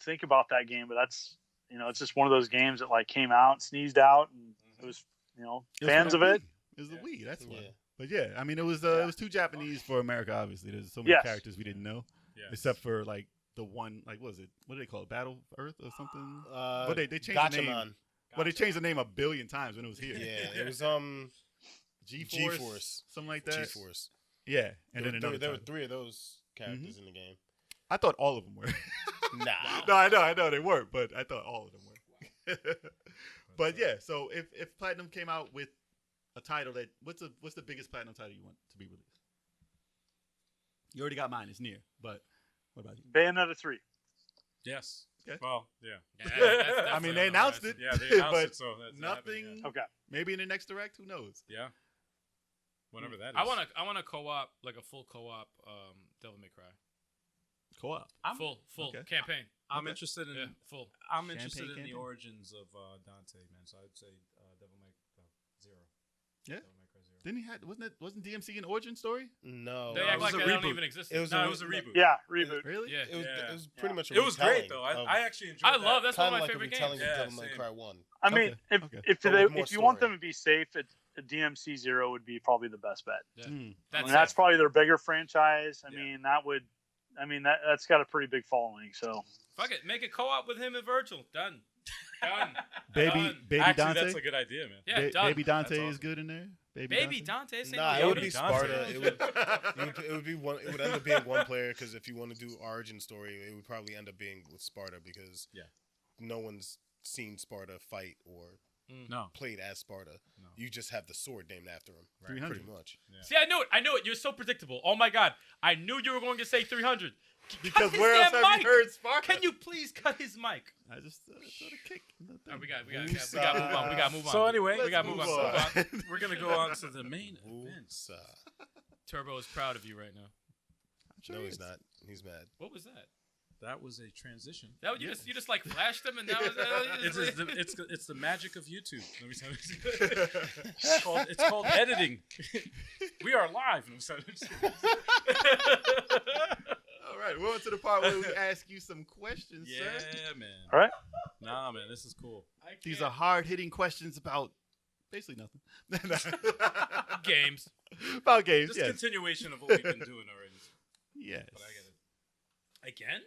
S1: think about that game, but that's it's just one of those games that like came out, sneezed out, and it was
S5: It was
S1: fans
S5: for
S1: of
S5: the
S1: it.
S5: Wii. It was the Wii. That's why.
S3: Yeah.
S5: But yeah, I mean, it was too Japanese for America. Obviously, there's so many
S1: Yes.
S5: characters we didn't know,
S4: Yeah.
S5: except for like the one, like what was it? What do they call it? Battle Earth or something? But they changed the name.
S3: Gatchaman.
S5: Well, they changed the name a billion times when it was here.
S3: Yeah, it was
S5: G-Force,
S3: G-Force.
S5: something like that.
S3: G-Force.
S5: Yeah, and then
S3: there,
S5: another.
S3: there were
S5: title.
S3: 3 of those characters in the game.
S5: I thought all of them were.
S3: Nah.
S5: No, I know they weren't, but I thought all of them were. But yeah, so if Platinum came out with a title that what's the biggest Platinum title you want to be released? You already got mine. It's near, but what about you?
S1: Bayonetta 3.
S4: Yes.
S5: Okay.
S4: Well, yeah.
S2: Yeah,
S5: I mean, they announced it.
S4: Yeah, they announced
S5: but
S4: it, so that's
S5: nothing.
S4: happening,
S1: Okay.
S5: Maybe in the next direct. Who knows?
S4: Yeah. Whenever that is.
S2: I want to co-op, like a full co-op Devil May Cry.
S5: Co-op.
S4: I'm-
S2: Full
S5: Okay.
S2: campaign.
S4: I'm
S5: Okay.
S4: interested in.
S2: Yeah, full.
S4: I'm interested in
S5: campaign?
S4: the origins of Dante, man. So I'd say Devil May Zero.
S5: Yeah.
S4: Devil May Cry Zero.
S5: Didn't he wasn't DMC an origin story?
S3: No.
S2: They
S4: it
S2: act
S4: was
S2: like
S4: a
S2: they don't
S4: reboot.
S2: even exist.
S3: It was
S4: No,
S3: a
S4: it was a reboot.
S1: Yeah, reboot.
S5: Really?
S2: Yeah.
S3: It was,
S4: Yeah.
S3: it was pretty much a
S4: It was great
S3: retelling
S4: though.
S3: of-
S4: I actually enjoyed.
S2: I love that's one of
S3: kinda
S2: my
S3: like a
S2: favorite
S3: retelling
S2: games.
S3: of
S4: Yeah,
S3: Devil May
S4: same.
S3: Cry 1.
S1: I mean,
S5: Okay,
S1: if
S5: okay.
S1: if
S3: But
S1: they,
S3: with more
S1: if you want
S3: story.
S1: them to be safe, a DMC Zero would be probably the best bet.
S2: Yeah.
S5: Hmm.
S1: I mean,
S2: That's
S1: that's
S2: it.
S1: probably their bigger franchise.
S4: Yeah.
S1: That's got a pretty big following. So
S2: Fuck it, make a co-op with him and Virgil. Done. Done.
S5: Baby
S2: Done.
S5: Baby
S4: Actually,
S5: Dante.
S4: that's a good idea, man.
S2: Yeah, done.
S5: Baby Dante
S4: That's
S5: is
S4: awesome.
S5: good in there.
S2: Baby Dante. Say
S3: Nah,
S2: no,
S3: it would
S2: Yoda.
S3: be
S4: Dante.
S3: Sparta. It would be one. It would end up being one player because if you want to do origin story, it would probably end up being with Sparta because no one's seen Sparta fight or
S4: No.
S3: played as Sparta.
S4: No.
S3: You just have the sword named after him.
S5: 300.
S3: Pretty much.
S4: Yeah.
S2: See, I knew it. You're so predictable. Oh my god, I knew you were going to say 300.
S5: Because
S2: Cut his
S5: where else
S2: damn
S5: have
S2: mic.
S5: you heard Sparta?
S2: Can you please cut his mic?
S5: I just thought a kick. in the
S2: Oh,
S5: thing.
S2: we got to move on. We got to move on.
S4: So anyway,
S2: we got to move
S5: Let's
S2: on.
S5: move on.
S4: We're gonna go on to the main event.
S2: Turbo is proud of you right now.
S5: I'm sure
S3: No,
S5: he
S3: he's
S5: is.
S3: not. He's mad.
S2: What was that?
S4: That was a transition.
S2: That you just like flashed him and that was
S4: It's the magic of YouTube. Let me tell you. It's called editing. We are live. Let me tell you.
S5: All right, we're on to the part where we ask you some questions,
S4: Yeah,
S5: sir.
S4: man.
S1: All right.
S4: Nah, man, this is cool.
S5: These are hard-hitting questions about basically nothing.
S2: Games.
S5: About games,
S4: Just
S5: yes.
S4: continuation of what we've been doing already.
S5: Yes.
S4: But I get it.
S2: Again?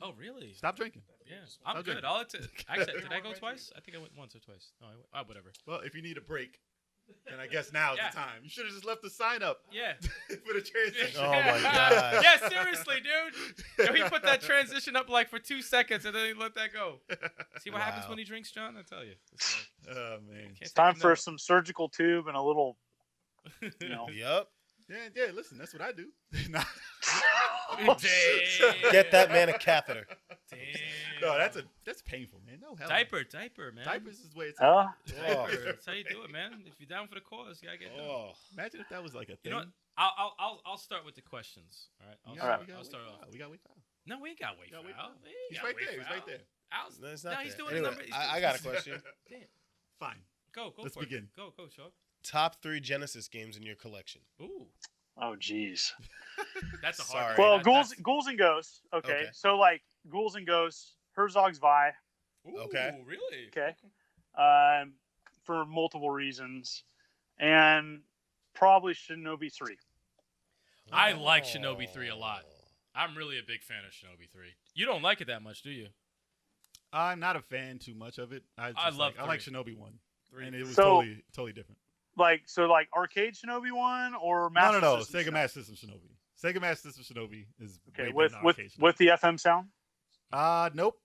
S2: Oh, really?
S5: Stop drinking.
S2: Yeah, I'm
S5: Stop
S2: good.
S5: drinking.
S2: Actually, did I go twice? I think I went once or twice. Oh, whatever.
S5: Well, if you need a break, then I guess now's
S2: Yeah.
S5: the time. You should have just left the sign up
S2: Yeah.
S5: for the transition.
S3: Oh my God.
S2: Yeah, seriously, dude. Yo, he put that transition up like for 2 seconds and then he let that go. See what happens
S3: Wow.
S2: when he drinks, John? I tell you.
S5: Oh, man.
S2: Can't
S1: It's
S2: take
S1: time
S2: a
S1: for
S2: note.
S1: some surgical tube and a little, you know.
S3: Yep.
S5: Yeah, listen, that's what I do. Nah.
S2: Damn.
S3: Get that man a catheter.
S2: Damn.
S5: No, that's painful, man. No hell.
S2: Diaper, man.
S5: Diapers is where it's
S1: Oh,
S3: Oh.
S2: Diaper. That's how you do it, man. If you're down for the cause, you gotta get done.
S3: Oh.
S5: Imagine if that was like a thing.
S2: You know what? I'll start with the questions. All right.
S5: We
S2: I'll
S5: gotta
S2: start
S5: wait
S2: off.
S5: for Al. We got to wait for Al.
S2: No, we ain't got wait
S5: We gotta
S2: for
S5: wait for
S2: Al.
S5: Al.
S2: We ain't
S5: He's
S2: gotta
S5: right
S2: wait
S5: there.
S2: for
S5: He's right
S2: Al.
S5: there.
S2: Al's,
S3: No, it's
S2: no,
S3: not
S2: he's
S3: there.
S2: doing
S3: Anyway,
S2: the number.
S3: I got a question.
S2: Damn.
S5: Fine.
S2: Go
S5: Let's
S2: for it.
S5: begin.
S2: Go, Chuck.
S3: Top 3 Genesis games in your collection.
S2: Ooh,
S1: oh, geez.
S2: that's a hard
S3: Sorry.
S2: one.
S1: Well,
S2: That's-
S1: Ghouls and Ghosts. Okay.
S3: Okay.
S1: So like Ghouls and Ghosts, Herzog's Vi.
S2: Ooh,
S3: Okay.
S2: Really?
S1: Okay. For multiple reasons, and probably Shinobi 3.
S2: I like Shinobi 3 a lot. I'm really a big fan of Shinobi 3. You don't like it that much, do you?
S5: I'm not a fan too much of it. I like Shinobi 1. And it was
S1: So-
S5: totally different.
S1: Like arcade Shinobi 1 or
S5: No,
S1: Master System
S5: Sega
S1: Shinobi?
S5: Master System Shinobi. Sega Master System Shinobi is
S1: Okay,
S5: way
S1: with
S5: better than arcade Shinobi.
S1: with the FM sound.
S5: Nope.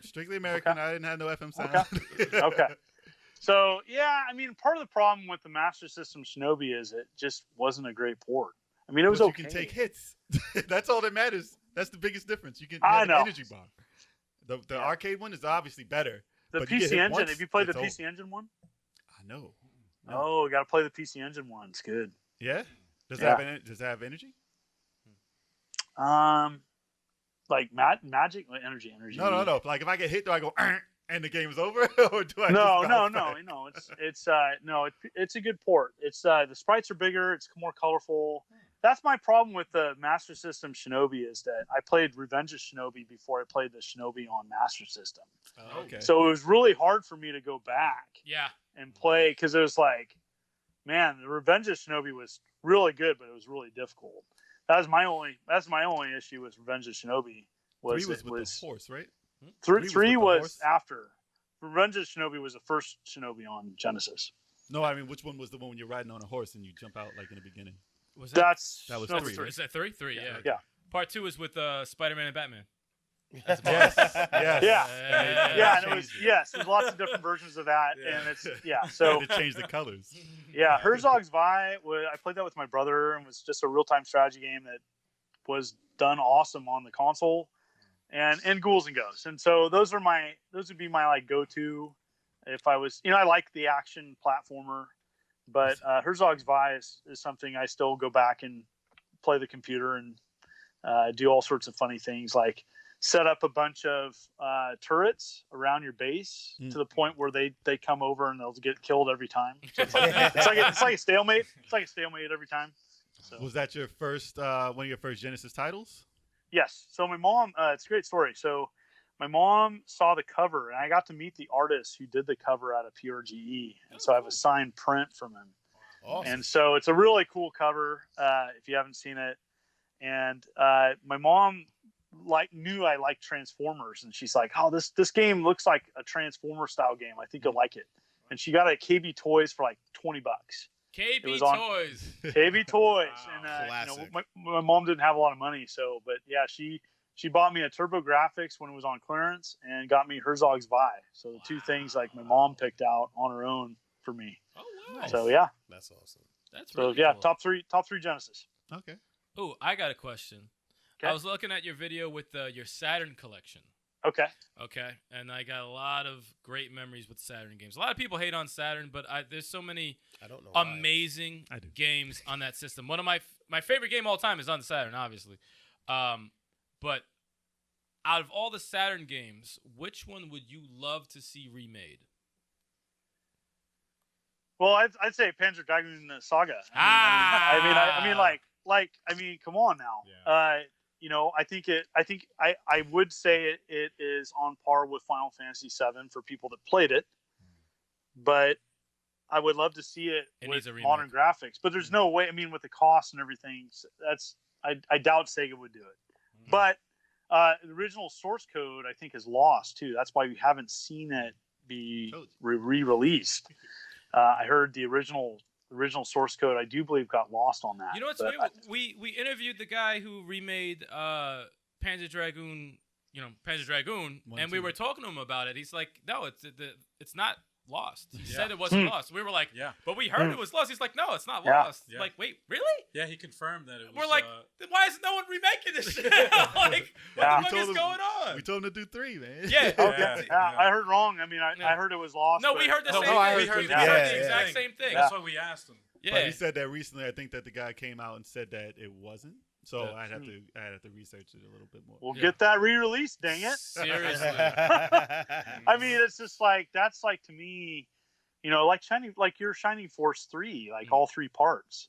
S5: Strictly American.
S1: Okay.
S5: I didn't have no FM sound.
S1: Okay. So yeah, I mean, part of the problem with the Master System Shinobi is it just wasn't a great port. I mean, it was
S5: But
S1: okay.
S5: you can take hits. That's all that matters. That's the biggest difference. You can
S1: I
S5: have
S1: know.
S5: an energy bar. The
S1: Yeah.
S5: arcade one is obviously better.
S1: The
S5: but you get
S1: PC
S5: hit
S1: Engine.
S5: once,
S1: Have you played the
S5: it's
S1: PC Engine one?
S5: I know. No.
S1: Oh, got to play the PC Engine one. It's good.
S5: Yeah? Does
S1: Yeah.
S5: it have energy?
S1: Like magic, energy.
S5: No. Like if I get hit, do I go and the game's over, or do I?
S1: No.
S5: just bounce back?
S1: It's a good port. It's the sprites are bigger. It's more colorful. That's my problem with the Master System Shinobi is that I played Revenge of Shinobi before I played the Shinobi on Master System.
S5: Oh, okay.
S1: So it was really hard for me to go back
S2: Yeah.
S1: and play because it was like, man, the Revenge of Shinobi was really good, but it was really difficult. That's my only issue with Revenge of Shinobi.
S5: 3 was with the horse, right?
S1: Three
S5: with the
S1: was
S5: horse?
S1: after. Revenge of Shinobi was the first Shinobi on Genesis.
S5: No, I mean which one was the one when you're riding on a horse and you jump out like in the beginning?
S2: Was
S5: That was
S1: Shinobi
S5: 3.
S2: Is that 3? 3, yeah.
S1: Yeah.
S2: Part 2 is with Spider-Man and Batman.
S5: Yes.
S1: Yeah. Yeah, and it was
S5: Changed
S1: there's lots of different versions of that,
S5: Yeah.
S1: and it's so
S5: Had to change the colors.
S1: yeah, Herzog's Vi. I played that with my brother, and was just a real-time strategy game that was done awesome on the console, and Ghouls and Ghosts. And so those would be my like go-to if I was, I like the action platformer, but Herzog's Vi is something I still go back and play the computer and do all sorts of funny things like set up a bunch of turrets around your base to the point where they come over and they'll get killed every time. So it's like a stalemate. It's like a stalemate every time. So.
S5: Was that your first one of your first Genesis titles?
S1: Yes. So my mom, it's a great story. So my mom saw the cover, and I got to meet the artist who did the cover out of PRGE, and so I have a signed print from him.
S3: Awesome.
S1: And so it's a really cool cover if you haven't seen it. And my mom knew I liked Transformers, and she's like, "Oh, this game looks like a Transformer style game. I think you'll like it." And she got it at KB Toys for like $20.
S2: KB
S1: was on-
S2: Toys.
S1: KB Toys,
S2: Wow.
S1: and
S3: Classic.
S1: my mom didn't have a lot of money, but yeah, she bought me a TurboGrafx when it was on clearance, and got me Herzog's Vi. So the two things like my mom picked out on her own for me.
S2: Oh, wow.
S1: So yeah,
S3: That's awesome.
S2: That's
S1: so
S2: really
S1: yeah,
S2: cool.
S1: top three Genesis.
S5: Okay.
S2: Oh, I got a question.
S1: Okay.
S2: I was looking at your video with your Saturn collection.
S1: Okay.
S2: Okay, and I got a lot of great memories with Saturn games. A lot of people hate on Saturn, but there's so many
S3: I don't know. Why.
S2: amazing
S5: I do.
S2: games on that system. One of my favorite game of all time is on the Saturn, obviously. But out of all the Saturn games, which one would you love to see remade?
S1: Well, I'd say Panzer Dragoon Saga. I mean, come on now. I would say it is on par with Final Fantasy VII for people that played it, but I would love to see it with modern graphics. But there's no way. I mean, with the cost and everything, I doubt Sega would do it. But the original source code, I think, is lost too. That's why we haven't seen it be re-released. I heard the original source code, I do believe, got lost on that.
S2: You know what's weird? We interviewed the guy who remade Panzer Dragoon, and we were talking to him about it. He's like, no, it's not lost. He said it wasn't lost. We were like, but we heard it was lost. He's like, no, it's not lost.
S4: Yeah.
S2: Like, wait, really?
S4: Yeah, he confirmed that it was.
S2: We're like, then why is no one remaking this shit? Like, what the fuck is going on?
S5: We told him to do 3, man.
S2: Yeah.
S1: Okay. I heard wrong. I mean, I heard it was lost.
S2: No, we heard the same thing.
S3: we
S2: We
S3: heard
S2: heard the
S3: the
S2: exact same thing.
S4: That's why we asked him.
S2: Yeah.
S5: But he said that recently. I think that the guy came out and said that it wasn't. So I'd have to research it a little bit more.
S1: We'll get that re-released, dang it.
S2: Seriously.
S1: I mean, it's just like, that's like, to me, like your Shining Force 3, like all 3 parts.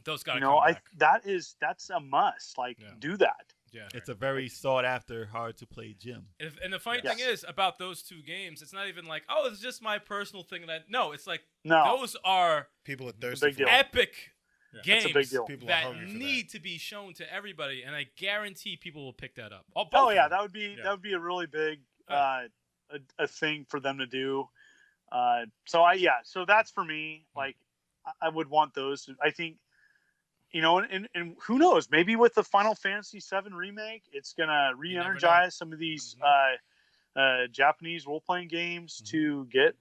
S2: Those gotta come back.
S1: That's a must. Like, do that.
S2: Yeah.
S5: It's a very sought after, hard to play gym.
S2: And the funny thing is about those 2 games, it's not even like, oh, it's just my personal thing. No, it's like, those are
S3: people are thirsty.
S1: Big deal.
S2: epic games
S1: That's a big deal.
S3: People are
S2: that
S3: hungry for
S2: need to be shown to everybody, and I guarantee people will pick that up.
S1: Oh yeah, that would be a really big a thing for them to do. So that's for me. Like, I would want those. I think, and who knows? Maybe with the Final Fantasy VII remake, it's gonna re-energize some of these Japanese role-playing games to get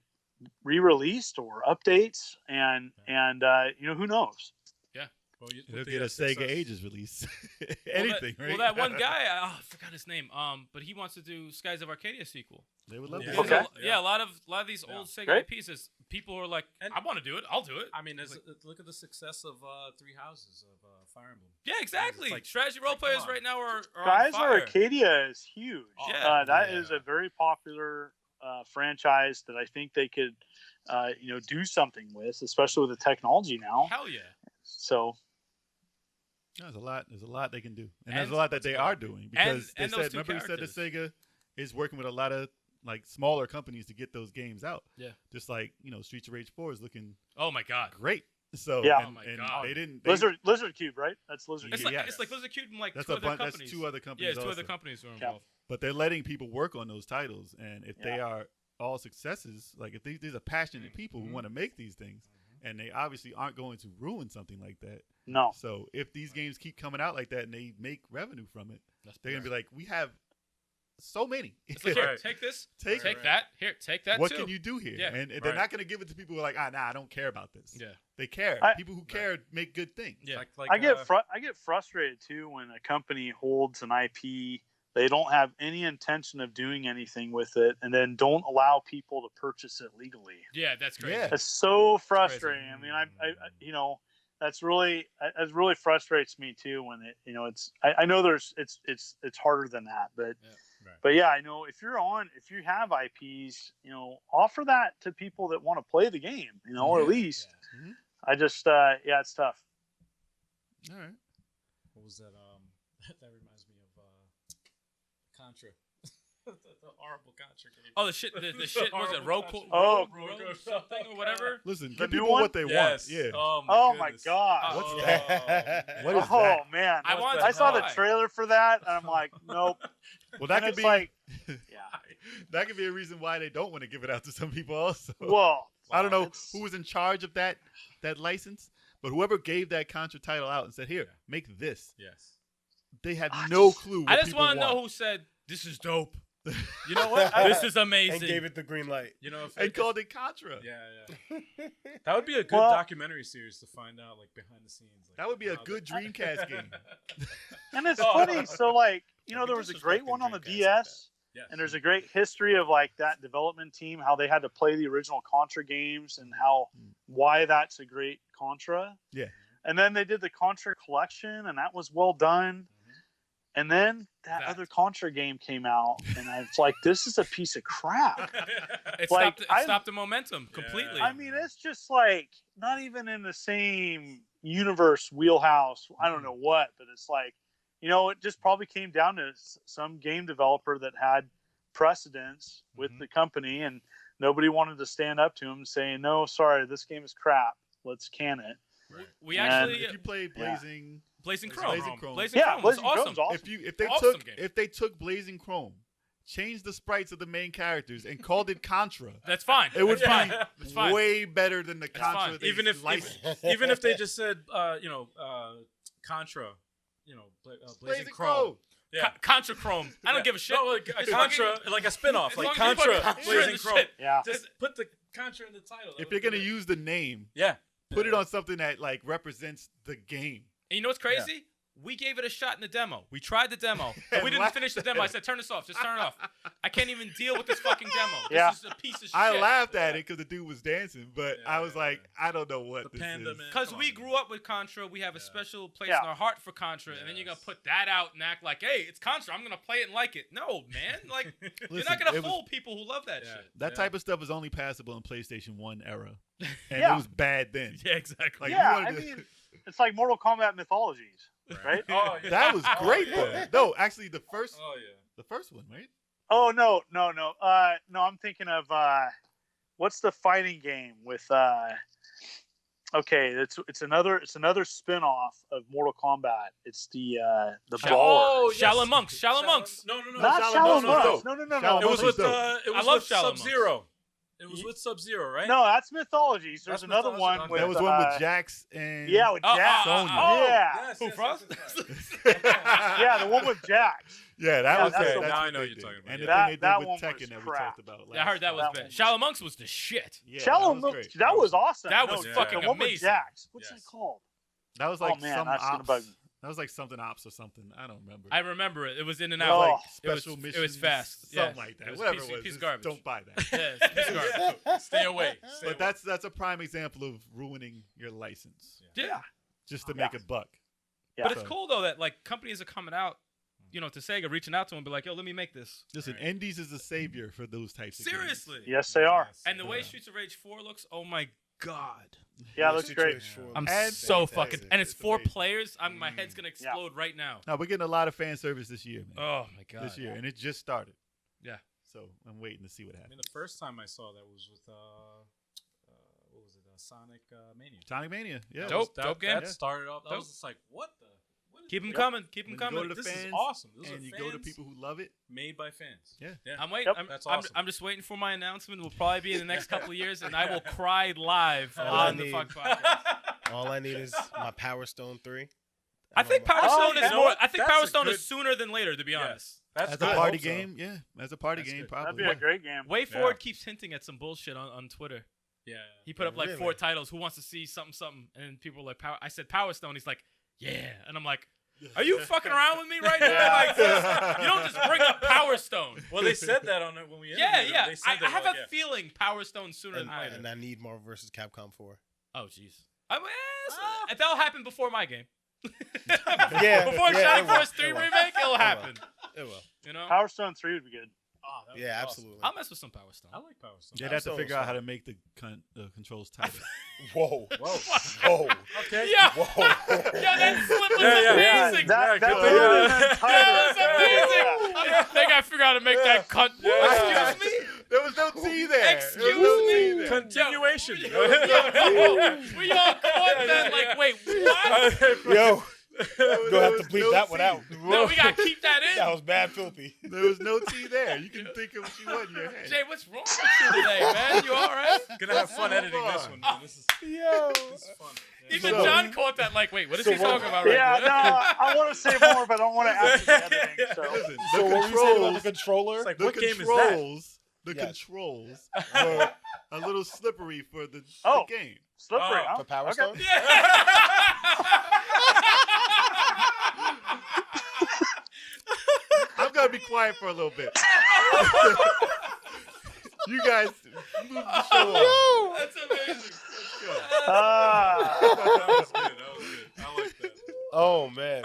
S1: re-released or updates, and who knows?
S4: Well,
S5: It'll get a Sega Ages release. Anything, right?
S2: Well, that one guy, I forgot his name. But he wants to do Skies of Arcadia sequel.
S5: They would love
S4: Yeah.
S5: to.
S1: Okay.
S2: A lot of these old Sega
S1: Great.
S2: IPs is people are like, I want to do it. I'll do it.
S4: I mean, look at the success of Three Houses of Fire Emblem.
S2: Yeah, exactly.
S4: Like,
S2: strategy role players right now are
S1: Skies
S2: on
S1: of
S2: fire.
S1: Arcadia is huge.
S2: Yeah.
S1: That is a very popular franchise that I think they could, do something with, especially with the technology now.
S2: Hell yeah.
S1: So.
S5: There's a lot they can do, and there's a lot that they are doing because they said. Remember, he said that Sega is working with a lot of like smaller companies to get those games out.
S2: Yeah.
S5: Just like Streets of Rage 4 is looking.
S2: Oh my god.
S5: Great. So
S1: yeah.
S2: Oh my god.
S5: They didn't.
S1: Lizard Cube, right? That's Lizard Cube.
S2: It's like Lizard Cube and like
S5: that's
S2: 2 other companies.
S5: That's 2 other companies.
S2: Yeah, it's 2
S5: also.
S2: other companies who are involved.
S5: But they're letting people work on those titles, and if they are all successes, like if these are passionate people who want to make these things, and they obviously aren't going to ruin something like that.
S1: No.
S5: So if these games keep coming out like that and they make revenue from it, they're gonna be like, we have so many.
S2: It's like, here, take this, take that. Here, take that.
S5: What
S2: too.
S5: can you do here?
S2: Yeah.
S5: And they're not gonna give it to people who are like, I don't care about this.
S2: Yeah.
S5: They care. People who care make good things.
S2: Yeah.
S4: Like,
S1: I get frustrated too when a company holds an IP. They don't have any intention of doing anything with it, and then don't allow people to purchase it legally.
S2: Yeah, that's crazy.
S5: Yeah.
S1: It's so frustrating. I mean, I that's really frustrates me too when it's I know it's harder than that, but yeah, I know if you have IPs, offer that to people that want to play the game, or at least I just it's tough.
S5: All right.
S4: What was that? That reminds me of Contra. The horrible Contra game.
S2: Oh, the shit was it Roku?
S1: Oh,
S2: something or whatever.
S5: Listen,
S1: The
S5: give
S1: new
S5: people
S1: one?
S5: what they want. Yeah.
S1: Oh my god.
S5: What's that? What is
S1: Oh
S5: that?
S1: man,
S2: I
S1: I saw the
S2: try.
S1: trailer for that, and I'm like, nope.
S5: Well, that
S1: And
S5: could
S1: it's
S5: be
S1: like,
S5: that could be a reason why they don't want to give it out to some people. Also,
S1: well,
S5: I don't know
S1: it's-
S5: who was in charge of that license, but whoever gave that Contra title out and said, "Here, make this,"
S4: Yes.
S5: they had no clue. What
S2: I just
S5: people
S2: want to know
S5: want.
S2: who said this is dope.
S4: You know what?
S2: This is amazing.
S3: And gave it the green light.
S5: and called it Contra.
S4: Yeah. That would be a good documentary series to find out, like behind the scenes. Like,
S5: That would be a good Dreamcast game.
S1: And it's funny. So like, there was a great one on the DS.
S4: Yes.
S1: And there's a great history of like that development team, how they had to play the original Contra games and why that's a great Contra.
S5: Yeah.
S1: And then they did the Contra collection, and that was well done. And then that other Contra game came out, and I was like, this is a piece of crap.
S2: It
S1: Like,
S2: stopped the momentum completely.
S1: I mean, it's just like not even in the same universe wheelhouse. I don't know what, but it's like, it just probably came down to some game developer that had precedence with the company, and nobody wanted to stand up to him saying, no, sorry, this game is crap. Let's can it.
S2: Right. We actually,
S5: if you played Blazing
S2: Chrome was
S1: Blazing
S2: awesome.
S1: Chrome's awesome.
S5: If they took Blazing Chrome, changed the sprites of the main characters, and called it Contra,
S2: that's fine.
S5: It would
S2: That's
S5: be
S2: fine.
S5: way better than the
S2: That's
S5: Contra.
S2: fine.
S5: They
S4: Even if they just said Contra, Blazing Chrome. Yeah.
S2: Contra Chrome. I don't give a shit.
S4: No, like a Contra, like a spin-off, like Contra, Blazing Chrome.
S1: Yeah.
S4: Just put the Contra in the title.
S5: if you're gonna use the name, put it on something that like represents the game.
S2: And you know what's crazy? We gave it a shot in the demo. We tried the demo. And we didn't finish the demo. I said, turn this off. Just turn it off. I can't even deal with this fucking demo.
S1: Yeah.
S2: This is a piece of shit.
S5: I laughed at it because the dude was dancing, but I was like, I don't know what
S4: The
S5: this
S4: Panda
S5: is.
S4: Man.
S2: Because
S4: Come
S2: we
S4: on,
S2: grew up with Contra. We have a special place
S1: Yeah.
S2: in our heart for Contra. And then you're going to put that out and act like, hey, it's Contra. I'm going to play it and like it. No, man. Like, you're
S5: Listen,
S2: not going to
S5: it was-
S2: fool people who love that shit.
S5: That type of stuff was only passable in PlayStation 1 era. And
S1: Yeah.
S5: it was bad then.
S2: Yeah, exactly.
S5: Like,
S1: Yeah,
S5: you
S1: I
S5: wanted to-
S1: mean, it's like Mortal Kombat Mythologies, right?
S4: Oh, yeah.
S5: that was great though. No, actually the first
S4: Oh, yeah.
S5: the first one, right?
S1: Oh no. No, I'm thinking of what's the fighting game with okay, it's another spin-off of Mortal Kombat. It's the Brawler.
S4: yes.
S2: Shallow Monks. Shallow Monks.
S4: No.
S1: Not
S5: Shallow
S1: Shallow
S5: Monks was
S1: Monks.
S5: dope.
S1: No.
S5: Shallow
S4: It was
S5: Monks
S4: with
S5: dope.
S4: it
S2: I
S4: was
S2: love
S4: with
S2: Shallow Monks.
S4: Sub-Zero. It was with Sub-Zero, right?
S1: No, that's Mythologies. There's
S4: That's
S1: another
S4: Mythologies?
S1: one
S4: Okay.
S1: with
S5: That was one with Jax and
S1: Yeah, with Jax.
S5: Sonya.
S1: Yeah.
S4: Yes,
S2: Who,
S4: yes,
S2: Frost?
S1: Yeah, the one with Jax.
S5: Yeah, that
S1: Yeah,
S5: was
S1: that's
S5: good.
S1: the
S5: That's
S4: one.
S5: what
S4: I know
S5: they
S4: you're
S5: did.
S4: talking about,
S5: And
S4: yeah.
S5: the thing they
S1: That
S5: did
S1: one
S5: with
S1: was
S5: Tekken that we
S1: crap.
S5: talked about.
S2: Yeah, I heard that was
S1: That
S2: bad.
S1: one-
S2: Shallow Monks was the shit.
S5: Yeah,
S1: Shallow
S5: that was
S1: Monks.
S5: great.
S1: That was awesome.
S2: That
S1: No,
S2: was
S4: fucking
S1: the one with
S2: amazing.
S1: Jax. What's
S4: Yes.
S1: that called?
S5: That was
S1: Oh,
S5: like
S1: man,
S5: some
S1: that's gonna
S5: ops.
S1: bug me.
S5: That was like something ops or something. I don't remember.
S2: I remember it. It was in and
S1: Oh,
S2: out.
S1: like
S5: special
S2: it was
S5: missions,
S2: fast.
S5: something
S2: Yeah.
S5: like that.
S2: It was
S5: Whatever
S2: piece-
S5: it was,
S2: piece of
S5: just
S2: garbage.
S5: don't buy that.
S2: Yeah, it's a piece of garbage.
S4: Stay away. Stay
S5: But
S4: away.
S5: that's a prime example of ruining your license
S2: Yeah.
S5: just to make a buck.
S1: Yeah.
S2: But it's cool though that like companies are coming out, to Sega, reaching out to them and be like, yo, let me make this.
S5: Listen, Indies is a savior for those types of games.
S2: Seriously.
S1: Yes, they are.
S2: And the way Streets of Rage 4 looks, oh my god.
S1: Yeah, it looks great.
S2: I'm
S5: And
S2: so
S5: fantastic.
S2: fucking, and it's
S5: It's
S2: 4
S5: amazing.
S2: players. My head's gonna explode right now.
S5: No, we're getting a lot of fan service this year, man.
S2: Oh my god.
S5: This year, and it just started.
S2: Yeah.
S5: So I'm waiting to see what
S4: I mean,
S5: happens.
S4: the first time I saw that was with what was it? Sonic Mania.
S5: Sonic Mania, yeah.
S2: Dope game.
S4: That started off. That
S2: Dope.
S4: was just like, what the? What is
S2: Keep them
S4: this?
S2: coming. Keep them
S5: When you go
S2: coming.
S5: to the
S4: This is
S5: fans,
S4: awesome. Those
S5: and
S4: are
S5: you go to
S4: fans
S5: people who love it.
S4: made by fans.
S5: Yeah.
S2: I'm waiting.
S1: Yep.
S2: I'm,
S4: That's
S2: I'm-
S4: awesome.
S2: I'm just waiting for my announcement. It will probably be in the next couple of years, and I will cry live
S3: All I
S2: on the
S3: need-
S2: fuck podcast.
S3: All I need is my Power Stone 3.
S2: I think Power
S1: Oh,
S2: Stone
S1: yeah.
S2: is more. I think
S4: That's
S2: Power
S4: a
S2: Stone
S4: good-
S2: is sooner than later, to be honest.
S4: That's
S5: As
S4: good.
S5: a
S4: I
S5: party
S4: hope so.
S5: game, yeah. As a party
S4: That's
S5: game,
S4: good.
S1: That'd
S5: probably.
S1: be a great game.
S2: Way Forward keeps hinting at some bullshit on Twitter.
S4: Yeah.
S2: He put up like
S3: Really?
S2: 4 titles. Who wants to see something? And people were like, Power. I said Power Stone. He's like, yeah. And I'm like, are you fucking around with me right now?
S1: Yeah.
S2: Like, you don't just bring up Power Stone.
S4: Well, they said that on it when we
S2: Yeah,
S4: interviewed them.
S2: yeah.
S4: They said
S2: I
S4: that,
S2: have
S4: like,
S2: a feeling Power Stone sooner
S3: And,
S2: than later.
S3: and I need Marvel vs. Capcom 4.
S2: Oh, jeez. I mean, that'll happen before my game.
S3: Yeah,
S2: Before
S3: yeah,
S2: Shining
S3: it will.
S2: Force 3
S3: It will.
S2: remake, it'll
S3: will.
S2: happen.
S3: It will.
S2: You know?
S1: Power Stone 3 would be good.
S4: Oh, that would
S3: Yeah,
S4: be awesome.
S3: absolutely.
S2: I'll mess with some Power Stone.
S4: I like Power Stone.
S5: They'd have to
S3: Stone
S5: figure
S3: was
S5: out how
S3: fun.
S5: to make the controls tighter.
S3: Whoa.
S4: Whoa.
S3: Whoa.
S4: Okay.
S2: Yeah.
S3: Whoa.
S2: Yeah, that slip was
S4: Yeah.
S2: amazing.
S1: That
S4: good
S1: would
S4: thing,
S1: have
S2: That was amazing. They gotta figure out how to make that cut. Excuse me?
S5: There was no T there.
S2: Excuse
S5: There was no
S2: me?
S5: T there.
S4: Continuation.
S2: We all caught that. Like, wait, what?
S3: Yo,
S5: There
S3: gonna have
S5: was
S3: to bleep
S5: no
S3: that one
S5: T.
S3: out.
S2: No, we gotta keep that in.
S3: That was bad filthy.
S5: There was no T there. You can think of what you want in your head.
S2: Jay, what's wrong with you today, man? You all right?
S4: Gonna have fun editing this one. Man. This is fun. Yeah.
S2: Even
S5: So-
S2: John caught that. Like, wait, what is
S3: So
S2: he
S3: what-
S2: talking about right
S1: Yeah,
S2: now?
S1: no, I want to say more, but I don't want to add to the editing. So.
S5: Listen,
S3: So
S5: the
S3: what were you saying about the
S5: controls,
S3: controller?
S4: It's like,
S5: the
S4: what game is that?
S5: controls, the
S3: Yes.
S5: controls were a little slippery for the
S1: Oh.
S5: game.
S1: Slippery,
S4: Oh,
S1: huh?
S3: For Power
S1: Okay.
S3: Stone?
S5: I'm gonna be quiet for a little bit. You guys move the show on.
S2: That's amazing.
S1: Ah.
S4: That was good. I like that.
S3: Oh, man.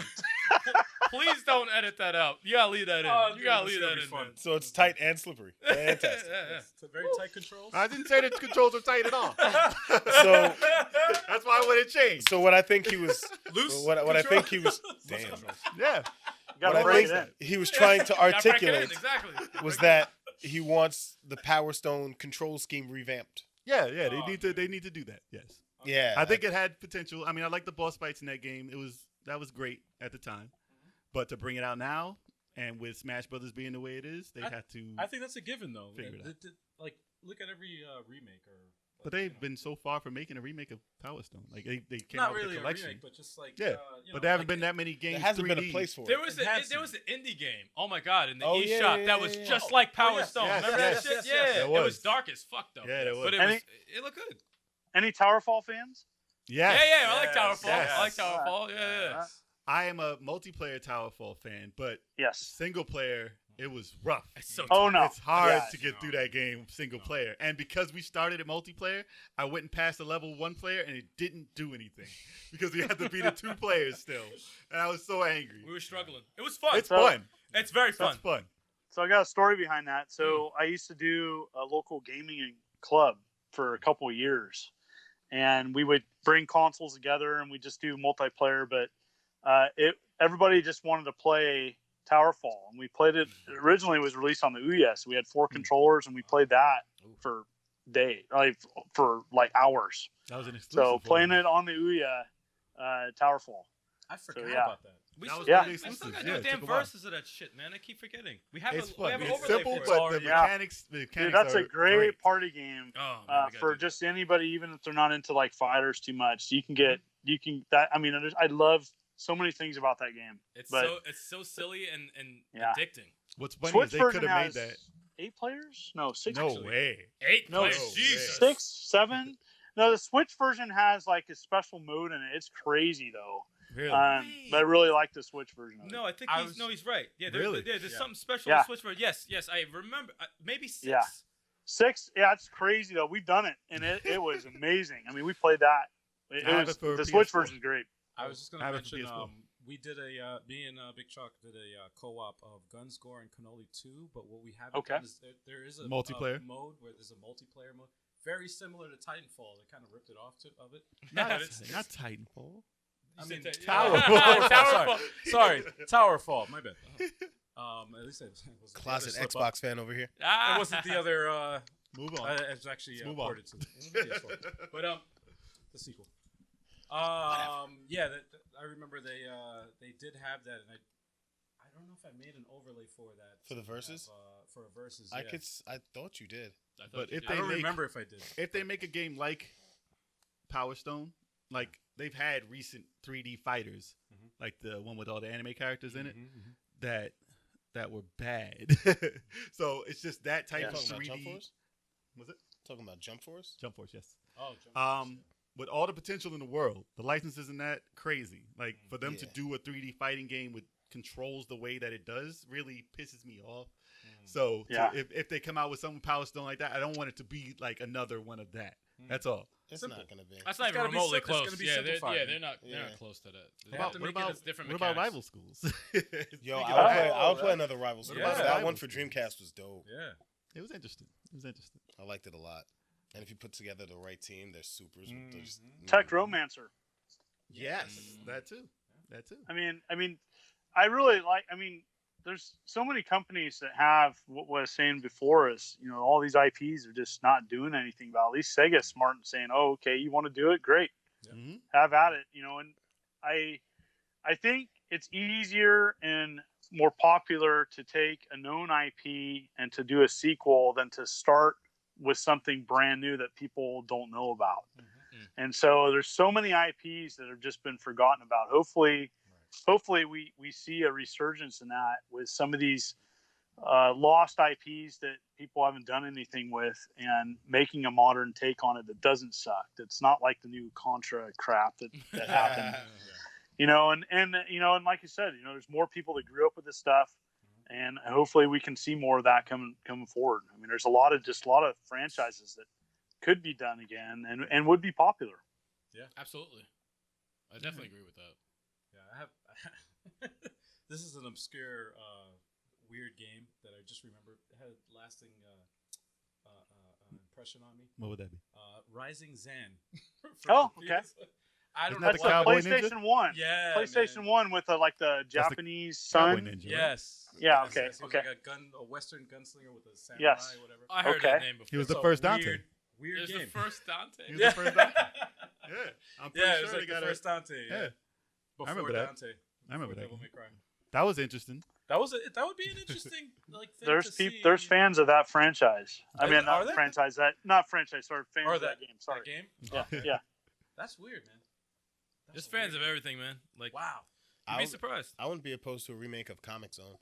S2: Please don't edit that out. You gotta leave that in.
S4: Oh,
S2: you
S4: dude,
S2: gotta
S4: this
S2: leave
S4: is gonna
S2: that
S4: be
S2: in.
S4: fun.
S2: Man.
S3: So it's tight and slippery. Fantastic.
S2: Yeah.
S4: It's a very tight controls.
S5: I didn't say the controls were tight at all.
S3: So
S5: I That's why I want to change.
S3: So what I think he was
S4: Loose.
S3: what I think he was
S4: Loose
S3: damn.
S4: controls.
S5: Yeah.
S1: You gotta
S3: What I
S1: break
S3: think
S1: it in.
S3: he was trying to
S2: Gotta break it in,
S3: articulate
S2: exactly.
S3: was that he wants the Power Stone control scheme revamped.
S5: Yeah. They need to do that. Yes.
S3: Yeah,
S5: I think it had potential. I mean, I like the boss fights in that game. That was great at the time. But to bring it out now, and with Smash Brothers being the way it is, they had to.
S4: I think that's a given, though.
S5: Figure it out.
S4: Like, look at every remake or.
S5: But they've been so far from making a remake of Power Stone. Like they came
S4: Not
S5: out with
S4: really
S5: a
S4: a
S5: collection.
S4: remake, but just like
S5: Yeah,
S4: you
S5: but
S4: know,
S5: there haven't
S4: like,
S5: been that many games.
S3: there hasn't been a
S5: 3D.
S3: place for it.
S2: There was
S4: It had
S2: there
S4: to.
S2: was an indie game. Oh my god, in the
S3: Oh,
S2: eShop
S3: yeah,
S2: that was
S3: yeah.
S2: just like Power
S4: yes,
S2: Stone.
S5: yes,
S2: Remember
S5: yes,
S2: that shit?
S4: yes,
S2: Yeah,
S4: yes,
S5: there
S2: it was
S5: was.
S2: dark as fuck though.
S5: Yeah, there was.
S2: But it
S1: Any-
S2: was it looked good.
S1: Any Towerfall fans?
S5: Yes.
S2: Yeah, I like
S4: Yes,
S2: Towerfall.
S5: yes.
S2: I like Towerfall. Yeah.
S5: I am a multiplayer Towerfall fan, but
S1: Yes.
S5: single player, it was rough.
S2: It's so
S1: Oh no.
S5: It's hard
S1: Yeah.
S5: to get through that game single player. And because we started at multiplayer, I went and passed the level 1 player and it didn't do anything because we had to be the 2 players still. And I was so angry.
S2: We were struggling. It was fun.
S5: It's
S1: So-
S5: fun.
S2: It's very fun.
S5: It's fun.
S1: So I got a story behind that. So I used to do a local gaming club for a couple of years, and we would bring consoles together and we just do multiplayer. But everybody just wanted to play Towerfall, and we played it. Originally, it was released on the Ouya, so we had 4 controllers, and we played that for hours.
S5: That was an exclusive.
S1: So playing
S5: for me.
S1: it on the Ouya, Towerfall.
S4: I forgot
S1: yeah.
S4: about that.
S2: We
S5: That
S2: still,
S5: was
S1: Yeah.
S5: really
S2: we still
S5: exclusive.
S2: got
S5: Yeah,
S2: no
S5: it
S2: damn
S5: took a while.
S2: verses of that shit, man. I keep forgetting. We have
S5: It's
S2: we
S5: fun.
S2: have an
S5: It's
S2: overlay
S5: simple,
S2: for it.
S5: but the
S1: Yeah.
S5: mechanics
S1: Dude,
S5: are
S1: that's a great party game
S2: Oh, man, we gotta
S1: for
S2: do
S1: just anybody, even if they're not into like fighters too much. You can get that. I mean, I love so many things about that game.
S2: that. It's
S1: but-
S2: it's so silly and
S1: Yeah.
S2: addicting.
S5: What's funny
S1: Switch
S5: is they could
S1: version
S5: have made
S1: has
S5: that.
S1: 8 players? No, 6.
S5: No
S1: actually.
S5: way.
S2: 8
S1: No,
S2: players.
S5: way.
S2: Jesus.
S1: 6, 7. No, the Switch version has like a special mode in it. It's crazy though.
S5: Really?
S1: But I really like the Switch version of it.
S2: No, I think he's right. Yeah,
S5: Really?
S2: there's
S4: Yeah.
S2: something special
S1: Yeah.
S2: with Switch for yes, I remember. Maybe 6.
S1: Yeah. 6, yeah, it's crazy though. We've done it, and it was amazing. I mean, we played that.
S5: I have
S1: Was,
S5: it for
S1: the Switch
S5: PS4.
S1: version is great.
S4: I was just
S5: I
S4: gonna
S5: have it for
S4: mention
S5: PS4.
S4: we did me and Big Chuck did a co-op of Guns, Gore, and Cannoli 2. But what we haven't
S1: Okay.
S4: done is there is a
S5: Multiplayer?
S4: mode where there's a multiplayer mode, very similar to Titanfall. They kind of ripped it off of it.
S5: Not,
S2: But it's-
S5: not Titanfall.
S4: I mean,
S5: Towerfall.
S4: Towerfall. Sorry, Towerfall. My bad. At least it was
S3: Closet
S4: the other slip-up.
S3: Xbox fan over here.
S2: Ah.
S4: It wasn't the other.
S5: Move on.
S4: It's actually
S5: Let's move on.
S4: ported to PS4. But the sequel. Yeah, I remember they did have that, and I don't know if I made an overlay for that
S3: For the verses?
S4: For a verses.
S3: I
S4: Yeah.
S3: I thought you did.
S5: But if
S4: I
S5: they
S4: don't
S5: make,
S4: remember if I did.
S5: if they make a game like Power Stone, like they've had recent 3D fighters,
S4: Mhm.
S5: like the one with all the anime characters in it,
S4: Mhm.
S5: that were bad. So it's just that type
S1: Yeah.
S5: of
S3: Talking about
S5: 3D.
S3: Jump Force?
S5: Was it
S3: Talking about Jump Force?
S5: Jump Force? Yes.
S4: Oh, Jump Force,
S5: With all the potential in the world, the license isn't that crazy. Like for them to
S3: Yeah.
S5: do a 3D fighting game with controls the way that it does really pisses me off.
S4: yeah.
S5: So
S1: Yeah.
S5: if they come out with some Power Stone like that, I don't want it to be like another one of that. That's all.
S3: It's
S4: Simple.
S3: not going to be.
S2: That's not
S4: It's
S2: even
S4: gotta be
S2: remotely
S4: sim- it's
S2: close.
S4: gonna be
S2: Yeah,
S4: simplified.
S2: they're not
S3: Yeah.
S2: close to that. They
S4: They
S2: have
S4: have
S2: to
S4: to
S2: make
S4: make
S2: it
S4: it
S2: as different
S5: What about
S2: mechanics.
S5: rival schools?
S3: Yo,
S5: Speaking
S3: I
S5: of
S3: would
S5: rival-
S3: play another Rival Schools.
S4: Yeah.
S3: That one for Dreamcast was dope.
S4: Yeah.
S5: It was interesting.
S3: I liked it a lot. And if you put together the right team, they're supers. They're just-
S1: Tech Romancer.
S5: Yes, that too.
S1: I mean, I really like. I mean, there's so many companies that have what I was saying before is, all these IPs are just not doing anything about it. At least Sega's smart and saying, "Oh, okay, you want to do it? Great,
S5: Mhm.
S1: have at it." And I think it's easier and more popular to take a known IP and to do a sequel than to start with something brand new that people don't know about. And so there's so many IPs that have just been forgotten about. Hopefully we see a resurgence in that with some of these lost IPs that people haven't done anything with, and making a modern take on it that doesn't suck. That's not like the new Contra crap that happened. And like you said, there's more people that grew up with this stuff, and hopefully we can see more of that coming forward. I mean, there's a lot of franchises that could be done again and would be popular.
S2: Absolutely. I definitely agree with that.
S4: Yeah, I have. This is an obscure, weird game that I just remember. It had lasting impression on me.
S5: What would that be?
S4: Rising Zan.
S1: Oh, okay.
S4: I don't
S5: Isn't
S4: know.
S5: that the
S1: That's a
S5: Cowboy
S1: PlayStation
S5: Ninja?
S1: 1.
S4: Yeah,
S1: PlayStation
S4: man.
S1: 1 with the
S5: the
S1: Japanese
S5: Cowboy
S1: sun.
S5: Ninja, right?
S4: Yes.
S1: Yeah,
S4: Yes,
S1: okay,
S4: yes. He was
S1: okay.
S4: like a Western gunslinger with a samurai,
S1: Yes.
S4: whatever.
S2: I heard
S1: Okay.
S2: that name before.
S5: He was the
S4: It's a
S5: first Dante.
S4: Weird
S2: It was
S4: game.
S2: the first Dante.
S5: He was the first Dante. Yeah, I'm pretty
S4: Yeah, it
S5: sure
S4: was
S5: they
S4: like
S5: got
S4: the first Dante. Yeah.
S5: Yeah.
S4: Before
S5: remember that.
S4: Dante.
S5: I remember
S4: Before
S5: that.
S4: Devil May Cry.
S5: That was interesting.
S4: That would be an interesting like thing
S1: There's
S4: to see.
S1: there's fans of that franchise. I
S4: Is
S1: mean,
S4: it- are
S1: not
S4: there?
S1: franchise that, not franchise. Sorry, fans
S4: Or
S1: of that game. Sorry.
S4: That game.
S1: Yeah,
S4: Okay.
S1: yeah.
S4: That's weird, man. That's
S2: Just fans
S4: weird.
S2: of everything, man. Like,
S4: Wow.
S2: you'd be surprised.
S3: I wouldn't be opposed to a remake of Comic Zone.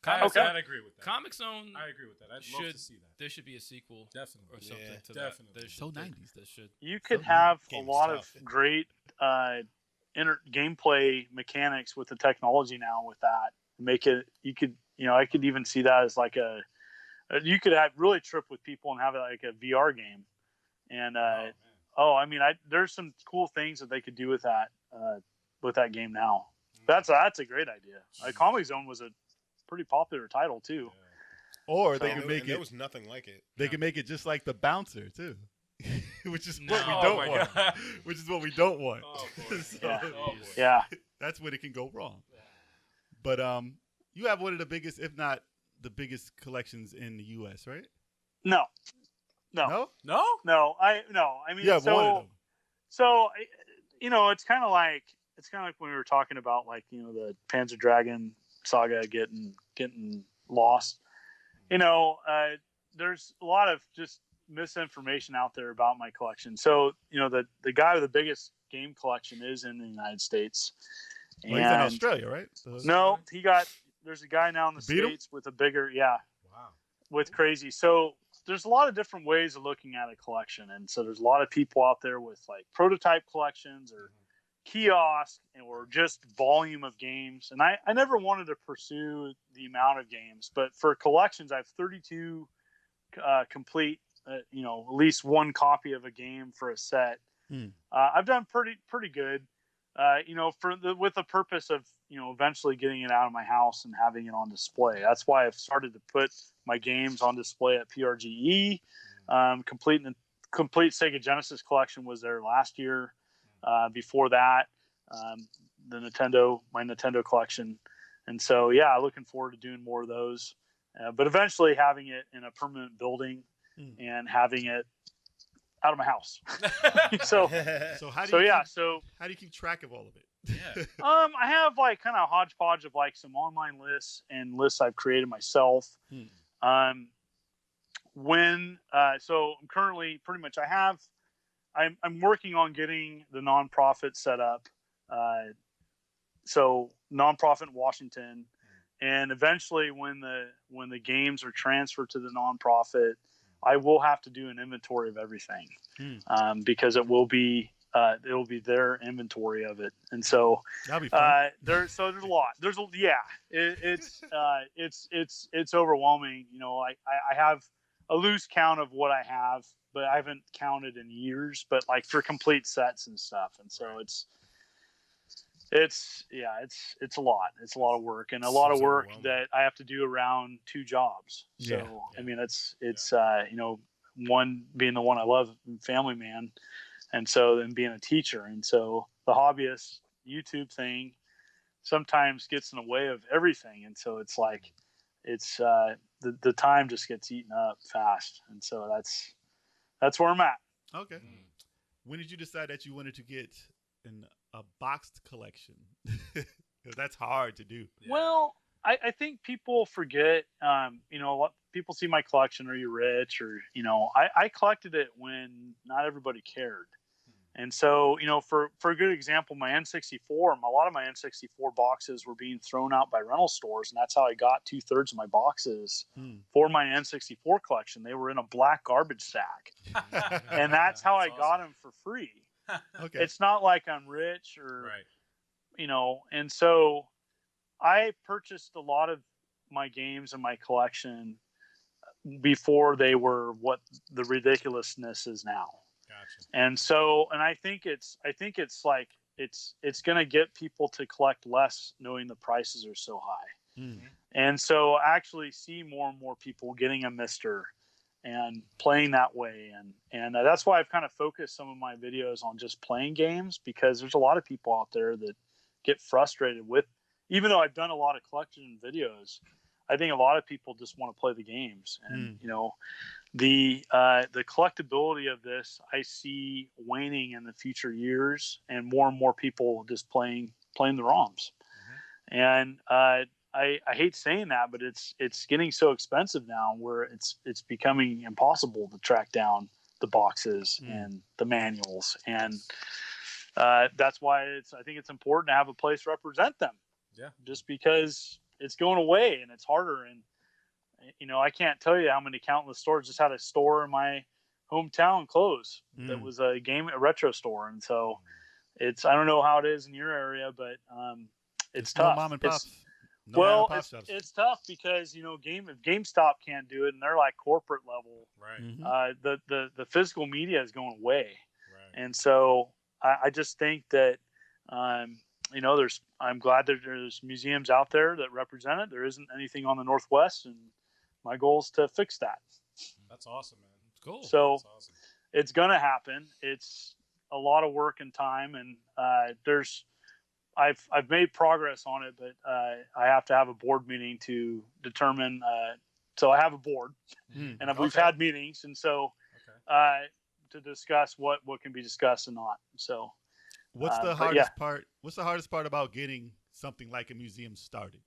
S2: Comic
S1: Okay.
S4: I'd agree with that.
S2: Comic Zone.
S4: I agree with that. I'd love to
S2: should-
S4: see that.
S2: There should be a sequel
S4: Definitely.
S2: or something
S3: Yeah,
S2: to
S4: definitely.
S2: that. There
S5: So
S2: should-
S5: 90s.
S2: That should.
S1: You could
S5: So
S1: have a
S3: game's
S1: lot
S3: tough.
S1: of great gameplay mechanics with the technology now. With that, make it. You could. I could even see that as like you could have really trip with people and have it like a VR game. And I mean, there's some cool things that they could do with that game now. That's a great idea. Comic Zone was a pretty popular title too.
S5: Or they
S3: And
S5: could
S3: there-
S5: make
S3: and there
S5: it.
S3: was nothing like it.
S5: They could make it just like the bouncer too, which is what we
S2: No.
S5: don't
S4: Oh my
S5: want.
S4: God.
S5: Which is what we don't want.
S4: Oh, boy.
S5: So,
S1: Yeah.
S4: Oh, boy.
S1: Yeah.
S5: that's when it can go wrong. But you have one of the biggest, if not the biggest, collections in the U.S., right?
S1: No.
S5: No.
S4: No?
S1: I mean,
S5: Yeah, one of them.
S1: So, it's kind of like when we were talking about the Panzer Dragon saga getting lost. There's a lot of just misinformation out there about my collection. So, the guy with the biggest game collection is in the United States.
S5: Well, he's in Australia, right? So
S1: No, there's a guy now in the
S5: Beat him?
S1: States with a bigger,
S4: Wow.
S1: with crazy. So there's a lot of different ways of looking at a collection. And so there's a lot of people out there with like prototype collections or kiosk or just volume of games. And I never wanted to pursue the amount of games, but for collections, I have 32 complete, at least one copy of a game for a set. I've done pretty good, with the purpose of, eventually getting it out of my house and having it on display. That's why I've started to put my games on display at PRGE. Complete Sega Genesis collection was there last year. Before that, my Nintendo collection. And so, looking forward to doing more of those. But eventually having it in a permanent building and having it out of my house. so
S5: how do you how do you keep track of all of it?
S4: Yeah.
S1: I have like kind of a hodgepodge of like some online lists and lists I've created myself. So I'm currently pretty much I'm working on getting the nonprofit set up. So nonprofit in Washington, and eventually when the games are transferred to the nonprofit, I will have to do an inventory of everything, because it will be their inventory of it, and so
S5: That'll be fun.
S1: there's a lot. It's overwhelming. I have a loose count of what I have, but I haven't counted in years. But like for complete sets and stuff, and so it's a lot. It's a lot of work and a lot of work that I have to do around two jobs. So I mean, it's one being the one I love, family man. And so then being a teacher. And so the hobbyist YouTube thing sometimes gets in the way of everything. And so it's like, the time just gets eaten up fast. And so that's where I'm at.
S5: Okay. When did you decide that you wanted to get a boxed collection? Because that's hard to do.
S1: Yeah. Well, I think people forget, people see my collection, are you rich? Or, I collected it when not everybody cared. And so, for a good example, my N64, a lot of my N64 boxes were being thrown out by rental stores. And that's how I got 2/3 of my boxes for my N64 collection. They were in a black garbage sack. And that's how I got them for free.
S5: Okay.
S1: It's not like I'm rich or,
S4: Right.
S1: And so I purchased a lot of my games in my collection before they were what the ridiculousness is now.
S4: Gotcha.
S1: And so, and I think it's like, it's going to get people to collect less knowing the prices are so high. And so I actually see more and more people getting a Mister and playing that way. And that's why I've kind of focused some of my videos on just playing games, because there's a lot of people out there that get frustrated with, even though I've done a lot of collection videos, I think a lot of people just want to play the games. And, you know, the collectability of this, I see waning in the future years, and more people just playing the ROMs. And, I hate saying that, but it's getting so expensive now where it's becoming impossible to track down the boxes and the manuals. And, that's why I think it's important to have a place to represent them.
S4: Yeah.
S1: Just because it's going away and it's harder. And, you know, I can't tell you how many countless stores just had a store in my hometown close. That was a retro store. And so I don't know how it is in your area, but, it's tough.
S5: No mom and pops.
S1: It's tough because, you know, if GameStop can't do it and they're like corporate level,
S4: Right.
S1: The physical media is going away.
S4: Right.
S1: And so I just think that, you know, I'm glad that there's museums out there that represent it. There isn't anything on the Northwest, and my goal is to fix that.
S4: That's awesome, man.
S2: Cool.
S1: So
S4: That's awesome.
S1: It's going to happen. It's a lot of work and time, and I've made progress on it, but I have to have a board meeting to determine. So I have a board, and we've had meetings, and so to discuss what can be discussed and not. So,
S5: what's the hardest part? What's the hardest part about getting something like a museum started?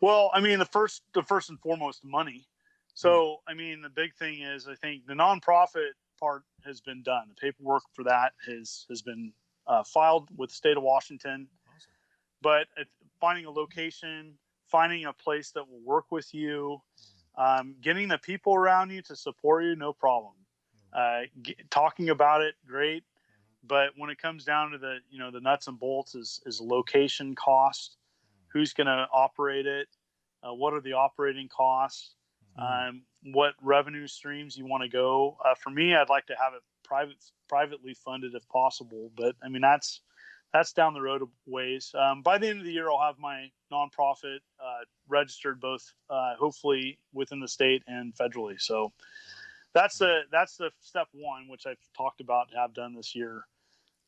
S1: Well, I mean, the first and foremost, money. So, I mean, the big thing is, I think the nonprofit part has been done. The paperwork for that has been filed with the state of Washington.
S4: Awesome.
S1: But finding a location, finding a place that will work with you, getting the people around you to support you, no problem. Talking about it, great. But when it comes down to the nuts and bolts is location cost, who's going to operate it, what are the operating costs, what revenue streams you want to go. For me, I'd like to have it privately funded if possible, but I mean that's down the road a ways. By the end of the year, I'll have my nonprofit registered both hopefully within the state and federally. So that's the step one, which I've talked about to have done this year.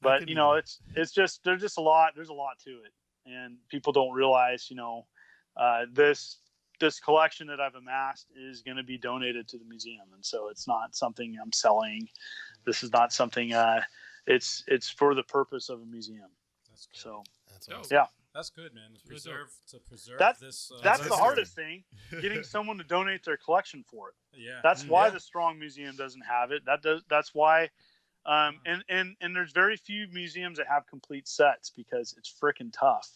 S1: But you know, it's just there's a lot to it, and people don't realize, you know, this collection that I've amassed is going to be donated to the museum, and so it's not something I'm selling. This is not something. It's for the purpose of a museum.
S4: That's good.
S1: So
S3: That's awesome.
S1: yeah,
S4: That's good, man. To preserve this.
S1: That's the hardest thing, getting someone to donate their collection for it.
S4: Yeah.
S1: That's why the Strong Museum doesn't have it. That's why. And there's very few museums that have complete sets, because it's freaking tough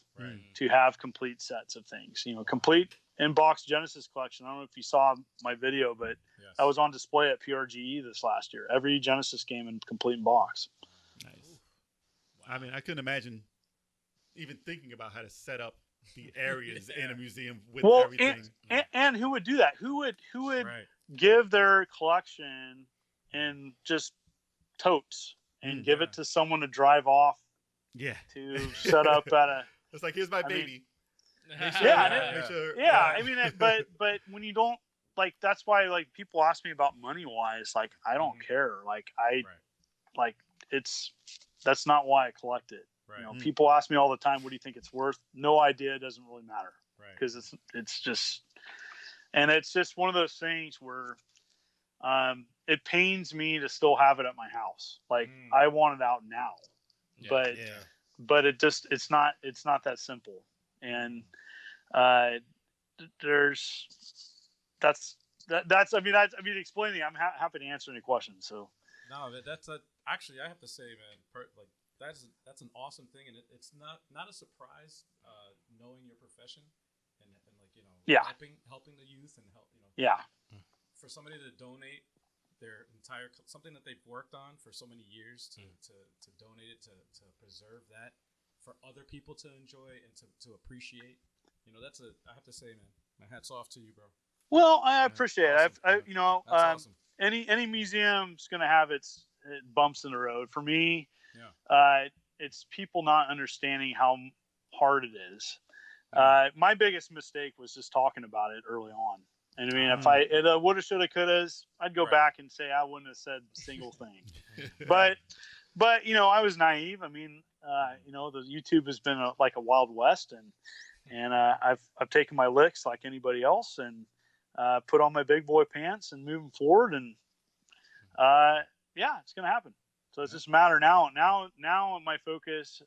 S1: to have complete sets of things. You know, complete in-box Genesis collection. I don't know if you saw my video, but I was on display at PRGE this last year. Every Genesis game in complete in box.
S5: Nice. I mean, I couldn't imagine even thinking about how to set up the areas in a museum with everything.
S1: And who would do that? Who would give their collection in just totes and give it to someone to drive off to set up at a
S5: it's like, here's my baby.
S1: I mean, but when you don't, like, that's why, like, people ask me about money wise, like, I don't care. Like, that's not why I collect it.
S4: Right.
S1: You know, people ask me all the time, what do you think it's worth? No idea. It doesn't really matter.
S4: Right.
S1: Because it's just one of those things where it pains me to still have it at my house. Like, I want it out now, but it's not that simple. And explaining, I'm happy to answer any questions. So
S4: no, actually, I have to say, man, that's an awesome thing, and it's not a surprise knowing your profession and like, you know, helping the youth and help, you know, for somebody to donate their entire something that they've worked on for so many years to donate it to preserve that for other people to enjoy and to appreciate. You know, I have to say, man, my hat's off to you, bro.
S1: Well, I appreciate it.
S4: That's awesome.
S1: Any museum's going to have its bumps in the road. For me, it's people not understanding how hard it is. My biggest mistake was just talking about it early on. And I mean, if I woulda, shoulda, couldas, I'd go
S4: Right.
S1: back and say I wouldn't have said a single thing. But I was naive. I mean, the YouTube has been like a Wild West, and I've taken my licks like anybody else, and put on my big boy pants and moving forward, and it's gonna happen. So it's just a matter now. Now my focus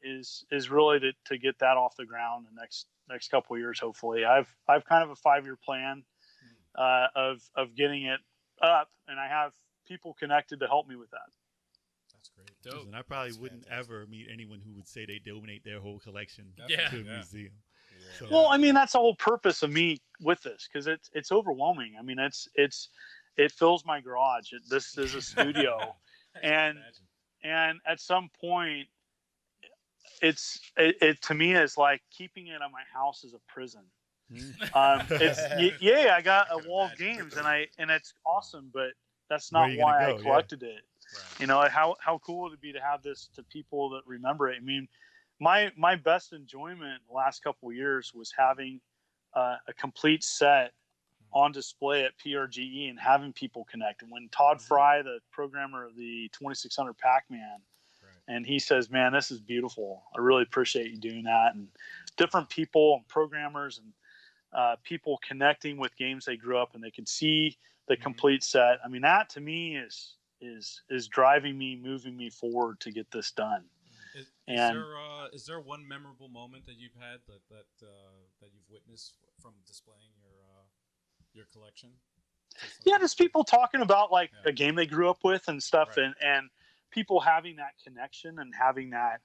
S1: is really to get that off the ground the next couple of years. Hopefully, I've kind of a 5-year plan of getting it up, and I have people connected to help me with that.
S4: That's great.
S2: Dope.
S5: And I probably
S3: That's
S5: wouldn't
S3: fantastic.
S5: ever meet anyone who would say they donate their whole collection
S2: Yeah.
S5: to a
S4: Yeah.
S5: museum. So,
S1: Well, I mean, that's the whole purpose of me with this, because it's overwhelming. I mean, it fills my garage. This is a studio, and at some point, it to me is like keeping it at my house is a prison. I got a
S4: can
S1: wall of
S4: imagine.
S1: games, and it's awesome, but that's
S5: Where
S1: not
S5: you gonna
S1: why I
S5: go? Yeah.
S1: collected it.
S4: Right.
S1: You know, how cool would it be to have this to people that remember it? I mean, my best enjoyment the last couple of years was having a complete set on display at PRGE and having people connect. And when Todd Fry, the programmer of the 2600 Pac-Man, and he says, "Man, this is beautiful. I really appreciate you doing that." And different people and programmers and people connecting with games they grew up and they can see the complete set. I mean, that to me is driving me, moving me forward to get this done.
S4: Is there one memorable moment that you've had that you've witnessed from displaying your collection?
S1: Yeah, just people talking about like
S4: Yeah.
S1: a game they grew up with and stuff,
S4: Right.
S1: and people having that connection and having that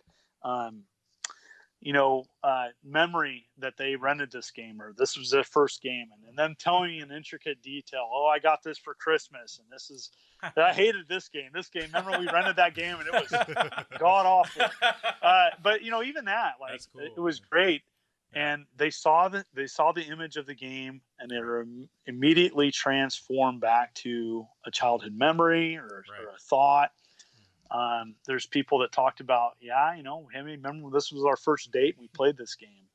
S1: memory that they rented this game or this was their first game, and them telling me in intricate detail, "Oh, I got this for Christmas, and this is I hated this game. Remember we rented that game and it was god awful." But even that, like,
S4: That's cool,
S1: it was
S4: man.
S1: great.
S4: Yeah.
S1: And they saw the image of the game, and they were immediately transformed back to a childhood memory or a thought. There's people that talked about, remember this was our first date and we played this game,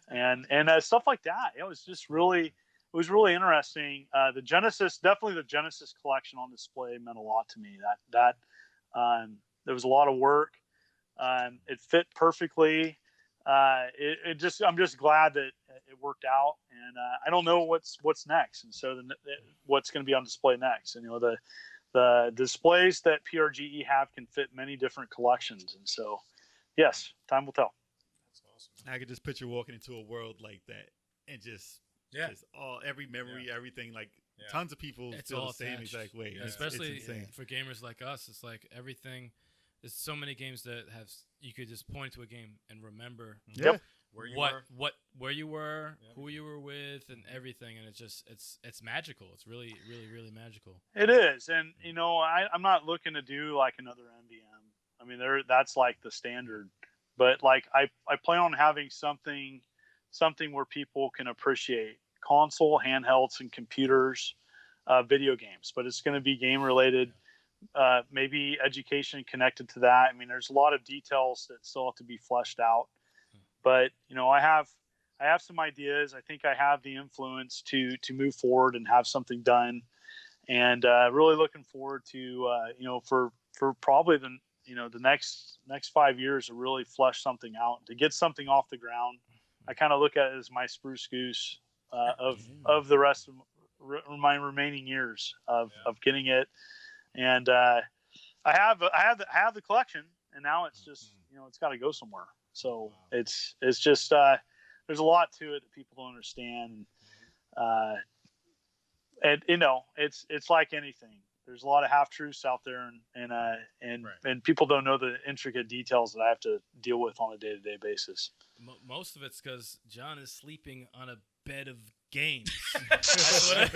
S1: and stuff like that. It was just really interesting. The Genesis collection on display meant a lot to me. That there was a lot of work. It fit perfectly. I'm just glad that it worked out, and I don't know what's next, and so what's going to be on display next. And the displays that PRGE have can fit many different collections, and so yes, time will tell.
S4: That's awesome.
S5: I could just picture walking into a world like that and just every memory, everything, like tons of people
S2: It's
S5: feel
S2: all
S5: the same
S2: attached.
S5: exact way.
S2: Yeah.
S5: It's
S2: Especially
S5: insane.
S2: for gamers like us. It's like everything. There's so many games that you could just point to a game and remember
S5: Yeah.
S4: Where you were?
S2: where you were,
S4: Yep.
S2: who you were with, and everything, and it's magical. It's really, really, really magical.
S1: It is, and I'm not looking to do like another MVM. I mean, that's like the standard, but like I plan on having something where people can appreciate console, handhelds, and computers, video games. But it's going to be game related. Maybe education connected to that. I mean, there's a lot of details that still have to be fleshed out, but I have some ideas. I think I have the influence to move forward and have something done, and really looking forward to for probably the next 5 years to really flesh something out, to get something off the ground. I kind of look at it as my spruce goose of the rest of my remaining years of getting it. And I have the collection, and now it's just it's got to go somewhere. So it's just there's a lot to it that people don't understand, and it's like anything. There's a lot of half truths out there, and people don't know the intricate details that I have to deal with on a day-to-day basis.
S2: Most of it's because John is sleeping on a bed of games. That's what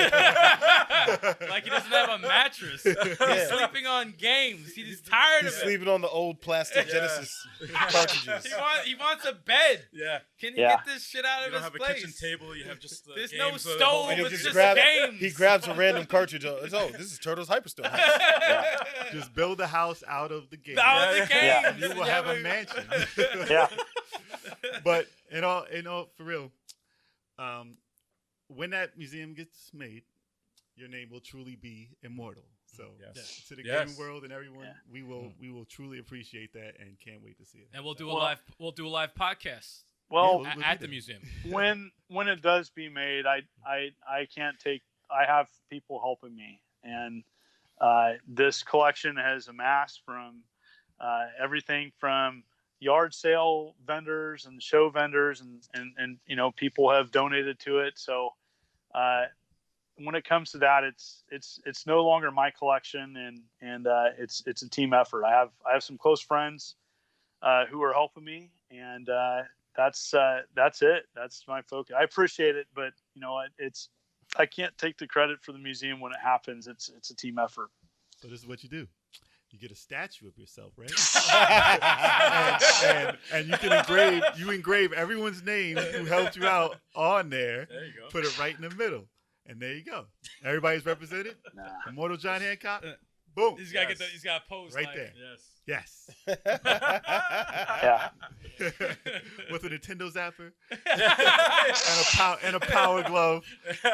S2: like he doesn't have a mattress. He's sleeping on games. He's tired
S3: He's
S2: of it.
S3: sleeping on the old plastic Genesis cartridges.
S2: He wants a bed.
S4: Yeah.
S2: Can you get this shit out
S4: You
S2: of
S4: don't
S2: his
S4: have a
S2: place?
S4: kitchen table. You have just the
S2: There's
S4: games
S2: no
S4: of the
S2: stove,
S4: whole-
S3: And he'll
S2: it's
S3: just
S2: just games.
S3: He grabs a random cartridge. Oh, this is Turtles Hyperstone.
S5: Just build a house out of the game.
S2: Out of the
S1: Yeah.
S2: games.
S5: You will have a mansion.
S1: Yeah.
S5: But in all, for real, when that museum gets made, your name will truly be immortal. So
S4: Yes.
S5: to the
S4: Yes.
S5: gaming world and everyone,
S1: Yeah.
S5: we will truly appreciate that and can't wait to see it.
S2: And we'll do a live podcast
S1: Well,
S5: Yeah,
S2: at the museum.
S1: when it does be made, I can't take. I have people helping me, and this collection has amassed from everything from yard sale vendors and show vendors, and people have donated to it. So when it comes to that, it's no longer my collection, and it's a team effort. I have some close friends who are helping me, and that's it. That's my focus. I appreciate it, but I can't take the credit for the museum when it happens. It's a team effort.
S5: So this is what you do. You get a statue of yourself, right? and you can engrave everyone's name who helped you out on there.
S4: There you go.
S5: Put it right in the middle. And there you go. Everybody's represented.
S1: Nah.
S5: Immortal John Hancock. Boom.
S2: He's got to he's got to pose
S5: Right
S2: like,
S5: there.
S4: Yes.
S5: Yes.
S1: Yeah.
S5: With a Nintendo zapper and a power glove.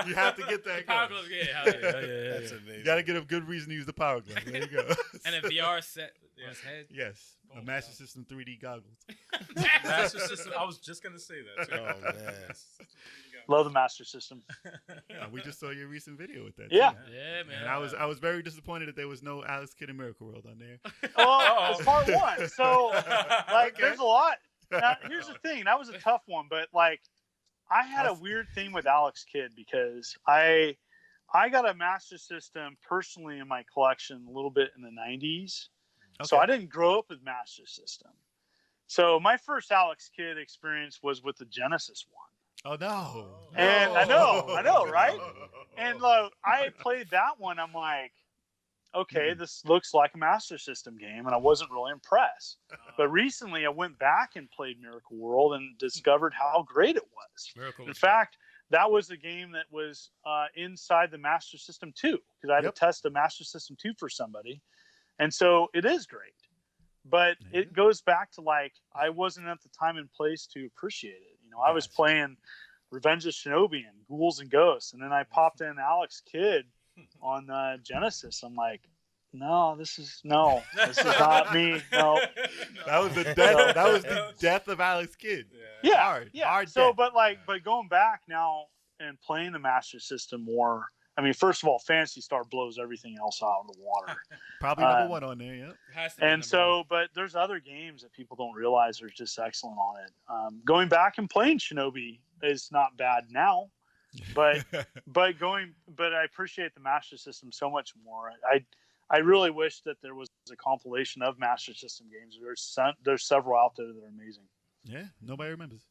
S5: You have to get that.
S2: Power
S5: going.
S2: glove, yeah.
S3: That's amazing.
S5: You got to get a good reason to use the power glove. There you go.
S2: And a VR set on his head.
S5: Yes. A Master System 3D goggles.
S4: Master System. I was just gonna say that. Too.
S3: Oh man.
S1: Love the Master System.
S5: We just saw your recent video with that.
S1: Yeah.
S5: too.
S2: Yeah, man.
S5: And I was very disappointed that there was no Alex Kidd in Miracle World on there.
S1: Well, it's part one. So, like,
S5: Okay.
S1: there's a lot. Now, here's the thing. That was a tough one, but, like, I had a weird thing with Alex Kidd because I got a Master System personally in my collection a little bit in the 90s. So I didn't grow up with Master System. So my first Alex Kidd experience was with the Genesis one.
S5: Oh no!
S1: And I know, right?
S5: No.
S1: And I played that one. I'm like, okay, this looks like a Master System game, and I wasn't really impressed. But recently, I went back and played Miracle World and discovered how great it was.
S2: Miracle
S1: In
S2: was
S1: fact, that was a game that was inside the Master System 2 because I had to test a Master System 2 for somebody, and so it is great. But it goes back to, like, I wasn't at the time and place to appreciate it. I was playing Revenge of Shinobi and Ghouls and Ghosts, and then I popped in Alex Kidd on Genesis. I'm like, no, this is not me. No.
S5: That was the death. That was the death of Alex Kidd.
S1: Yeah,
S5: Hard
S1: So,
S5: death.
S1: but going back now and playing the Master System more. I mean, first of all, Phantasy Star blows everything else out of the water.
S5: Probably number one on there. Yep.
S2: Has to be
S1: And
S2: number
S1: so,
S2: one.
S1: but there's other games that people don't realize are just excellent on it. Going back and playing Shinobi is not bad now, but but I appreciate the Master System so much more. I really wish that there was a compilation of Master System games. There's several out there that are amazing.
S5: Yeah, nobody remembers.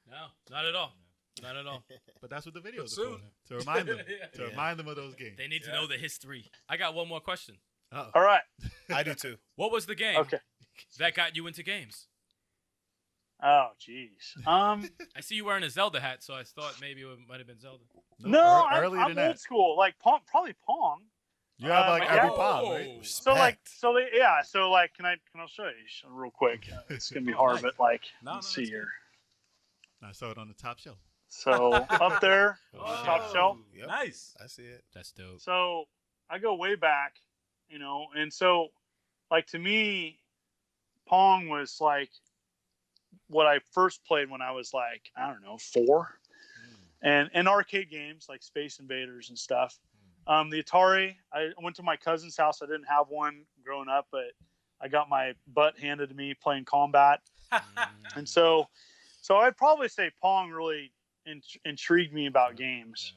S2: No, not at all. Not at all.
S5: But that's what the videos
S4: Soon.
S5: are for. To remind them. To
S2: Yeah.
S5: remind them of those games.
S2: They need to know the history. I got one more question.
S5: Uh-oh.
S1: All right.
S3: I do too.
S2: What was the game
S1: Okay.
S2: that got you into games?
S1: Oh, geez.
S2: I see you wearing a Zelda hat, so I thought maybe it might have been Zelda.
S1: No,
S5: earlier
S1: I'm
S5: than that.
S1: old school. Like Pong, probably Pong.
S5: You have like
S1: my
S5: every
S1: dad-
S5: palm, right?
S1: So can I show you real quick? It's gonna be hard, but like,
S4: No,
S1: let's
S4: no,
S1: see
S4: it's
S1: here.
S5: I saw it on the top shelf.
S1: So up there, top shelf.
S3: Yep.
S4: Nice.
S3: I see it.
S2: That's dope.
S1: So I go way back, and so like to me, Pong was like what I first played when I was like, I don't know, 4. And arcade games like Space Invaders and stuff. The Atari, I went to my cousin's house. I didn't have one growing up, but I got my butt handed to me playing Combat. And so I'd probably say Pong really intrigued me about games.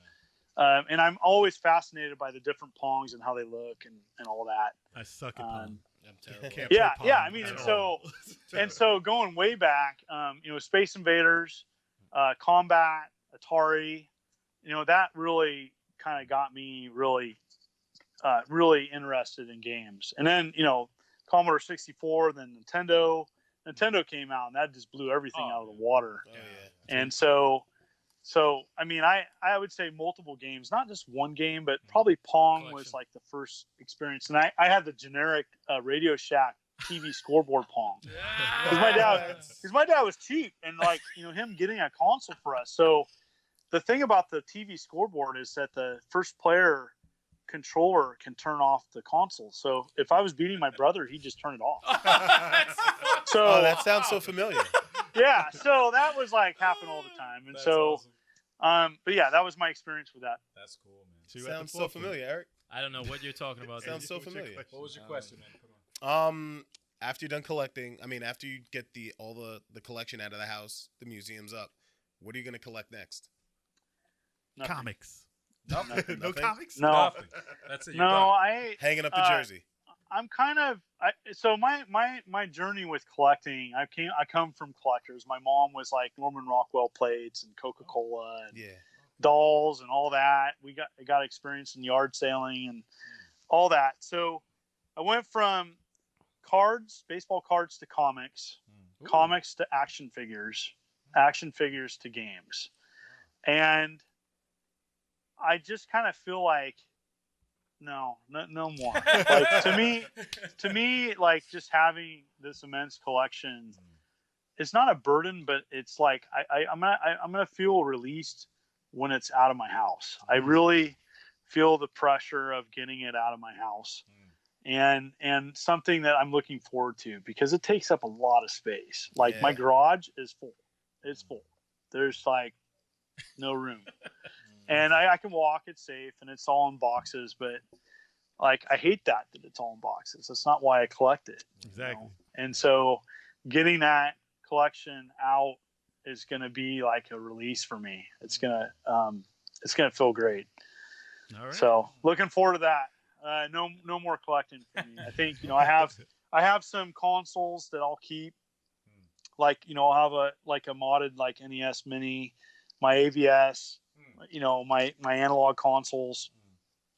S1: And I'm always fascinated by the different Pongs and how they look and all that.
S5: I suck at Pong.
S2: I'm terrible.
S5: Can't
S1: Yeah,
S5: play
S1: yeah.
S5: Pong
S1: I mean,
S5: at
S1: and
S5: all.
S1: so going way back, Space Invaders, Combat, Atari, that really kind of got me really interested in games. And then, Commodore 64, then Nintendo came out, and that just blew everything out of the water.
S3: Oh yeah.
S1: And so I mean, I would say multiple games, not just one game, but probably Pong was
S2: Collection.
S1: like the first experience. And I had the generic Radio Shack TV scoreboard Pong. Because my dad was cheap, and like him getting a console for us. So the thing about the TV scoreboard is that the first player controller can turn off the console. So if I was beating my brother, he'd just turn it off. So
S3: Oh, that sounds so familiar.
S1: yeah, so that was like happen all the time. And
S4: That's
S1: so
S4: awesome.
S1: but yeah, that was my experience with that.
S4: That's cool, man.
S5: So you're at the
S3: Sounds so
S5: forefront.
S3: familiar, Eric.
S2: I don't know what you're talking about.
S3: Sounds so
S5: What's your
S3: familiar.
S5: question?
S4: What was your question, man? Come on.
S3: After you're done collecting, after you get all the collection out of the house, the museum's up, what are you gonna collect next?
S1: Nothing.
S5: Comics.
S3: Nothing?
S5: No comics?
S1: No.
S4: Nothing. That's it. You're
S1: No,
S4: done.
S3: Hanging up a jersey.
S1: I'm kind of so my journey with collecting. I come from collectors. My mom was like Norman Rockwell plates and Coca-Cola and
S3: Yeah.
S1: dolls and all that. We got experience in yard sailing and all that. So I went from baseball cards to comics, comics to action figures to games, and I just kind of feel like no more. Like to me, like just having this immense collection, it's not a burden, but it's like I'm gonna feel released when it's out of my house. I really feel the pressure of getting it out of my house, and something that I'm looking forward to because it takes up a lot of space. Like my garage is full. It's full. There's like no room. And I can walk, it's safe, and it's all in boxes. But like, I hate that it's all in boxes. That's not why I collect it.
S5: Exactly.
S1: And so, getting that collection out is going to be like a release for me. It's gonna feel great.
S5: All right.
S1: So, looking forward to that. No more collecting for me. I think I have some consoles that I'll keep. Like I'll have a modded like NES Mini, my AVS. My analog consoles,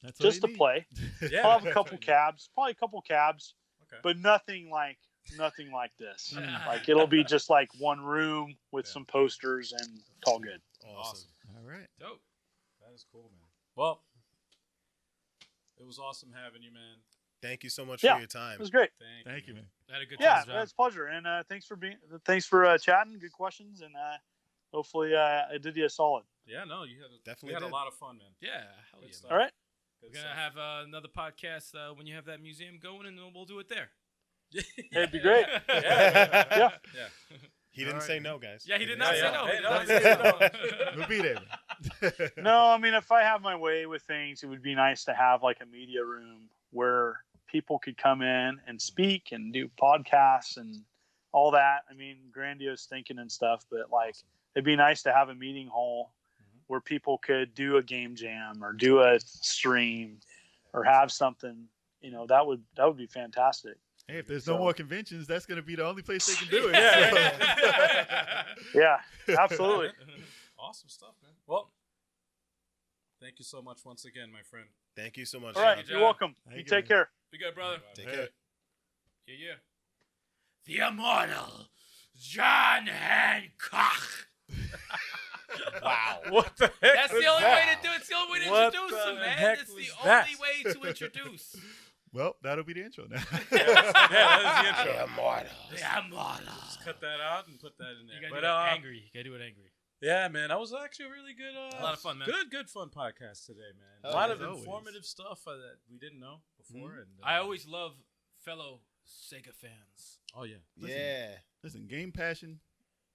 S5: That's all
S1: just to
S5: you need.
S1: play.
S4: Yeah.
S1: I'll have a couple cabs, probably a couple cabs,
S4: Okay.
S1: but nothing like this. Like it'll be just like one room with some posters, and it's all good.
S3: Awesome.
S5: All right.
S2: Dope.
S4: That is cool, man. Well, it was awesome having you, man.
S3: Thank you so much
S1: Yeah.
S3: for your time.
S1: It was great.
S5: Thank you, man.
S2: Had a good
S1: Yeah,
S2: time, John.
S1: it's a pleasure, and thanks for chatting. Good questions, and hopefully I did you a solid.
S4: Yeah, no, you
S3: Definitely
S4: had a
S3: did.
S4: lot of fun, man.
S2: Yeah, hell
S4: Good
S2: yeah.
S4: stuff.
S2: Man.
S1: All right.
S4: Good
S2: We're gonna
S4: stuff.
S2: have another podcast when you have that museum going, and then we'll do it there.
S1: It'd be great.
S4: Yeah.
S3: He didn't say no, guys.
S2: Yeah, he did not
S4: Yeah,
S2: say
S4: yeah.
S2: no.
S4: Hey,
S2: He did
S4: no,
S2: not
S4: he
S2: say
S4: didn't.
S2: no.
S5: We'll be there.
S1: No, if I have my way with things, it would be nice to have like a media room where people could come in and speak and do podcasts and all that. Grandiose thinking and stuff, but like it'd be nice to have a meeting hall where people could do a game jam or do a stream or have something. That would be fantastic.
S5: Hey, if there's no more conventions, that's going to be the only place they can do it.
S1: Yeah, absolutely.
S4: Awesome stuff, man. Well, thank you so much once again, my friend.
S3: Thank you so much.
S1: All right,
S3: John.
S1: you're welcome.
S5: Thank
S1: You
S5: you,
S1: take
S5: man.
S1: care.
S2: Be good, brother.
S3: Take care.
S2: Yeah. The Immortal John Hancock.
S3: Wow.
S4: What the heck?
S2: That's
S4: was
S2: the only
S4: that?
S2: way to do it. It's the only way to
S4: What
S2: introduce
S4: the
S2: him, man.
S4: heck
S2: It's the
S4: was
S2: only
S4: that?
S2: way to introduce.
S5: Well, that'll be the intro now.
S4: Yeah, that is the intro.
S2: The Immortal.
S4: Cut that out and put that in there.
S2: You gotta
S4: But
S2: do it angry. You gotta do it angry.
S4: yeah, man, that was actually a really good.
S2: A lot of fun, man.
S4: Good fun podcast today, man.
S3: Hell
S4: A lot
S3: yeah.
S4: of
S5: As always.
S4: informative stuff that we didn't know before. And
S2: I always love fellow Sega fans.
S4: Oh yeah.
S3: Yeah.
S5: Listen, game passion,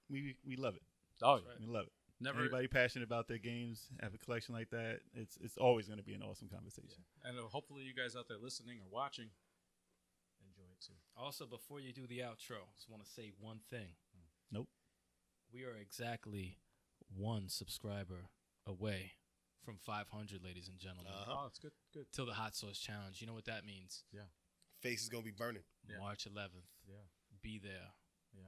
S5: we love it.
S4: Oh yeah.
S5: We love it.
S4: Never.
S5: Anybody passionate about their games, have a collection like that, it's always going to be an awesome conversation.
S4: And hopefully you guys out there listening or watching enjoy it too.
S2: Also, before you do the outro, just want to say one thing.
S5: Nope.
S2: We are exactly one subscriber away from 500, ladies and gentlemen.
S3: Uh-huh.
S4: Oh, it's good. Good.
S2: Till the Hot Sauce Challenge. You know what that means?
S3: Face is gonna be burning.
S4: Yeah.
S2: March 11th.
S4: Yeah.
S2: Be there.
S4: Yeah.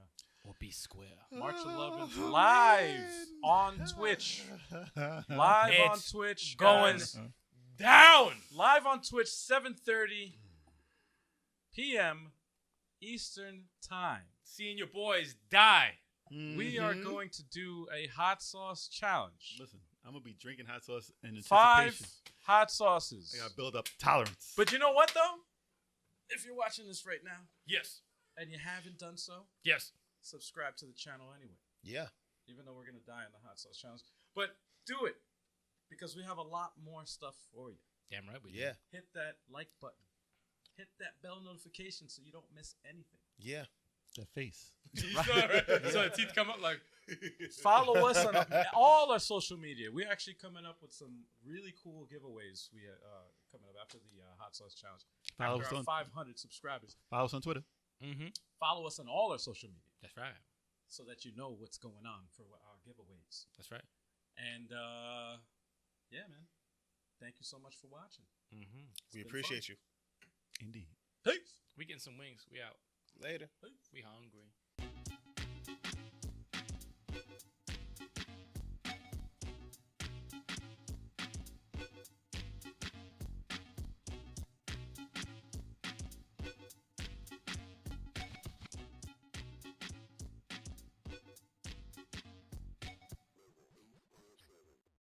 S2: Or be square.
S4: March 11th live on Twitch. Live on
S2: It's
S4: Twitch.
S2: going
S4: guys.
S2: down.
S4: Live on Twitch, 7:30 p.m. Eastern Time.
S2: Seeing your boys die.
S4: We are going to do a hot sauce challenge.
S5: Listen, I'm going to be drinking hot sauce in anticipation.
S4: 5 hot sauces.
S5: I got to build up tolerance.
S4: But you know what, though? If you're watching this right now
S2: Yes.
S4: and you haven't done so,
S2: Yes.
S4: subscribe to the channel anyway.
S3: Yeah.
S4: Even though we're going to die in the hot sauce challenge. But do it because we have a lot more stuff for you.
S2: Damn right we do.
S3: Yeah.
S4: Hit that like button. Hit that bell notification so you don't miss anything.
S3: Yeah.
S5: That face.
S2: You saw it, right? So the teeth come up like.
S4: Follow us on all our social media. We're actually coming up with some really cool giveaways. We coming up after the Hot Sauce Challenge.
S5: Follow
S4: After
S5: us
S4: our
S5: on
S4: 500 subscribers.
S5: Follow us on Twitter.
S2: Mm-hmm.
S4: Follow us on all our social media
S2: That's right.
S4: so that you know what's going on for our giveaways.
S2: That's right.
S4: And yeah, man. Thank you so much for watching.
S2: Mm-hmm.
S3: We appreciate you.
S5: Indeed.
S4: Peace.
S2: We getting some wings. We out.
S3: Later.
S2: We hungry.